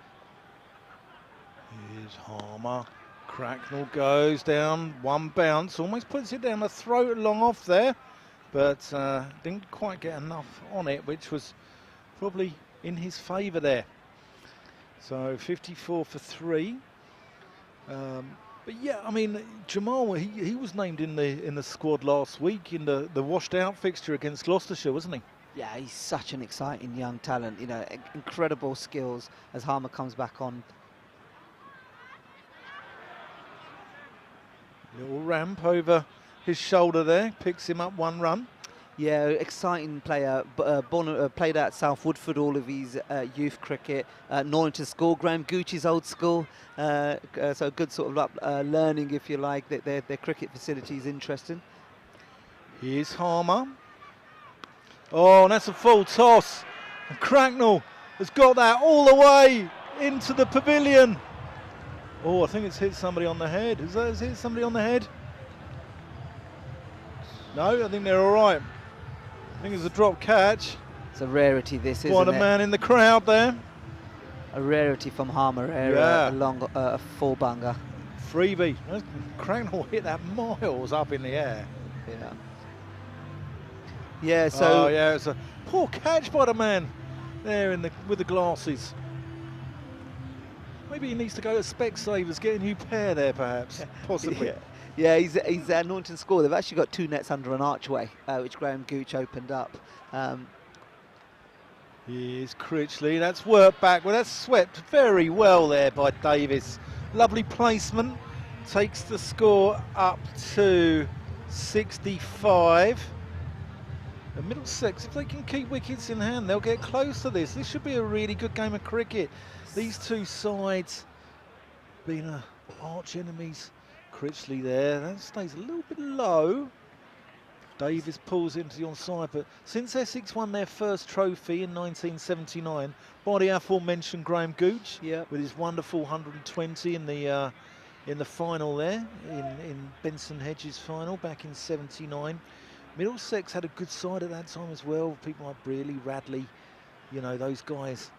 Here's Harmer. Cracknell goes down, one bounce, almost puts it down the throat long off there, but didn't quite get enough on it, which was probably in his favour there. So 54 for 3. But yeah, I mean, Jamal, he was named in the squad last week in the washed out fixture against Gloucestershire, wasn't he? Yeah, he's such an exciting young talent. You know, incredible skills as Harmer comes back on. Little ramp over his shoulder there, picks him up 1 run. Yeah, exciting player. Played at South Woodford all of his youth cricket. Norrington School, Graham Gooch's old school. So good sort of learning, if you like. Their cricket facility is interesting. Here's Harmer. Oh, and that's a full toss. And Cracknell has got that all the way into the pavilion. Oh, I think it's hit somebody on the head. Has it hit somebody on the head? No, I think they're all right. I think it's a drop catch. It's a rarity, this, isn't it? Quite a man in the crowd there. A rarity from Harmer, yeah. A long full banger. Freebie. Cracknell hit that miles up in the air. Yeah. Yeah, so... Oh, yeah, it's a poor catch by the man there with the glasses. Maybe he needs to go to Specsavers, get a new pair there, perhaps, possibly. Yeah, he's at Norrington School. They've actually got 2 nets under an archway, which Graham Gooch opened up. Here's Critchley. That's worked back. Well, that's swept very well there by Davis. Lovely placement. Takes the score up to 65. And Middlesex, if they can keep wickets in hand, they'll get close to this. This should be a really good game of cricket. These 2 sides being arch enemies. Critchley there, that stays a little bit low. Davis pulls into the onside, but since Essex won their first trophy in 1979 by the aforementioned Graham Gooch, with his wonderful 120 in the final there, in Benson Hedges' final back in 79. Middlesex had a good side at that time as well. People like Brearley, Radley, you know, those guys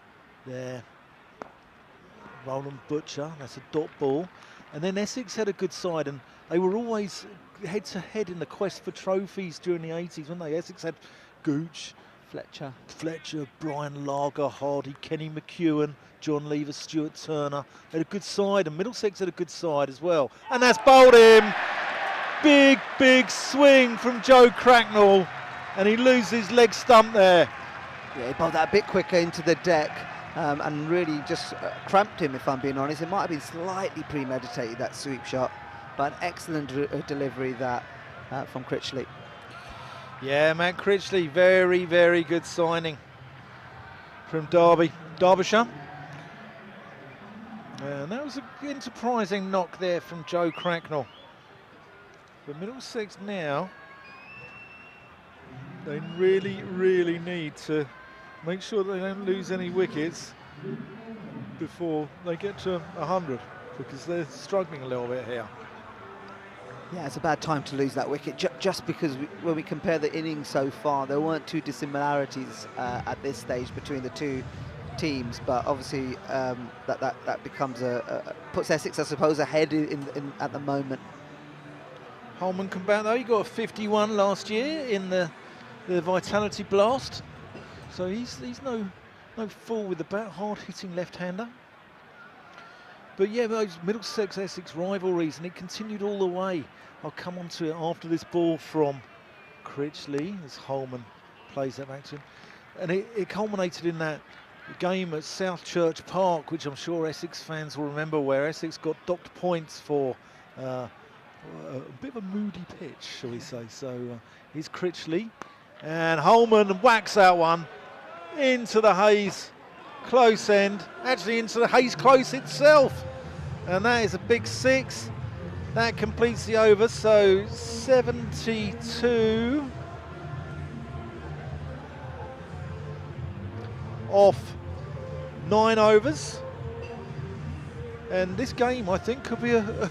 there. Roland Butcher, that's a dot ball. And then Essex had a good side, and they were always head-to-head in the quest for trophies during the 80s, weren't they? Essex had Gooch, Fletcher, Brian Lager, Hardy, Kenny McEwen, John Lever, Stuart Turner. They had a good side, and Middlesex had a good side as well. And that's bowled him. Big, big swing from Joe Cracknell, and he loses his leg stump there. Yeah, he bowled that a bit quicker into the deck. And really just cramped him, if I'm being honest. It might have been slightly premeditated, that sweep shot, but an excellent delivery that from Critchley. Yeah, Matt Critchley, very, very good signing from Derbyshire. And that was an enterprising knock there from Joe Cracknell. But Middlesex now, they really, really need to make sure they don't lose any wickets before they get to 100, because they're struggling a little bit here. Yeah, it's a bad time to lose that wicket, just because when we compare the innings so far, there weren't too dissimilarities at this stage between the two teams, but obviously that becomes puts Essex, I suppose, ahead at the moment. Holman come back though. He got a 51 last year in the Vitality Blast, so he's no fool with the bat, hard-hitting left-hander. But yeah, those Middlesex-Essex rivalries, and it continued all the way. I'll come on to it after this ball from Critchley as Holman plays that back to him. And it culminated in that game at South Church Park, which I'm sure Essex fans will remember, where Essex got docked points for a bit of a moody pitch, shall we say. So here's Critchley, and Holman whacks that one into the Hayes close end, actually into the Hayes close itself. And that is a big 6. That completes the over, so 72 off 9 overs. And this game, I think, could be a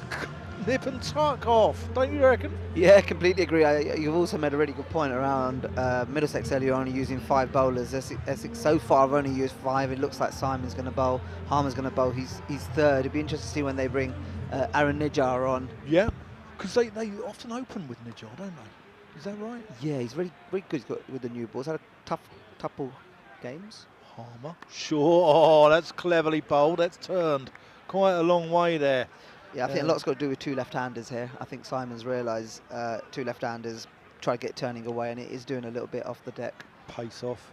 nip and tuck off, don't you reckon? Yeah, completely agree. You've also made a really good point around Middlesex earlier, only using 5 bowlers. Essex so far have only used 5. It looks like Simon's going to bowl, Harmer's going to bowl. He's third. It'd be interesting to see when they bring Aaron Nijar on. Yeah, because they often open with Nijar, don't they? Is that right? Yeah, he's very good with the new balls. Had a tough couple games. Harmer, sure. Oh, that's cleverly bowled. That's turned quite a long way there. Yeah, I think a lot's got to do with 2 left-handers here. I think Simon's realised 2 left-handers try to get turning away, and it is doing a little bit off the deck. Pace off,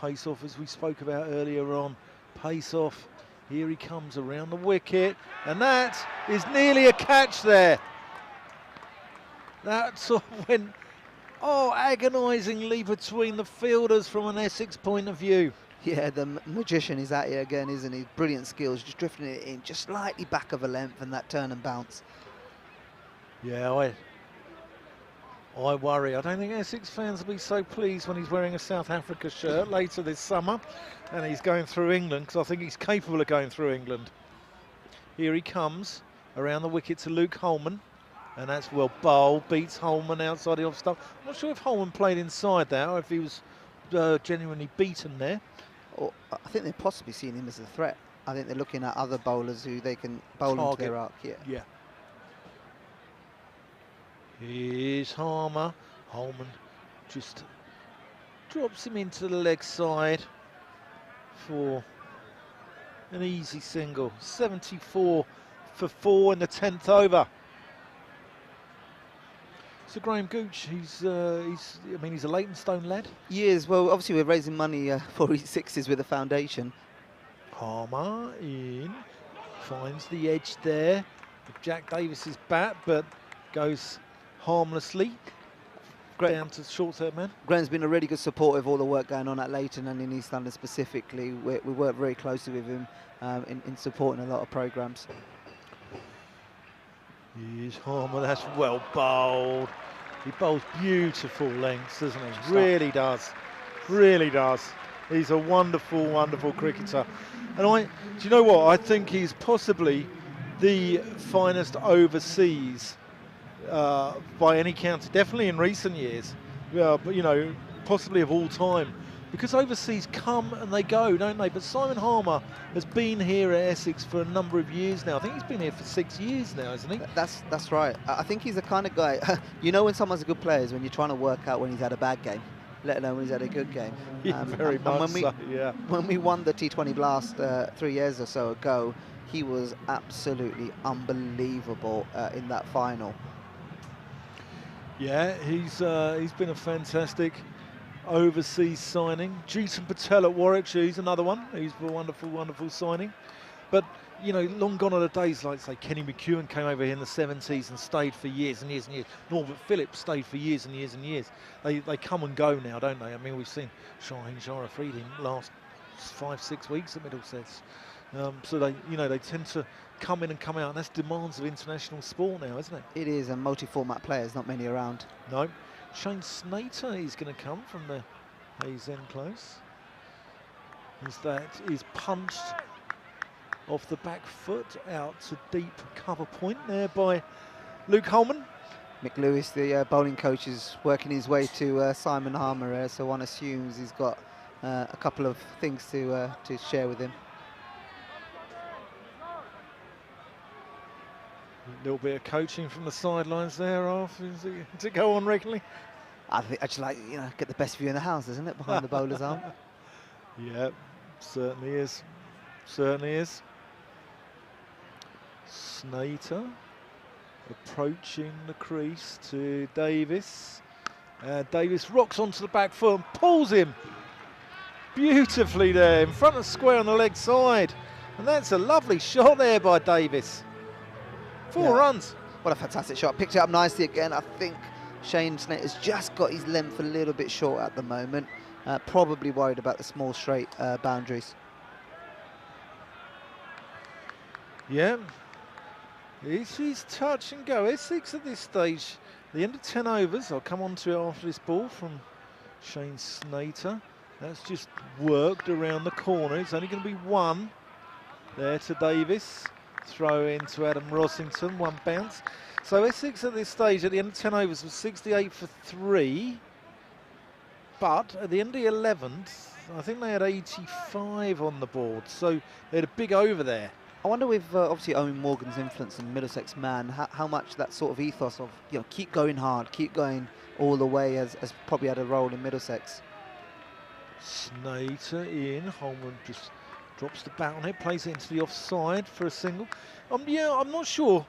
as we spoke about earlier on. Pace off. Here he comes around the wicket, and that is nearly a catch there. That sort of went, agonisingly between the fielders from an Essex point of view. Yeah, the magician is at it again, isn't he? Brilliant skills, just drifting it in, just slightly back of a length, and that turn and bounce. Yeah, I worry. I don't think Essex fans will be so pleased when he's wearing a South Africa shirt later this summer, and he's going through England, because I think he's capable of going through England. Here he comes around the wicket to Luke Holman, and that's well bowled, beats Holman outside the off stump. I'm not sure if Holman played inside that or if he was genuinely beaten there. Or I think they're possibly seeing him as a threat. I think they're looking at other bowlers who they can bowl into their arc here. Yeah. Here's Harmer. Holman just drops him into the leg side for an easy single. 74 for 4 in the 10th over. So Graham Gooch, he's a Leytonstone lad. He is. Well, obviously we're raising money for his 6s with the foundation. Harmer in, finds the edge there with Jack Davis's bat, but goes harmlessly down to short-term man. Graham's been a really good supporter of all the work going on at Leyton and in East London specifically. We work very closely with him in supporting a lot of programmes. Here's Harmer, that's well bowled. He bowls beautiful lengths, doesn't he? Stop. Really does. Really does. He's a wonderful, wonderful cricketer. And do you know what? I think he's possibly the finest overseas by any count, definitely in recent years. Yeah, but possibly of all time. Because overseas come and they go, don't they? But Simon Harmer has been here at Essex for a number of years now. I think he's been here for 6 years now, hasn't he? That's right. I think he's the kind of guy, when someone's a good player is when you're trying to work out when he's had a bad game, let alone when he's had a good game. Yeah, very much so, yeah. When we won the T20 Blast 3 years or so ago, he was absolutely unbelievable in that final. Yeah, he's been a fantastic overseas signing. Jason Patel at Warwickshire, he's another one. He's a wonderful, wonderful signing. But, long gone are the days like, say, Kenny McEwen came over here in the 70s and stayed for years and years and years. Norbert Phillips stayed for years and years and years. They come and go now, don't they? I mean, we've seen Shaheen Shah Afridi last 5-6 weeks at Middlesex. So they tend to come in and come out, and that's demands of international sport now, isn't it? It is, and multi-format players, not many around. No. Shane Snater is going to come from the Hayes End close. as that is punched off the back foot out to deep cover point there by Luke Holman. Mick Lewis, the bowling coach, is working his way to Simon Harmer, so one assumes he's got a couple of things to share with him. A little bit of coaching from the sidelines there, after to go on regularly. I think I just like, you know, get the best view in the house, isn't it, behind the bowler's arm? Yeah, certainly is. Certainly is. Snater approaching the crease to Davis. Davis rocks onto the back foot and pulls him beautifully there in front of square on the leg side. And that's a lovely shot there by Davis. 4 runs. What a fantastic shot. Picked it up nicely again. I think Shane Snater's just got his length a little bit short at the moment. Probably worried about the small straight boundaries. Yeah. It's touch and go. Essex at this stage, the end of 10 overs. I'll come on to it after this ball from Shane Snater. That's just worked around the corner. It's only going to be 1 there to Davis. Throw in to Adam Rossington, 1 bounce. So Essex at this stage, at the end of 10 overs, was 68 for 3. But at the end of the 11th, I think they had 85 on the board. So they had a big over there. I wonder with obviously Owen Morgan's influence in Middlesex man, how much that sort of ethos of, you know, keep going hard, keep going all the way has probably had a role in Middlesex. Snater in, Holman just drops the bat on it, plays it into the offside for a single. Yeah, I'm not sure.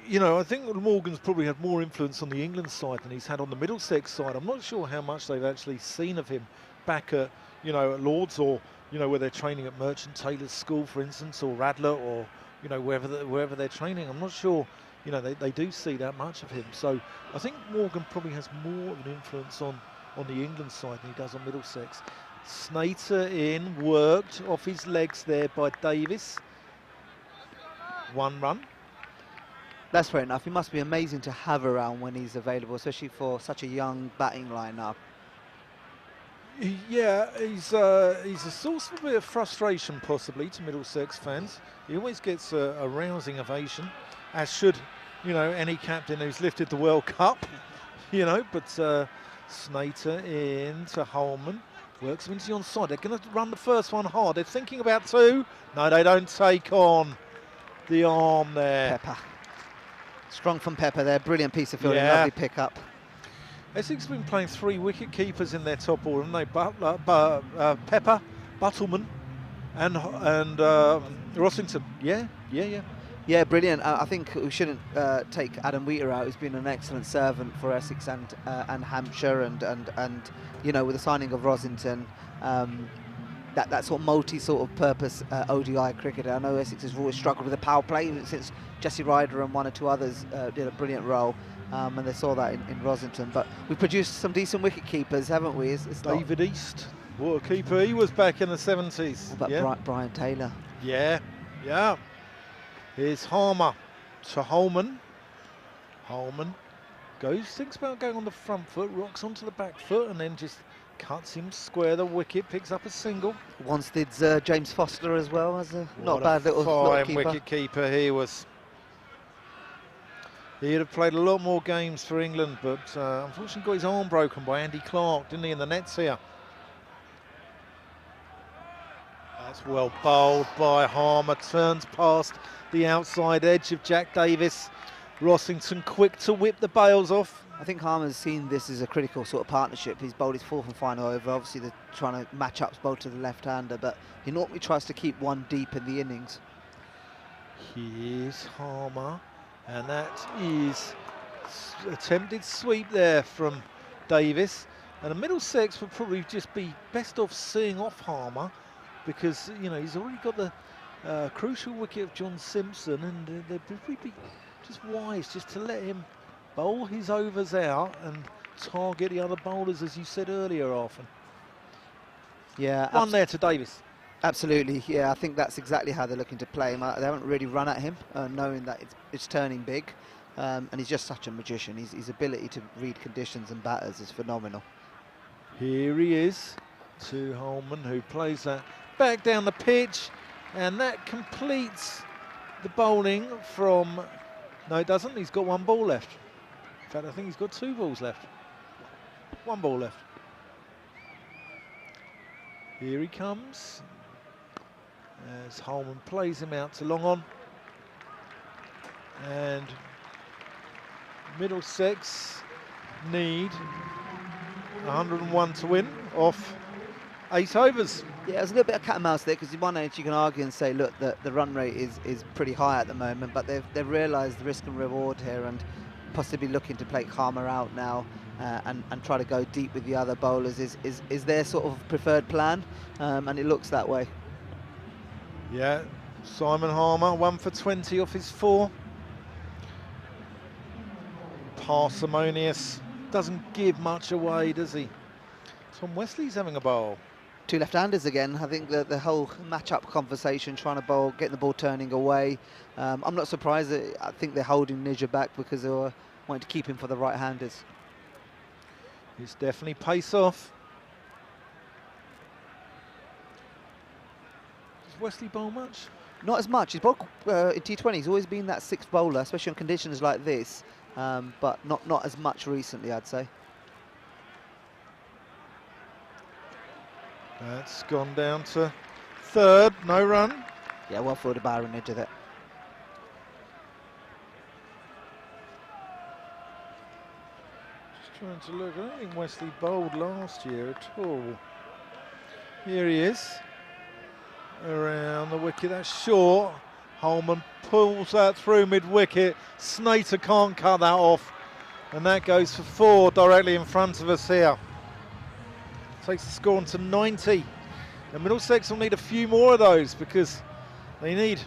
You know, I think Morgan's probably had more influence on the England side than he's had on the Middlesex side. I'm not sure how much they've actually seen of him back at, you know, at Lords, or, you know, where they're training at Merchant Taylor's School, for instance, or Radler, or, you know, wherever they're training. I'm not sure, you know, they do see that much of him. So I think Morgan probably has more of an influence on the England side than he does on Middlesex. Snater in, worked off his legs there by Davis. 1 run. That's fair enough. He must be amazing to have around when he's available, especially for such a young batting lineup. Yeah, he's a source of a bit of frustration possibly to Middlesex fans. He always gets a rousing ovation, as should, you know, any captain who's lifted the World Cup, you know. But Snater in to Holman, works him into the onside. They're going to run the first one hard. They're thinking about 2. No, they don't take on the arm there. Pepper. Strong from Pepper there. Brilliant piece of fielding. Lovely pick up. Essex have been playing 3 wicket keepers in their top order, haven't they? Pepper, Buttleman, and Rossington. Yeah, brilliant. I think we shouldn't take Adam Wheater out, who's been an excellent servant for Essex and Hampshire, and you know, with the signing of Rossington, that sort of multi-purpose ODI cricketer. I know Essex has always struggled with the power play since Jesse Ryder and 1 or 2 others did a brilliant role. And they saw that in Rossington. But we've produced some decent wicket keepers, haven't we? It's David East, what a keeper he was back in the 70s. What about Brian Taylor? Yeah. Here's Harmer to Holman. Holman thinks about going on the front foot, rocks onto the back foot, and then just cuts him square the wicket, picks up a single. Once did James Foster as well, as a not bad little keeper. Wicket keeper he was. He'd have played a lot more games for England, but unfortunately got his arm broken by Andy Clark, didn't he, in the nets here. That's well bowled by Harmer, turns past the outside edge of Jack Davis. Rossington quick to whip the bails off. I think Harmer's seen this as a critical sort of partnership. He's bowled his 4th and final over. Obviously they're trying to match up both to the left-hander, but he normally tries to keep 1 deep in the innings. Here's Harmer. And that is attempted sweep there from Davis. And the Middlesex would probably just be best off seeing off Harmer, because, you know, he's already got the crucial wicket of John Simpson, and they'd probably be just wise just to let him bowl his overs out and target the other bowlers, as you said earlier, often. Yeah. 1 there to Davis. Absolutely, yeah. I think that's exactly how they're looking to play him. They haven't really run at him, knowing that it's turning big, and he's just such a magician. His ability to read conditions and batters is phenomenal. Here he is, to Holman, who plays that back down the pitch, and that completes the bowling from... No, it doesn't. He's got one ball left. In fact, I think he's got two balls left. One ball left. Here he comes, as Holman plays him out to long on. And Middlesex need 101 to win off 8 overs. Yeah, there's a little bit of cat and mouse there, because on one end you can argue and say, look, the run rate is pretty high at the moment, but they've realised the risk and reward here, and possibly looking to play calmer out now and try to go deep with the other bowlers is their sort of preferred plan, and it looks that way. Yeah, Simon Harmer, 1 for 20 off his 4. Parsimonious, doesn't give much away, does he? Tom Wesley's having a bowl. 2 left-handers again. I think the whole match-up conversation, trying to bowl, getting the ball turning away. I'm not surprised that I think they're holding Nija back, because they were wanting to keep him for the right-handers. It's definitely pace off. Does Wesley bowl much? Not as much. He's bowled in T20. He's always been that 6th bowler, especially on conditions like this, but not as much recently, I'd say. That's gone down to 3rd, no run. Yeah, well fielded by Aaron Nija there. Just trying to look. I don't think Wesley bowled last year at all. Here he is. Around the wicket, that's short. Holman pulls that through mid-wicket. Snater can't cut that off. And that goes for 4 directly in front of us here. Takes the score on to 90. And Middlesex will need a few more of those, because they need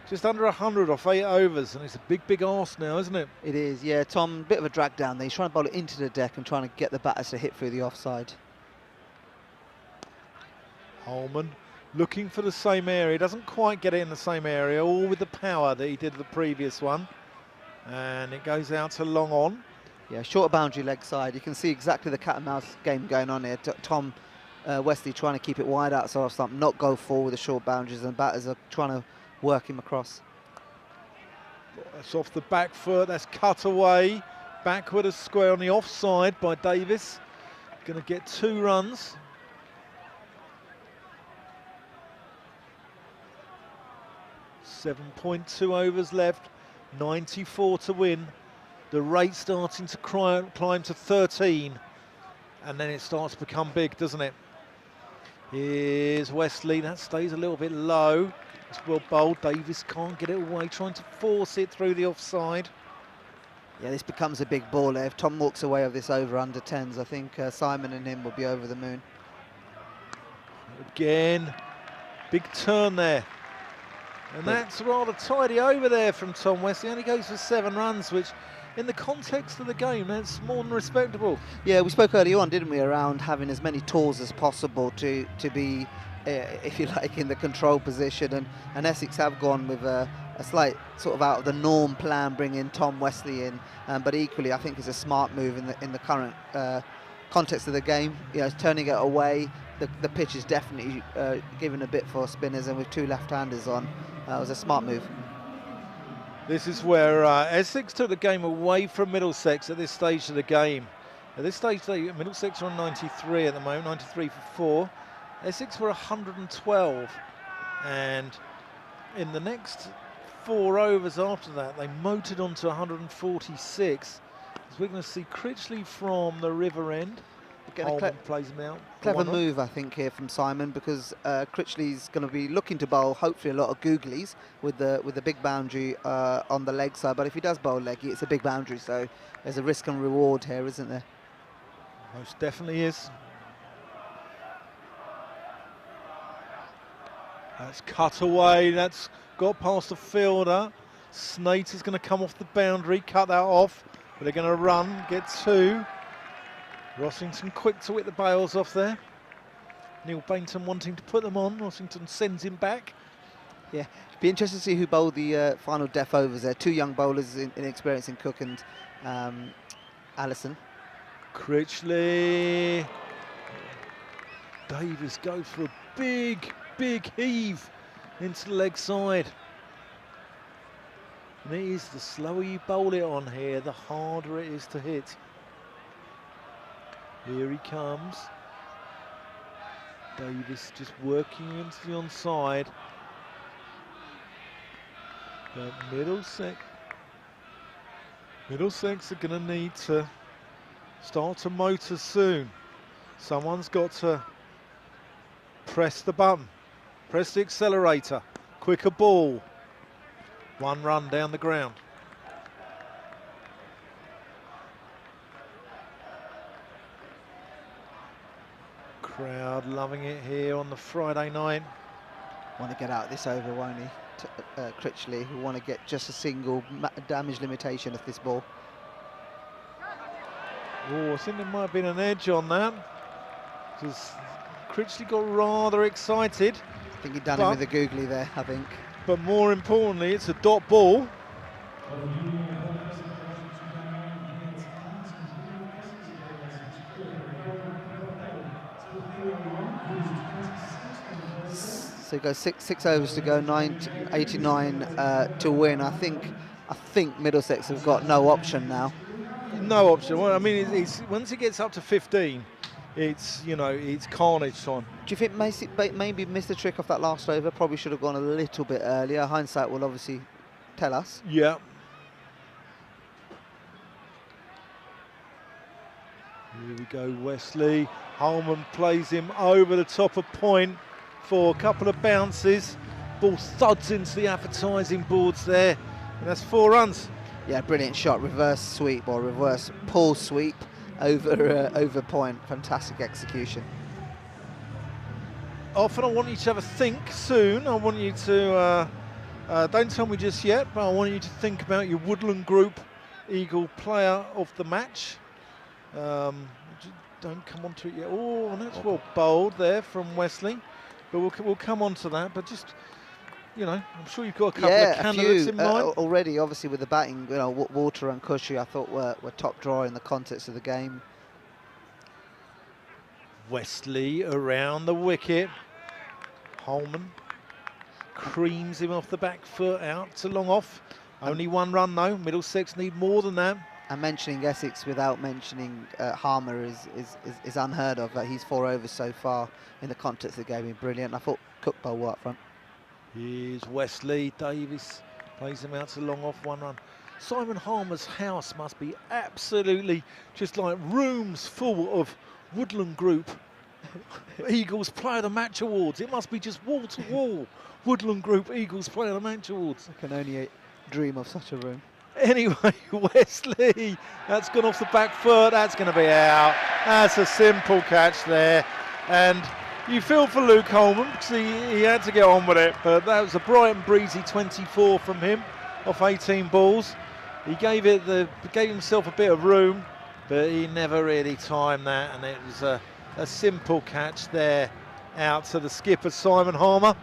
just under 100 off 8 overs, and it's a big arse now, isn't it? It is, yeah. Tom, bit of a drag down there. He's trying to bowl it into the deck and trying to get the batters to hit through the offside. Holman looking for the same area. Doesn't quite get it in the same area, all with the power that he did the previous one. And it goes out to long on. Yeah, short boundary leg side. You can see exactly the cat and mouse game going on here. Tom Wesley trying to keep it wide outside off stump, not go forward with the short boundaries, and batters are trying to work him across. That's off the back foot, that's cut away. Backward as square on the offside by Davis. Going to get 2 runs. .2 overs left, 94 to win. The rate starting to climb to 13, and then it starts to become big, doesn't it? Here's Wesley, that stays a little bit low. It's well bowled, Davis can't get it away, trying to force it through the offside. Yeah, this becomes a big ball there. If Tom walks away with this over under 10s, I think Simon and him will be over the moon. Again, big turn there. And that's rather tidy over there from Tom Wesley. Only goes for 7 runs, which in the context of the game, that's more than respectable. Yeah, we spoke earlier on, didn't we, around having as many tools as possible to be, if you like, in the control position. And Essex have gone with a slight sort of out of the norm plan, bringing Tom Wesley in. But equally, I think it's a smart move in the current context of the game. You know, it's turning it away. The pitch is definitely giving a bit for spinners, and with 2 left-handers on, it was a smart move. This is where Essex took the game away from Middlesex at this stage of the game. At this stage, Middlesex are on 93 at the moment, 93 for 4. Essex were 112. And in the next 4 overs after that, they motored on to 146. As we're going to see Critchley from the river end. Holman plays him out. Clever move, I think, here from Simon, because Critchley's going to be looking to bowl hopefully a lot of googlies with the big boundary on the leg side. But if he does bowl leggy, it's a big boundary, so there's a risk and reward here, isn't there? Most definitely is. That's cut away. That's got past the fielder. Snate is going to come off the boundary, cut that off. But they're going to run, get 2. Rossington quick to hit the bails off there. Neil Bainton wanting to put them on. Rossington sends him back. Yeah, be interesting to see who bowled the final death overs there. 2 young bowlers in experience in Cook and Allison. Critchley Davis goes for a big heave into the leg side. And it is, the slower you bowl it on here, the harder it is to hit. Here he comes. Davis just working into the onside. But Middlesex are going to need to start to motor soon. Someone's got to press the button, press the accelerator, quicker ball. 1 run down the ground. Crowd loving it here on the Friday night. Want to get out this over, won't he? Critchley, who want to get just a single damage limitation of this ball. Oh, I think there might have been an edge on that, because Critchley got rather excited. I think he'd done it with the googly there, I think. But more importantly, it's a dot ball. So it goes six overs to go, 89 to win. I think Middlesex have got no option now. No option. Well, I mean, it's once it gets up to 15, it's, you know, it's carnage time. Do you think maybe missed the trick off that last over? Probably should have gone a little bit earlier. Hindsight will obviously tell us. Yeah. Here we go, Wesley. Holman plays him over the top of point for a couple of bounces. Ball thuds into the advertising boards there, and that's 4 runs. Yeah, brilliant shot, reverse sweep or reverse pull sweep over point. Fantastic execution. Often I want you to have a think soon. I want you to, don't tell me just yet, but I want you to think about your Woodland Group Eagle player of the match. Don't come on to it yet. Oh, that's well bowled there from Wesley. But we'll come on to that. But just, you know, I'm sure you've got a couple of candidates in mind. Already, obviously, with the batting, you know, Walter and Cushy, I thought were top drawer in the context of the game. Wesley around the wicket. Holman creams him off the back foot, out to long off. Only 1 run though. Middlesex need more than that. And mentioning Essex without mentioning Harmer is unheard of. He's 4 overs so far in the context of the game. Brilliant. I thought Cook bowled well up front. Here's Wesley. Davis plays him out to long off, 1 run. Simon Harmer's house must be absolutely just like rooms full of Woodland Group Eagles Player of the Match awards. It must be just wall to wall Woodland Group Eagles Player of the Match awards. I can only dream of such a room. Anyway, Wesley, that's gone off the back foot. That's going to be out. That's a simple catch there. And you feel for Luke Holman because he had to get on with it. But that was a bright and breezy 24 from him off 18 balls. He gave himself a bit of room, but he never really timed that. And it was a simple catch there out to the skipper, Simon Harmer.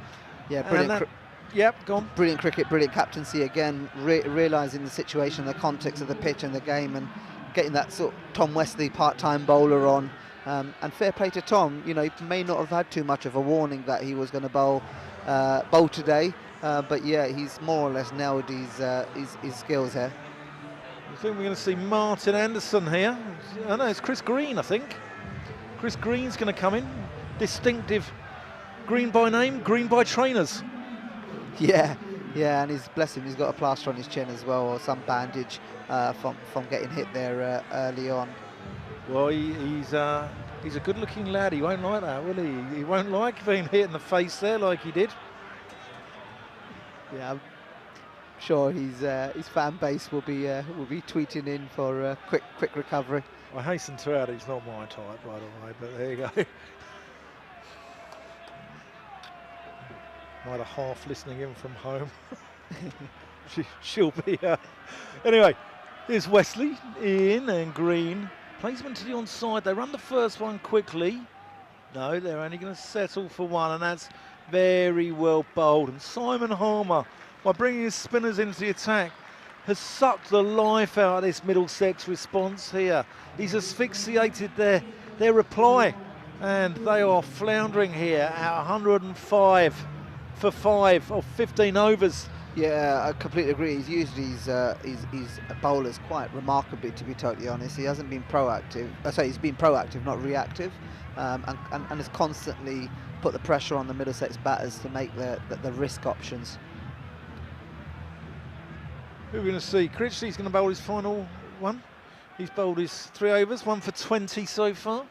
Yeah, brilliant. Yep, go on. Brilliant cricket, brilliant captaincy again, realising the situation, the context of the pitch and the game, and getting that sort of Tom Wesley part-time bowler on. And fair play to Tom, you know, he may not have had too much of a warning that he was going to bowl today, but yeah, he's more or less nailed his skills here. I think we're going to see Martin Anderson here. Oh no, it's Chris Green, I think. Chris Green's going to come in. Distinctive green by name, green by trainers. Yeah, and bless him, he's got a plaster on his chin as well, or some bandage from getting hit there early on. Well, he's a good-looking lad. He won't like that, will he? He won't like being hit in the face there like he did. Yeah, I'm sure his fan base will be tweeting in for quick recovery. I hasten to add, he's not my type, by the way, but there you go. Either half listening in from home. She'll be. Anyway, here's Wesley in, and Green plays him into the onside. They run the first one quickly. No, they're only going to settle for 1, and that's very well bowled. And Simon Harmer, by bringing his spinners into the attack, has sucked the life out of this Middlesex response here. He's asphyxiated their reply. And they are floundering here at 105 for 5 of 15 overs. Yeah, I completely agree. He's used his bowlers quite remarkably, to be totally honest. He hasn't been proactive. He's been proactive, not reactive, and has constantly put the pressure on the Middlesex batters to make the risk options. Who are we going to see? Critchley's going to bowl his final one. He's bowled his 3 overs, 1 for 20 so far.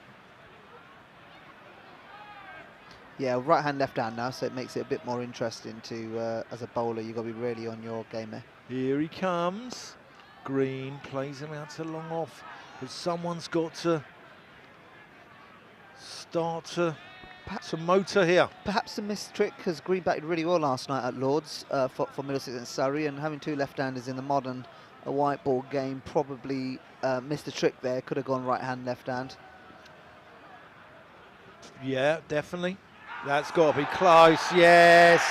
Yeah, right hand, left hand now, so it makes it a bit more interesting to, as a bowler, you've got to be really on your game there. Here he comes. Green plays him out to long off, but someone's got to start to motor here. Perhaps a missed trick, because Green batted really well last night at Lords for Middlesex and Surrey, and having 2 left-handers in the modern white ball game probably missed a trick there. Could have gone right hand, left hand. Yeah, definitely. That's got to be close, yes.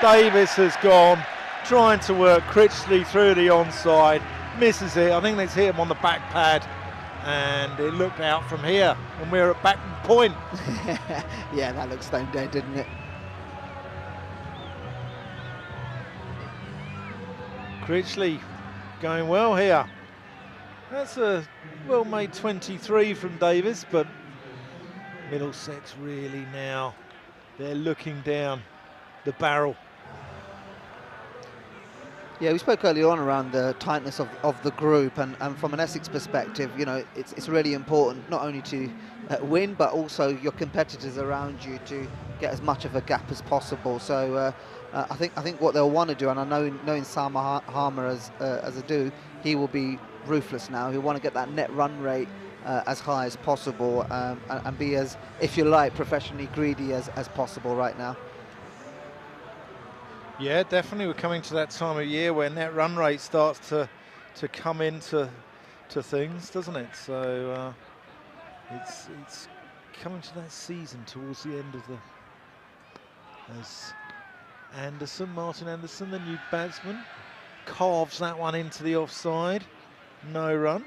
Davis has gone, trying to work Critchley through the onside, misses it. I think it's hit him on the back pad, and it looked out from here, and we're at back point. Yeah, that looks stone dead, didn't it? Critchley going well here. That's a well-made 23 from Davis, but Middlesex really now, they're looking down the barrel. Yeah, we spoke earlier on around the tightness of the group, and from an Essex perspective, you know, it's really important not only to win, but also your competitors around you to get as much of a gap as possible. So I think what they'll want to do, and I know knowing Sam Harmer as I do, he will be ruthless now. He'll want to get that net run rate as high as possible, and be as, if you like, professionally greedy as possible right now. Yeah, definitely. We're coming to that time of year where net run rate starts to come into things, doesn't it? So it's coming to that season towards the end of as Martin Anderson, the new batsman, carves that one into the offside. No run.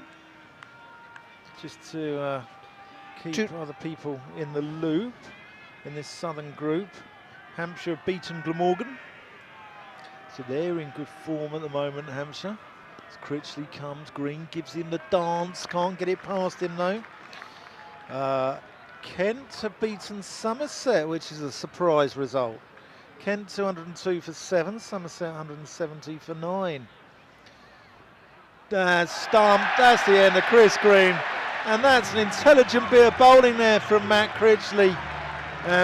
Just to keep other people in the loop in this southern group. Hampshire have beaten Glamorgan. So they're in good form at the moment, Hampshire. As Critchley comes, Green gives him the dance, can't get it past him though. Kent have beaten Somerset, which is a surprise result. Kent 202 for 7, Somerset 170 for 9. That's stumped, that's the end of Chris Green. And that's an intelligent bit of bowling there from Matt Critchley.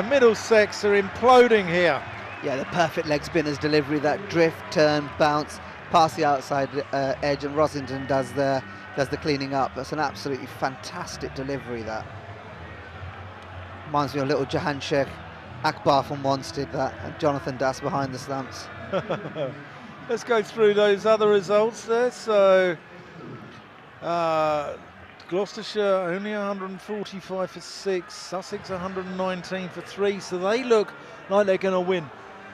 Middlesex are imploding here. Yeah, the perfect leg spinner's delivery, that drift, turn, bounce, past the outside edge, and Rosington does the cleaning up. That's an absolutely fantastic delivery, that. Reminds me of little Jahan Sheikh Akbar from Wanstead, that, and Jonathan Das behind the stumps. Let's go through those other results there. So, Gloucestershire only 145 for 6, Sussex 119 for 3, so they look like they're going to win.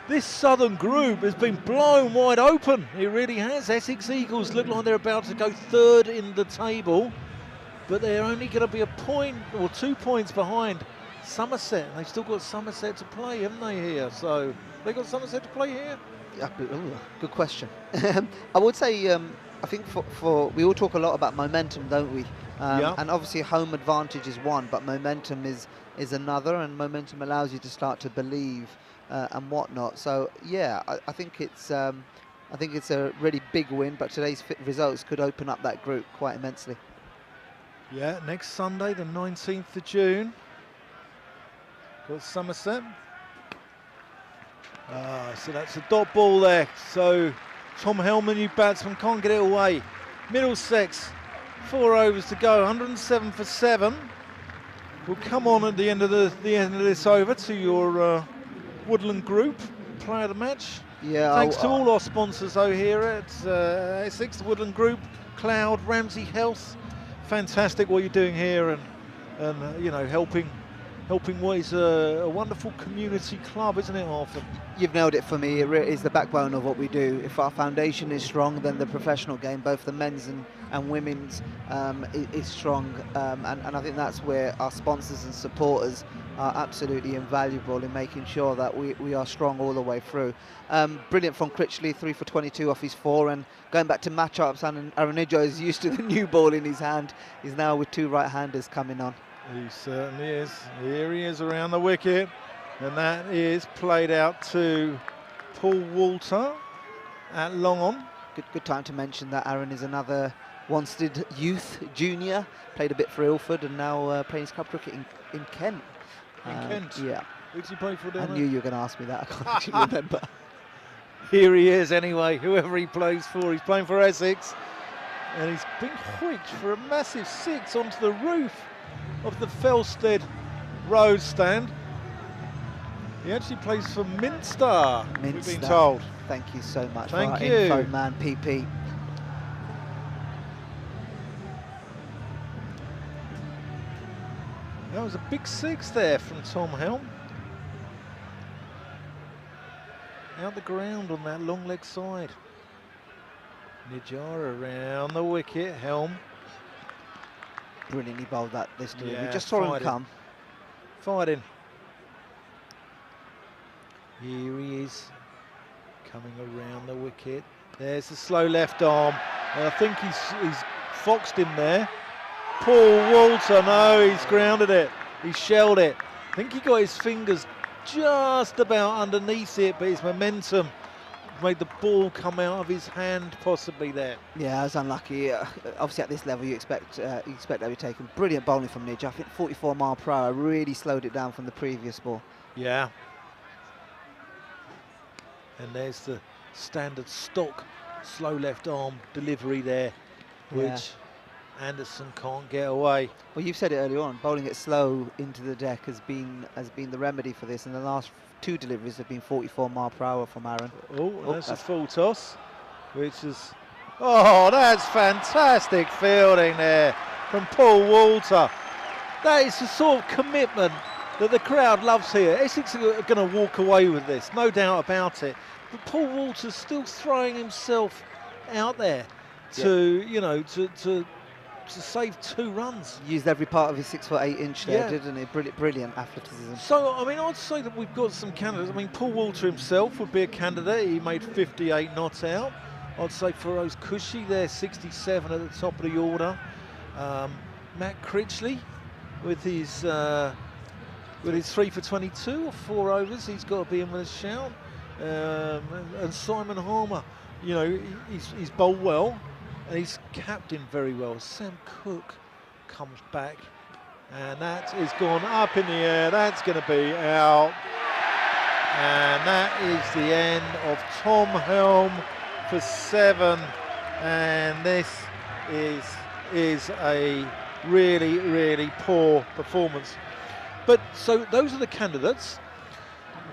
This southern group has been blown wide open. It really has. Essex Eagles look like they're about to go 3rd in the table, but they're only going to be a point or 2 points behind Somerset. They've still got Somerset to play, haven't they, here? So they got Somerset to play here? Yeah, good question. I would say, I think for we all talk a lot about momentum, don't we? And obviously home advantage is one, but momentum is another, and momentum allows you to start to believe and whatnot. So yeah, I think it's a really big win, but today's results could open up that group quite immensely. Yeah, next Sunday, the 19th of June, got Somerset. So that's a dot ball there. So Tom Hellman, new batsman, can't get it away. Middlesex, 4 overs to go, 107 for 7. We'll come on at the end of this over to your Woodland Group player of the match. Yeah. Thanks to all our sponsors though here at Essex, the Woodland Group, Cloud, Ramsey Health. Fantastic what you're doing here, and you know, helping what is a wonderful community club, isn't it, Arthur? You've nailed it for me. It is the backbone of what we do. If our foundation is strong, then the professional game, both the men's and women's, is strong. And I think that's where our sponsors and supporters are absolutely invaluable in making sure that we are strong all the way through. Brilliant from Critchley, 3 for 22 off his 4, and going back to matchups, and Aronijo is used to the new ball in his hand. He's now with 2 right-handers coming on. He certainly is. Here he is around the wicket, and that is played out to Paul Walter at long on. Good time to mention that Aaron is another Wanstead youth junior, played a bit for Ilford and now playing his club cricket in Kent. Kent? Yeah. Who did he play for down I there? knew you were going to ask me that, I can't actually remember. Here he is anyway, whoever he plays for. He's playing for Essex, and he's been hoiked for a massive 6 onto the roof of the Felsted Road stand. He actually plays for Minster, we've been told. Thank you so much Thank for you. our info man, PP. That was a big 6 there from Tom Helm. Out the ground on that long leg side. Nijara around the wicket, Helm. Brilliantly bowled that this delivery. Yeah, Just saw him fired come. Fighting. Here he is, coming around the wicket. There's the slow left arm. And I think he's foxed him there. Paul Walter, no, he's grounded it. He shelled it. I think he got his fingers just about underneath it, but his momentum made the ball come out of his hand possibly there. Yeah, I was unlucky. Obviously at this level you expect that to be taken. Brilliant bowling from Nij. I think 44 mile per hour really slowed it down from the previous ball. Yeah. And there's the standard stock slow left arm delivery there, which Anderson can't get away. Well, you've said it earlier on, bowling it slow into the deck has been the remedy for this, and the last 2 deliveries have been 44 mile per hour from Aaron. Oh, that's a full toss, which is, oh, that's fantastic fielding there from Paul Walter. That is the sort of commitment that the crowd loves here. Essex are going to walk away with this, no doubt about it. But Paul Walter's still throwing himself out there to, you know, to save 2 runs. Used every part of his 6'8" there, didn't he? Brilliant athleticism. So, I mean, I'd say that we've got some candidates. I mean, Paul Walter himself would be a candidate. He made 58 not out. I'd say Feroz Cushy there, 67 at the top of the order. Matt Critchley with his 3 for 22 or 4 overs, he's got to be in with a shout. And Simon Harmer, you know, he's bowled well. And he's captained very well. Sam Cook comes back, and that is gone up in the air. That's going to be out. And that is the end of Tom Helm for 7. And this is a really, really poor performance. But so those are the candidates.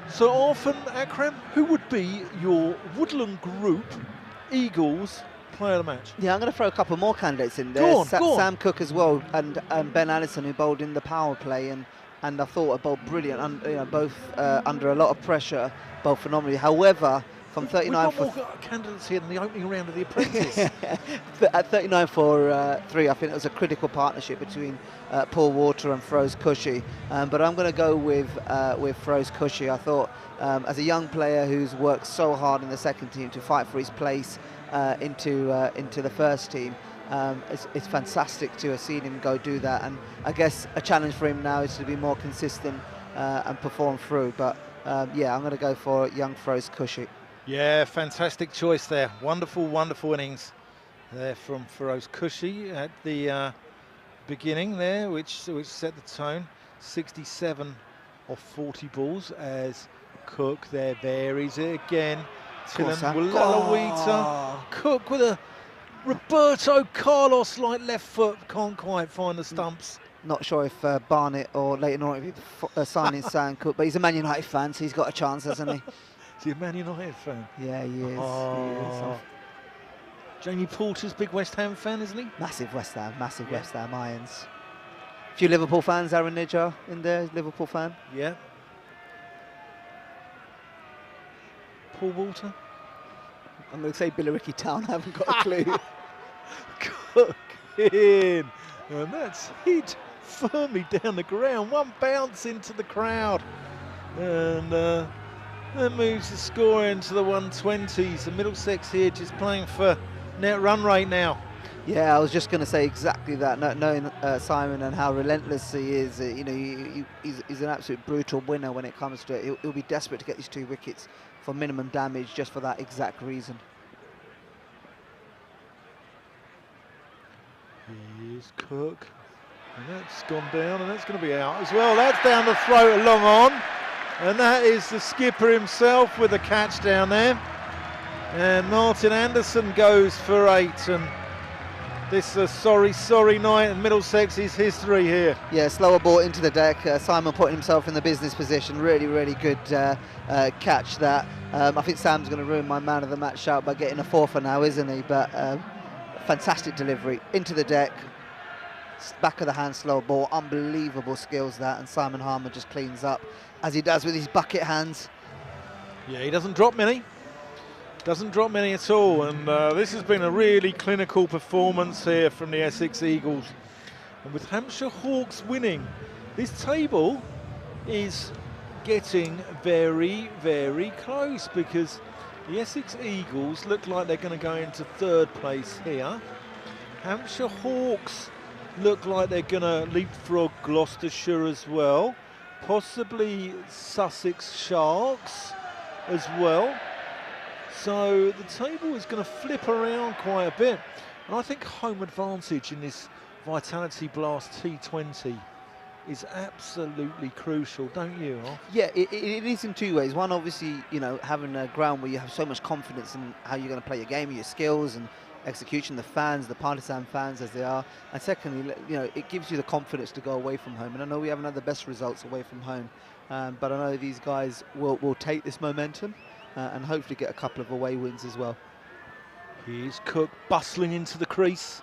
So often, Akram, who would be your Woodland Group Eagles player of the match? Yeah, I'm going to throw a couple more candidates in there. Go on. Sam Cook as well, and Ben Allison, who bowled in the power play, and I thought bowled brilliant, you know, both under a lot of pressure, bowled phenomenally. However, from 39 We've got more candidates here in the opening round of the Apprentice. At 39 for 3, I think it was a critical partnership between Paul Walter and Feroz Cushy. But I'm going to go with Feroz Cushy. I thought, as a young player who's worked so hard in the second team to fight for his place into the first team, it's fantastic to have seen him go do that. And I guess a challenge for him now is to be more consistent and perform through. But yeah, I'm going to go for young Feroz Cushy. Yeah, fantastic choice there. Wonderful, wonderful innings there from Feroz Cushy at the beginning there, which set the tone. 67 of 40 balls as Cook there buries it again. Tilan Cook with a Roberto Carlos-like left foot, can't quite find the stumps. Not sure if Barnett or Leighton Orient will be signing Sam Cook, but he's a Man United fan, so he's got a chance, hasn't he? Is he a Man United fan? Yeah, he is. Oh. He is. Jamie Porter's big West Ham fan, isn't he? Massive West Ham, West Ham Irons. A few Liverpool fans, Aaron Nidjar in there, Liverpool fan. Yeah. Paul Walter? I'm going to say Billericay Town, I haven't got a clue. Cook in, and that's hit firmly down the ground. One bounce into the crowd. And that moves the score into the 120s. And Middlesex here just playing for net run rate now. Yeah, I was just going to say exactly that. Knowing Simon and how relentless he is, you know, he's an absolute brutal winner when it comes to it. He'll be desperate to get these 2 wickets for minimum damage just for that exact reason. Here's Cook, and that's gone down, and that's going to be out as well. That's down the throat, long on, and that is the skipper himself with a catch down there. And Martin Anderson goes for 8, and this is a sorry night, and Middlesex's history here. Yeah, slower ball into the deck. Simon putting himself in the business position. Really good catch that. I think Sam's going to ruin my man of the match shout by getting a 4 for now, isn't he? But fantastic delivery into the deck. Back of the hand, slow ball. Unbelievable skills that, and Simon Harmer just cleans up as he does with his bucket hands. Yeah, he doesn't drop many. Doesn't drop many at all, and this has been a really clinical performance here from the Essex Eagles. And with Hampshire Hawks winning, this table is getting very close, because the Essex Eagles look like they're going to go into 3rd place here. Hampshire Hawks look like they're going to leapfrog Gloucestershire as well, possibly Sussex Sharks as well. So the table is going to flip around quite a bit, and I think home advantage in this Vitality Blast T20 is absolutely crucial, don't you, Alf? Yeah, it is in 2 ways. One, obviously, you know, having a ground where you have so much confidence in how you're going to play your game, your skills and execution, the fans, the partisan fans as they are. And secondly, you know, it gives you the confidence to go away from home. And I know we haven't had the best results away from home, but I know these guys will take this momentum and hopefully get a couple of away wins as well. Here's Cook bustling into the crease.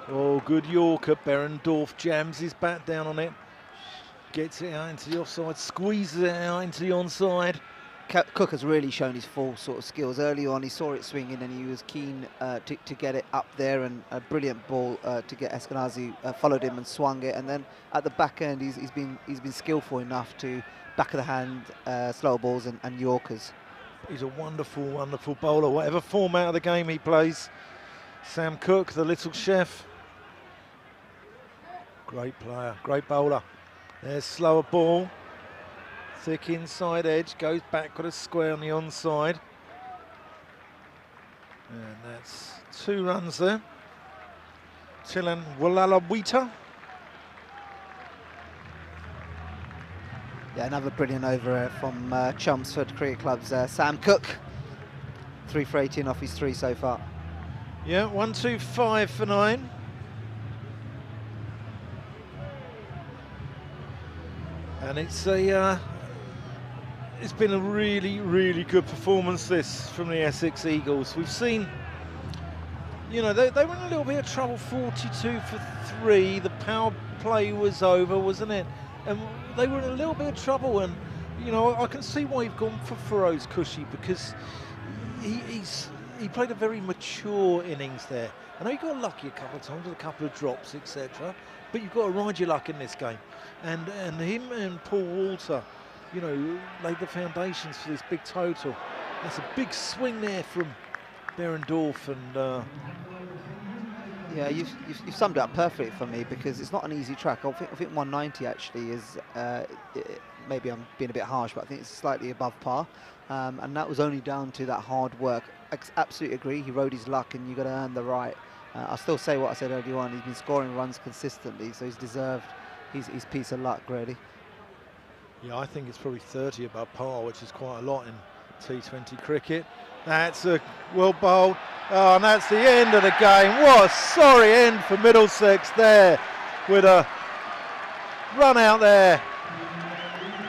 Oh, good Yorker. Berendorf jams his bat down on it. Gets it out into the offside, squeezes it out into the onside. Cook has really shown his full sort of skills. Early on, he saw it swinging and he was keen to get it up there, and a brilliant ball to get Eskenazi, followed him and swung it. And then at the back end, he's been skillful enough to back of the hand slow balls and Yorkers. He's a wonderful bowler, whatever format of the game he plays. Sam Cook, the little chef. Great player, great bowler. There's slower ball. Thick inside edge, goes back, got a square on the onside. And that's 2 runs there. Tilan Walalawita. Yeah, another brilliant over from Chelmsford Cricket Club's Sam Cook. 3 for 18 off his 3 so far. Yeah, 1, 2, 5 for 9. And it's been a really good performance this from the Essex Eagles. We've seen, you know, they were in a little bit of trouble, 42 for 3. The power play was over, wasn't it? And they were in a little bit of trouble, and you know, I can see why you've gone for Feroz Cushy, because he played a very mature innings there. I know he got lucky a couple of times with a couple of drops, etc. But you've got to ride your luck in this game. And him and Paul Walter, you know, laid the foundations for this big total. That's a big swing there from Berendorf, and yeah, you've summed it up perfectly for me, because it's not an easy track. I think 190 actually is, maybe I'm being a bit harsh, but I think it's slightly above par. And that was only down to that hard work. Absolutely agree, he rode his luck, and you've got to earn the right. I'll still say what I said earlier on, he's been scoring runs consistently, so he's deserved his piece of luck, really. Yeah, I think it's probably 30 above par, which is quite a lot in T20 cricket. That's a well bowled. Oh, and that's the end of the game. What a sorry end for Middlesex there, with a run out there.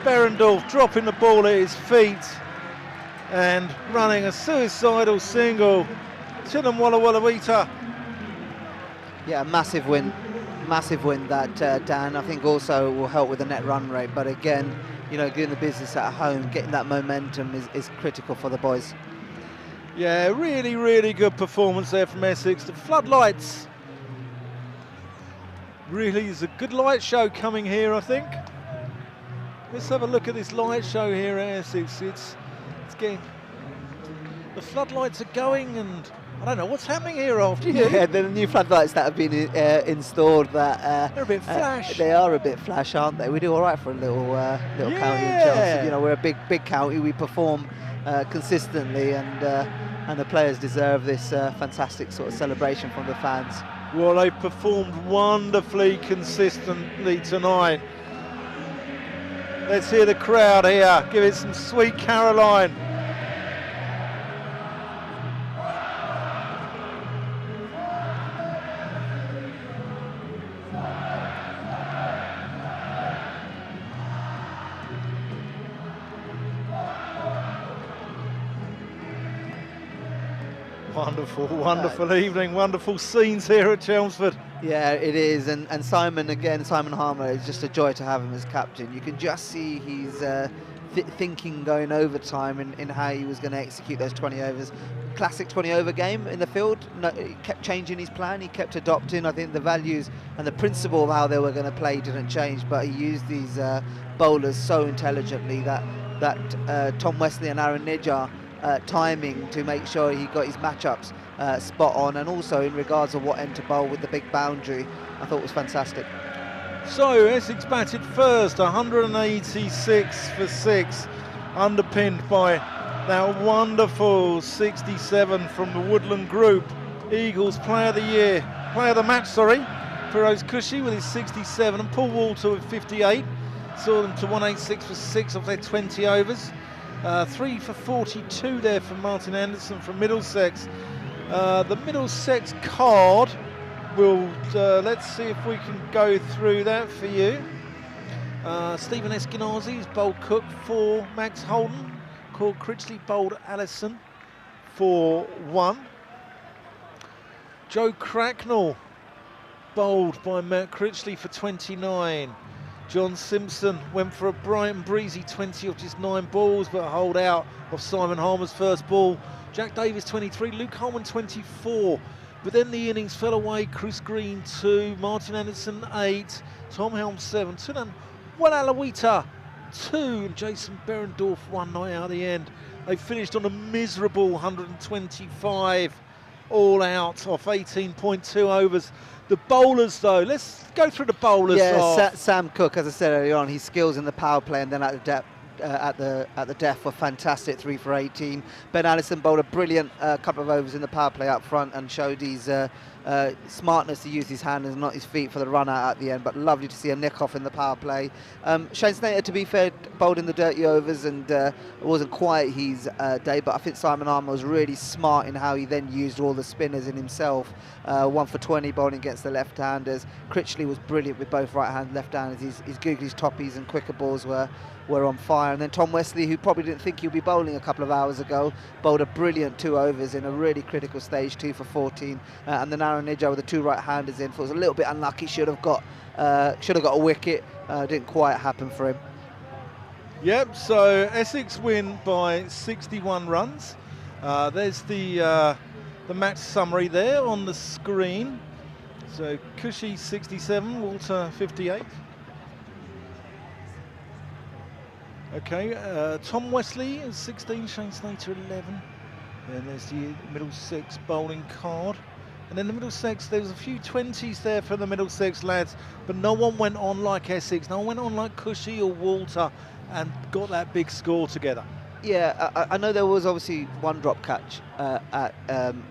Berendorf dropping the ball at his feet and running a suicidal single. Tilan Walalawita. Yeah, massive win that, Dan. I think also will help with the net run rate, but again, you know, doing the business at home, getting that momentum is critical for the boys. Yeah, really good performance there from Essex. The floodlights Really is a good light show coming here, I think. Let's have a look at this light show here at Essex. It's getting, the floodlights are going, and I don't know what's happening here after you. Yeah, the new floodlights that have been installed, that they're a bit flash. They are a bit flash, aren't they? We do all right for a little county in Chelsea. You know, we're a big county. We perform consistently, and the players deserve this fantastic sort of celebration from the fans. Well, they've performed wonderfully consistently tonight. Let's hear the crowd here. Give it some Sweet Caroline. Wonderful evening, wonderful scenes here at Chelmsford. Yeah, it is, and Simon Harmer, is just a joy to have him as captain. You can just see he's thinking going overtime in how he was going to execute those 20 overs. Classic 20 over game in the field. No, he kept changing his plan, he kept adopting. I think the values and the principle of how they were going to play didn't change, but he used these bowlers so intelligently that Tom Wesley and Aaron Nijjar timing to make sure he got his matchups spot on, and also in regards of what end to bowl with the big boundary, I thought was fantastic. So Essex batted first, 186 for 6, underpinned by that wonderful 67 from the Woodland group. Eagles player of the match, Feroz Kushi with his 67, and Paul Walter with 58. Saw them to 186 for 6 of their 20 overs. 3 for 42 there from Martin Anderson from Middlesex. The Middlesex card will, let's see if we can go through that for you. Stephen Eskenazi's bowled Cook for Max Holden. Called Critchley bowled Allison for 1. Joe Cracknell bowled by Matt Critchley for 29. John Simpson went for a bright and breezy 20 of just 9 balls, but a hold out of Simon Harmer's first ball. Jack Davis 23, Luke Holman 24. But then the innings fell away. Chris Green 2, Martin Anderson 8, Tom Helm 7, Tunan Walalawita 2, and Jason Berendorf 1 not out at the end. They finished on a miserable 125 all out off 18.2 overs. The bowlers, though, let's go through the bowlers. Yeah, Sam Cook, as I said earlier on, his skills in the power play and then at the death were fantastic. 3 for 18. Ben Allison bowled a brilliant couple of overs in the power play up front and showed his smartness to use his hand and not his feet for the run out at the end, but lovely to see a nick off in the power play. Shane Snater, to be fair, bowled in the dirty overs, and it wasn't quite his day, but I think Simon Harmer was really smart in how he then used all the spinners in himself. 1 for 20 bowling against the left-handers. Critchley was brilliant with both right-hand and left-handers. His googlies, toppies and quicker balls were on fire. And then Tom Wesley, who probably didn't think he'd be bowling a couple of hours ago, bowled a brilliant 2 overs in a really critical stage, 2 for 14. And then Aaron Nijjar with the 2 right-handers in, was a little bit unlucky, should have got a wicket. Didn't quite happen for him. Yep, so Essex win by 61 runs. There's the match summary there on the screen. So Cushy 67, Walter 58. Okay, Tom Wesley 16, Shane Snater 11. Then there's the Middlesex bowling card. And then the Middlesex, there was a few 20s there for the Middlesex lads, but no one went on like Essex. No one went on like Cushy or Walter and got that big score together. Yeah, I know there was obviously one drop catch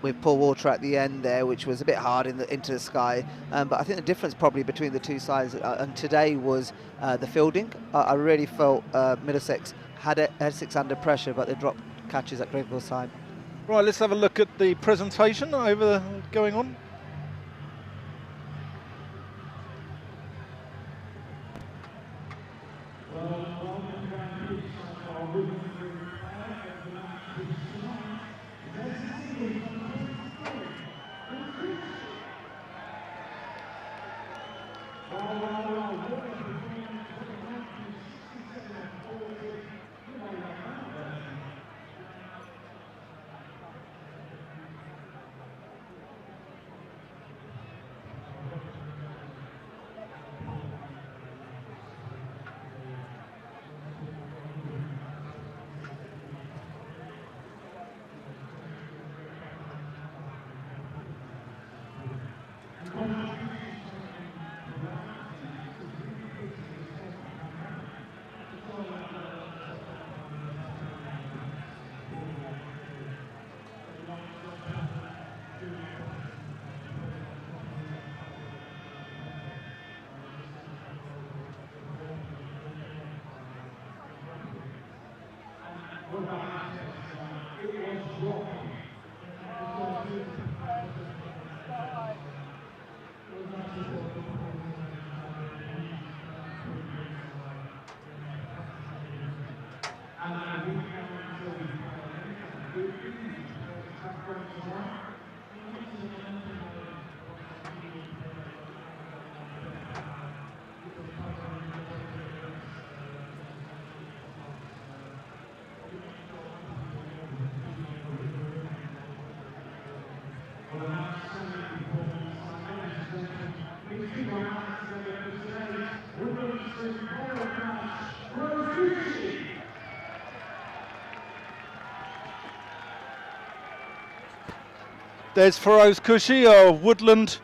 with Paul Walter at the end there, which was a bit hard into the sky. But I think the difference probably between the two sides and today was the fielding. I really felt Middlesex had Essex under pressure, but they dropped catches at critical time. Right, let's have a look at the presentation going on. There's Feroz Kushi, our Woodland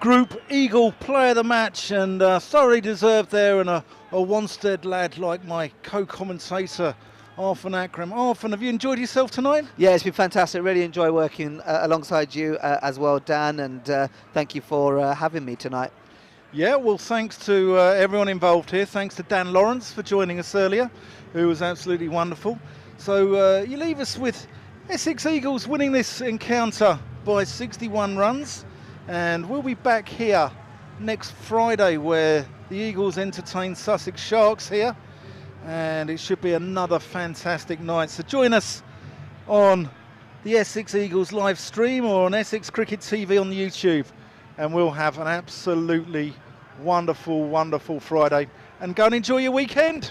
Group Eagle player of the match, and thoroughly deserved there, and a Wanstead lad like my co-commentator Arfan Akram. Arfan, have you enjoyed yourself tonight? Yeah, it's been fantastic. Really enjoy working alongside you as well, Dan, and thank you for having me tonight. Yeah, well, thanks to everyone involved here. Thanks to Dan Lawrence for joining us earlier, who was absolutely wonderful. So you leave us with Essex Eagles winning this encounter by 61 runs, and we'll be back here next Friday where the Eagles entertain Sussex Sharks here, and it should be another fantastic night. So join us on the Essex Eagles live stream or on Essex Cricket TV on YouTube, and we'll have an absolutely wonderful, wonderful Friday. And go and enjoy your weekend.